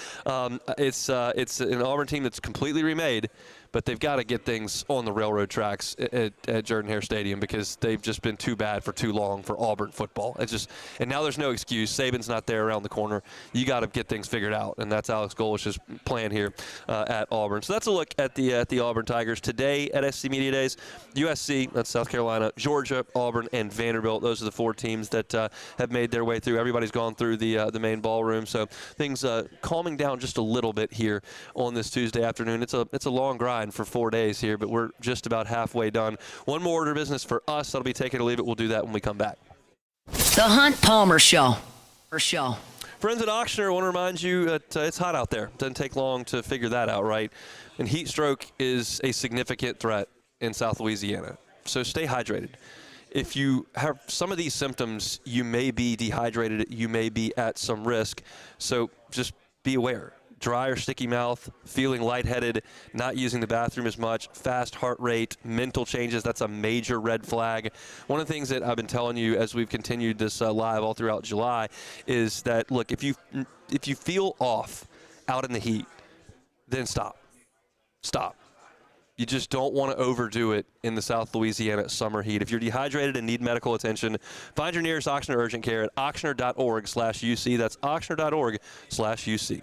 it's an Auburn team that's completely remade, but they've got to get things on the railroad tracks at Jordan-Hare Stadium because they've just been too bad for too long for Auburn football. And now there's no excuse. Saban's not there around the corner. You got to get things figured out, and that's Alex Golesh's plan here at Auburn. So that's a look at the Auburn Tigers today at SC Media Days. USC, that's South Carolina, Georgia, Auburn, and Vanderbilt. Those are the 4 teams that have made their way through. Everybody's gone through the main ballroom, so things calming down just a little bit here on this Tuesday afternoon. It's a long grind for 4 days here, but we're just about halfway done. One more order of business for us. That'll be take it or leave it. We'll do that when we come back.
The Hunt Palmer Show.
Friends at Auctioner, I want to remind you that it's hot out there. It doesn't take long to figure that out, right? And heat stroke is a significant threat in South Louisiana. So stay hydrated. If you have some of these symptoms, you may be dehydrated. You may be at some risk. So just be aware. Dry or sticky mouth, feeling lightheaded, not using the bathroom as much, fast heart rate, mental changes, that's a major red flag. One of the things that I've been telling you as we've continued this live all throughout July is that, look, if you feel off out in the heat, then stop. Stop. You just don't want to overdo it in the South Louisiana summer heat. If you're dehydrated and need medical attention, find your nearest Auctioner urgent care at auctioner.org/UC. That's auctioner.org/UC.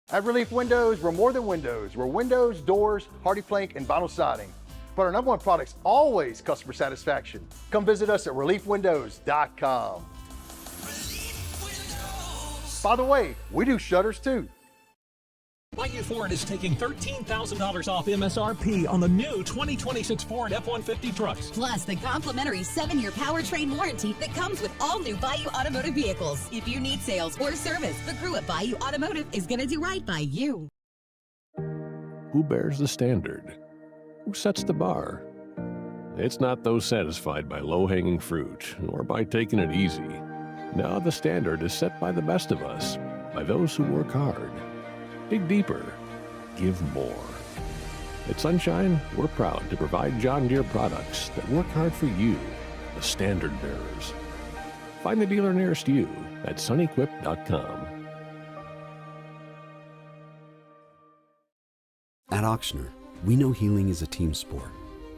At Relief Windows, we're more than windows. We're windows, doors, hardy plank, and vinyl siding. But our #1 product's always customer satisfaction. Come visit us at reliefwindows.com. By the way, we do shutters too.
Bayou Ford is taking $13,000 off MSRP on the new 2026 Ford F-150 trucks.
Plus the complimentary 7-year powertrain warranty that comes with all new Bayou Automotive vehicles. If you need sales or service, the crew at Bayou Automotive is going to do right by you.
Who bears the standard? Who sets the bar? It's not those satisfied by low-hanging fruit or by taking it easy. Now the standard is set by the best of us, by those who work hard. Dig deeper. Give more. At Sunshine, we're proud to provide John Deere products that work hard for you, the standard bearers. Find the dealer nearest you at sunequip.com.
At Auctioner, we know healing is a team sport.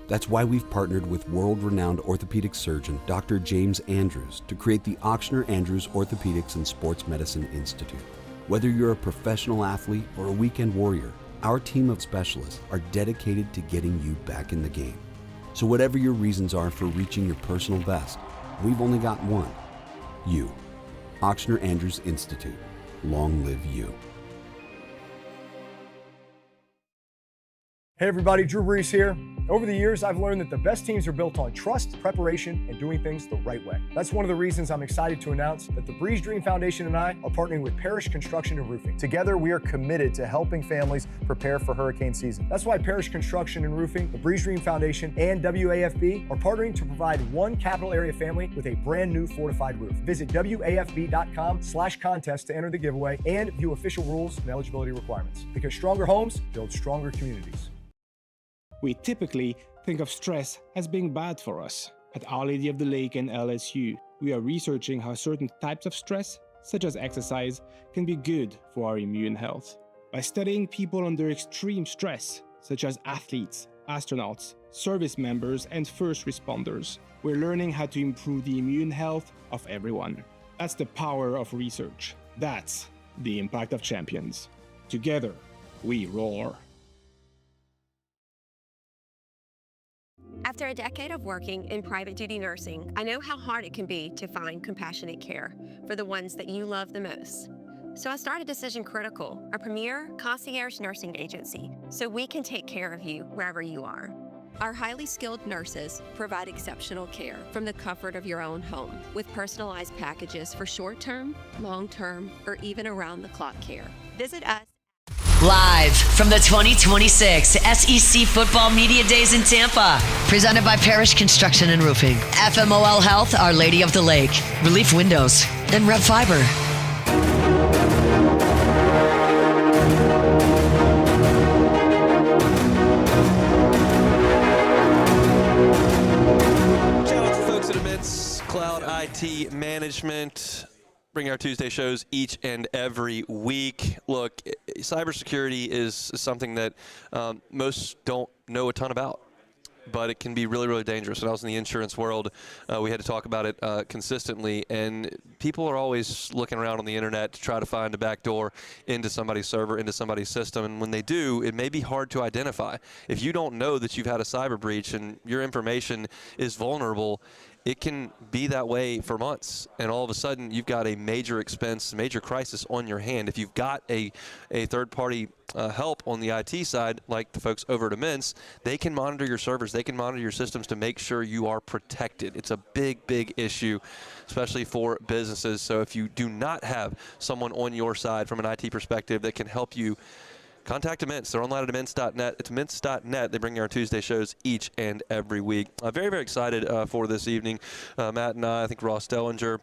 That's why we've partnered with world-renowned orthopedic surgeon Dr. James Andrews to create the Auctioner Andrews Orthopedics and Sports Medicine Institute. Whether you're a professional athlete or a weekend warrior, our team of specialists are dedicated to getting you back in the game. So whatever your reasons are for reaching your personal best, we've only got one. You. Auctioner Andrews Institute. Long live you.
Hey everybody, Drew Brees here. Over the years, I've learned that the best teams are built on trust, preparation, and doing things the right way. That's one of the reasons I'm excited to announce that the Breeze Dream Foundation and I are partnering with Parish Construction and Roofing. Together, we are committed to helping families prepare for hurricane season. That's why Parish Construction and Roofing, the Breeze Dream Foundation, and WAFB are partnering to provide one capital area family with a brand new fortified roof. Visit WAFB.com/contest to enter the giveaway and view official rules and eligibility requirements. Because stronger homes build stronger communities.
We typically think of stress as being bad for us. At Our Lady of the Lake and LSU, we are researching how certain types of stress, such as exercise, can be good for our immune health. By studying people under extreme stress, such as athletes, astronauts, service members, and first responders, we're learning how to improve the immune health of everyone. That's the power of research. That's the impact of champions. Together, we roar.
After a decade of working in private duty nursing, I know how hard it can be to find compassionate care for the ones that you love the most. So I started Decision Critical, a premier concierge nursing agency, so we can take care of you wherever you are. Our highly skilled nurses provide exceptional care from the comfort of your own home with personalized packages for short-term, long-term, or even around-the-clock care. Visit us.
Live from the 2026 SEC Football Media Days in Tampa. Presented by Parish Construction and Roofing. FMOL Health, Our Lady of the Lake. Relief Windows. And Red Fiber.
Shout out to folks at Immense Cloud IT Management. Bring our Tuesday shows each and every week. Look, cybersecurity is something that most don't know a ton about, but it can be really, really dangerous. When I was in the insurance world, we had to talk about it consistently, and people are always looking around on the internet to try to find a backdoor into somebody's server, into somebody's system, and when they do, it may be hard to identify. If you don't know that you've had a cyber breach and your information is vulnerable, it can be that way for months, and all of a sudden you've got a major expense, major crisis on your hand. If you've got a third-party help on the IT side, like the folks over at Immense, they can monitor your servers, they can monitor your systems to make sure you are protected. It's a big, big issue, especially for businesses. So if you do not have someone on your side from an IT perspective that can help you, contact Immense. They're online at immense.net. It's immense.net. They bring you our Tuesday shows each and every week. Very, very excited for this evening. Matt and I think Ross Dellinger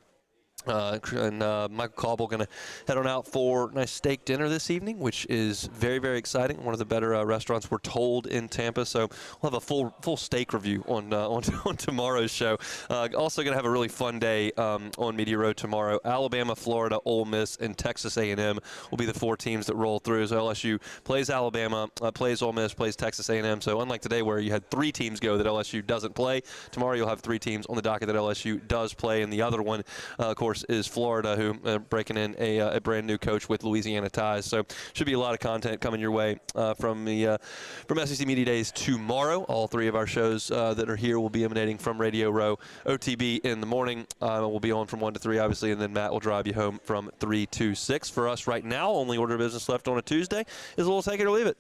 and Michael Cauble going to head on out for a nice steak dinner this evening, which is very, very exciting. One of the better restaurants, we're told, in Tampa. So we'll have a full steak review on tomorrow's show. Also going to have a really fun day on Media Row tomorrow. Alabama, Florida, Ole Miss, and Texas A&M will be the four teams that roll through. So LSU plays Alabama, plays Ole Miss, plays Texas A&M. So unlike today where you had three teams go that LSU doesn't play, tomorrow you'll have three teams on the docket that LSU does play, and the other one, of course, is Florida, who breaking in a brand new coach with Louisiana ties. So should be a lot of content coming your way from SEC Media Days tomorrow. All three of our shows that are here will be emanating from Radio Row. OTB in the morning. We'll be on from 1 to 3, obviously, and then Matt will drive you home from 3 to 6. For us right now, only order of business left on a Tuesday is a little take it or leave it.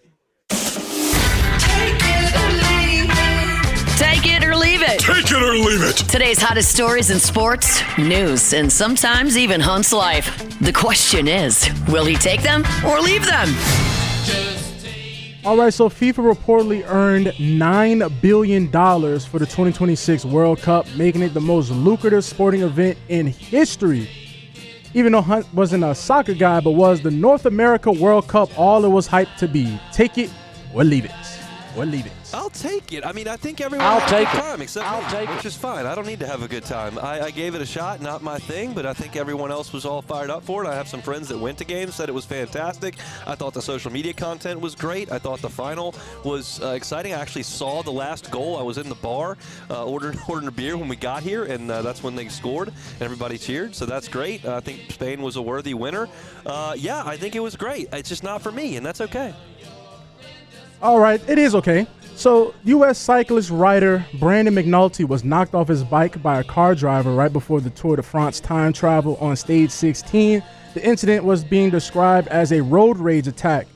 Take it or leave it.
Take it or leave it.
Today's hottest stories in sports, news, and sometimes even Hunt's life. The question is, will he take them or leave them?
All right, so FIFA reportedly earned $9 billion for the 2026 World Cup, making it the most lucrative sporting event in history. Even though Hunt wasn't a soccer guy, but was the North America World Cup all it was hyped to be. Take it or leave it. Or leave it.
I'll take it. I mean, I think everyone had a good time except me, which is fine. I don't need to have a good time. I gave it a shot, not my thing, but I think everyone else was all fired up for it. I have some friends that went to games, said it was fantastic. I thought the social media content was great. I thought the final was exciting. I actually saw the last goal. I was in the bar ordering a beer when we got here, and that's when they scored, and everybody cheered, so that's great. I think Spain was a worthy winner. Yeah, I think it was great. It's just not for me, and that's okay.
All right, it is okay. So, U.S. cyclist rider Brandon McNulty was knocked off his bike by a car driver right before the Tour de France time travel on stage 16. The incident was being described as a road rage attack.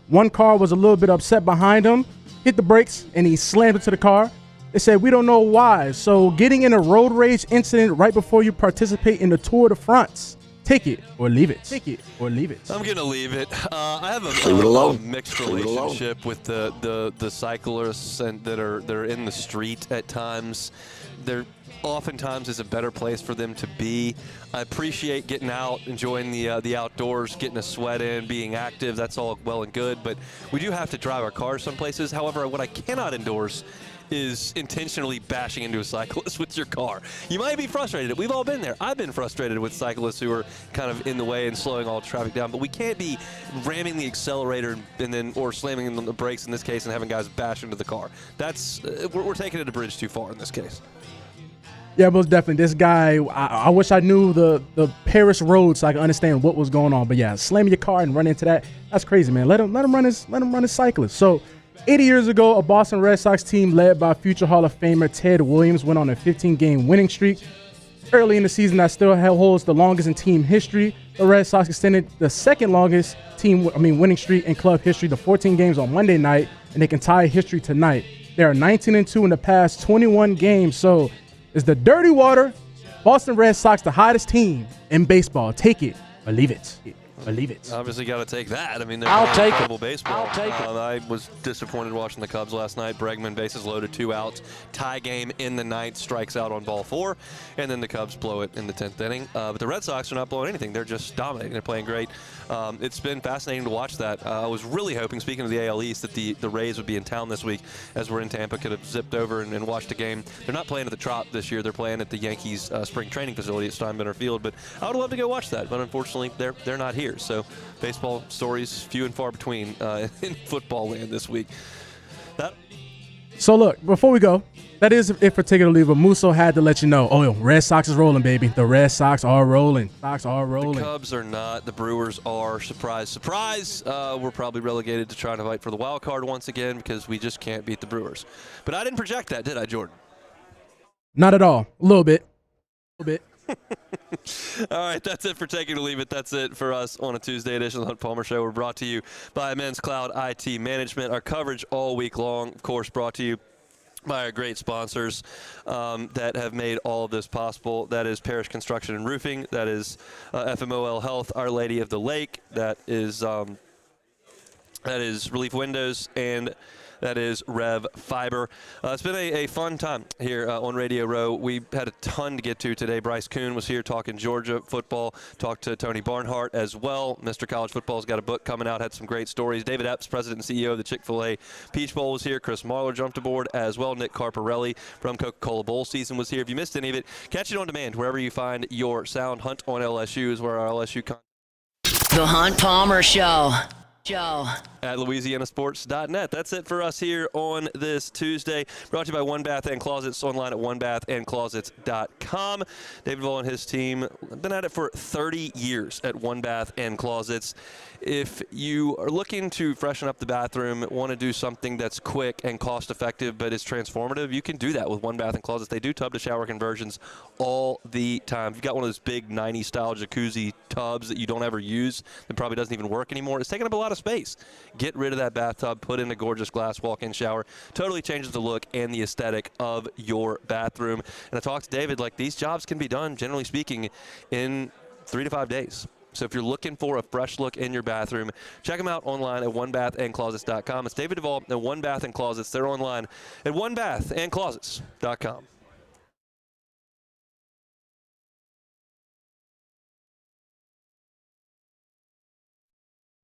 One car was a little bit upset behind him, hit the brakes, and he slammed into the car. They said, we don't know why. So, getting in a road rage incident right before you participate in the Tour de France. Take it or leave it. Take it or leave it.
I'm gonna leave it. I have a mixed relationship with the cyclists that are in the street at times. There oftentimes is a better place for them to be. I appreciate getting out, enjoying the outdoors, getting a sweat in, being active. That's all well and good, but we do have to drive our cars some places. However, what I cannot endorse is intentionally bashing into a cyclist with your car. You might be frustrated. We've all been there. I've been frustrated with cyclists who are kind of in the way and slowing all traffic down, but we can't be ramming the accelerator or slamming on the brakes in this case and having guys bash into the car. That's we're taking it a bridge too far in this case.
Yeah, most definitely. This guy, I wish I knew the Paris road so I could understand what was going on. But yeah, slamming your car and running into that—that's crazy, man. Let him run his cyclist. So 80 years ago, a Boston Red Sox team led by future Hall of Famer Ted Williams went on a 15-game winning streak. Early in the season, that still holds the longest in team history. The Red Sox extended the second longest winning streak in club history to 14 games on Monday night, and they can tie history tonight. They are 19-2 in the past 21 games. So is the Dirty Water Boston Red Sox the hottest team in baseball? Take it or leave it. Believe it.
Obviously got to take that. I mean, they're
I'll
playing
take it.
incredible baseball.
I'll take it.
I was disappointed watching the Cubs last night. Bregman, bases loaded, 2 outs. Tie game in the ninth, strikes out on ball 4, and then the Cubs blow it in the 10th inning. But the Red Sox are not blowing anything. They're just dominating. They're playing great. It's been fascinating to watch that. I was really hoping, speaking of the AL East, that the Rays would be in town this week, as we're in Tampa, could have zipped over and watched a game. They're not playing at the Trop this year. They're playing at the Yankees spring training facility at Steinbrenner Field. But I would love to go watch that. But unfortunately, they're not here. So baseball stories few and far between in football land this week.
So look, before we go, that is it for Take It or Leave It. Musso had to let you know, Red Sox is rolling, baby. The Red Sox are rolling.
The Cubs are not. The Brewers are. Surprise, surprise. We're probably relegated to trying to fight for the wild card once again because we just can't beat the Brewers. But I didn't project that, did I, Jordan?
Not at all. A little bit.
All right, that's it for Take It or Leave It. That's it for us on a Tuesday edition of the Hunt Palmer Show. We're brought to you by Men's Cloud IT Management. Our coverage all week long, of course, brought to you by our great sponsors that have made all of this possible. That is Parish Construction and Roofing. That is FMOL Health, Our Lady of the Lake. That is Relief Windows, and that is Rev Fiber. It's been a fun time here on Radio Row. We had a ton to get to today. Bryce Kuhn was here talking Georgia football, talked to Tony Barnhart as well. Mr. College Football's got a book coming out, had some great stories. David Epps, president and CEO of the Chick-fil-A Peach Bowl, was here. Chris Marler jumped aboard as well. Nick Carparelli from Coca-Cola Bowl season was here. If you missed any of it, catch it on demand wherever you find your sound. Hunt on LSU is where our LSU
The Hunt Palmer Show.
At LouisianaSports.net. That's it for us here on this Tuesday. Brought to you by One Bath and Closets, online at onebathandclosets.com. David Vaughn and his team have been at it for 30 years at One Bath and Closets. If you are looking to freshen up the bathroom, want to do something that's quick and cost-effective but is transformative, you can do that with One Bath and Closets. They do tub-to-shower conversions all the time. If you've got one of those big 90s-style jacuzzi tubs that you don't ever use, that probably doesn't even work anymore, it's taking up a lot of space. Get rid of that bathtub, put in a gorgeous glass walk-in shower. Totally changes the look and the aesthetic of your bathroom. And I talked to David, like, these jobs can be done, generally speaking, in 3 to 5 days. So if you're looking for a fresh look in your bathroom, check them out online at onebathandclosets.com. It's David Duvall at One Bath and Closets. They're online at onebathandclosets.com.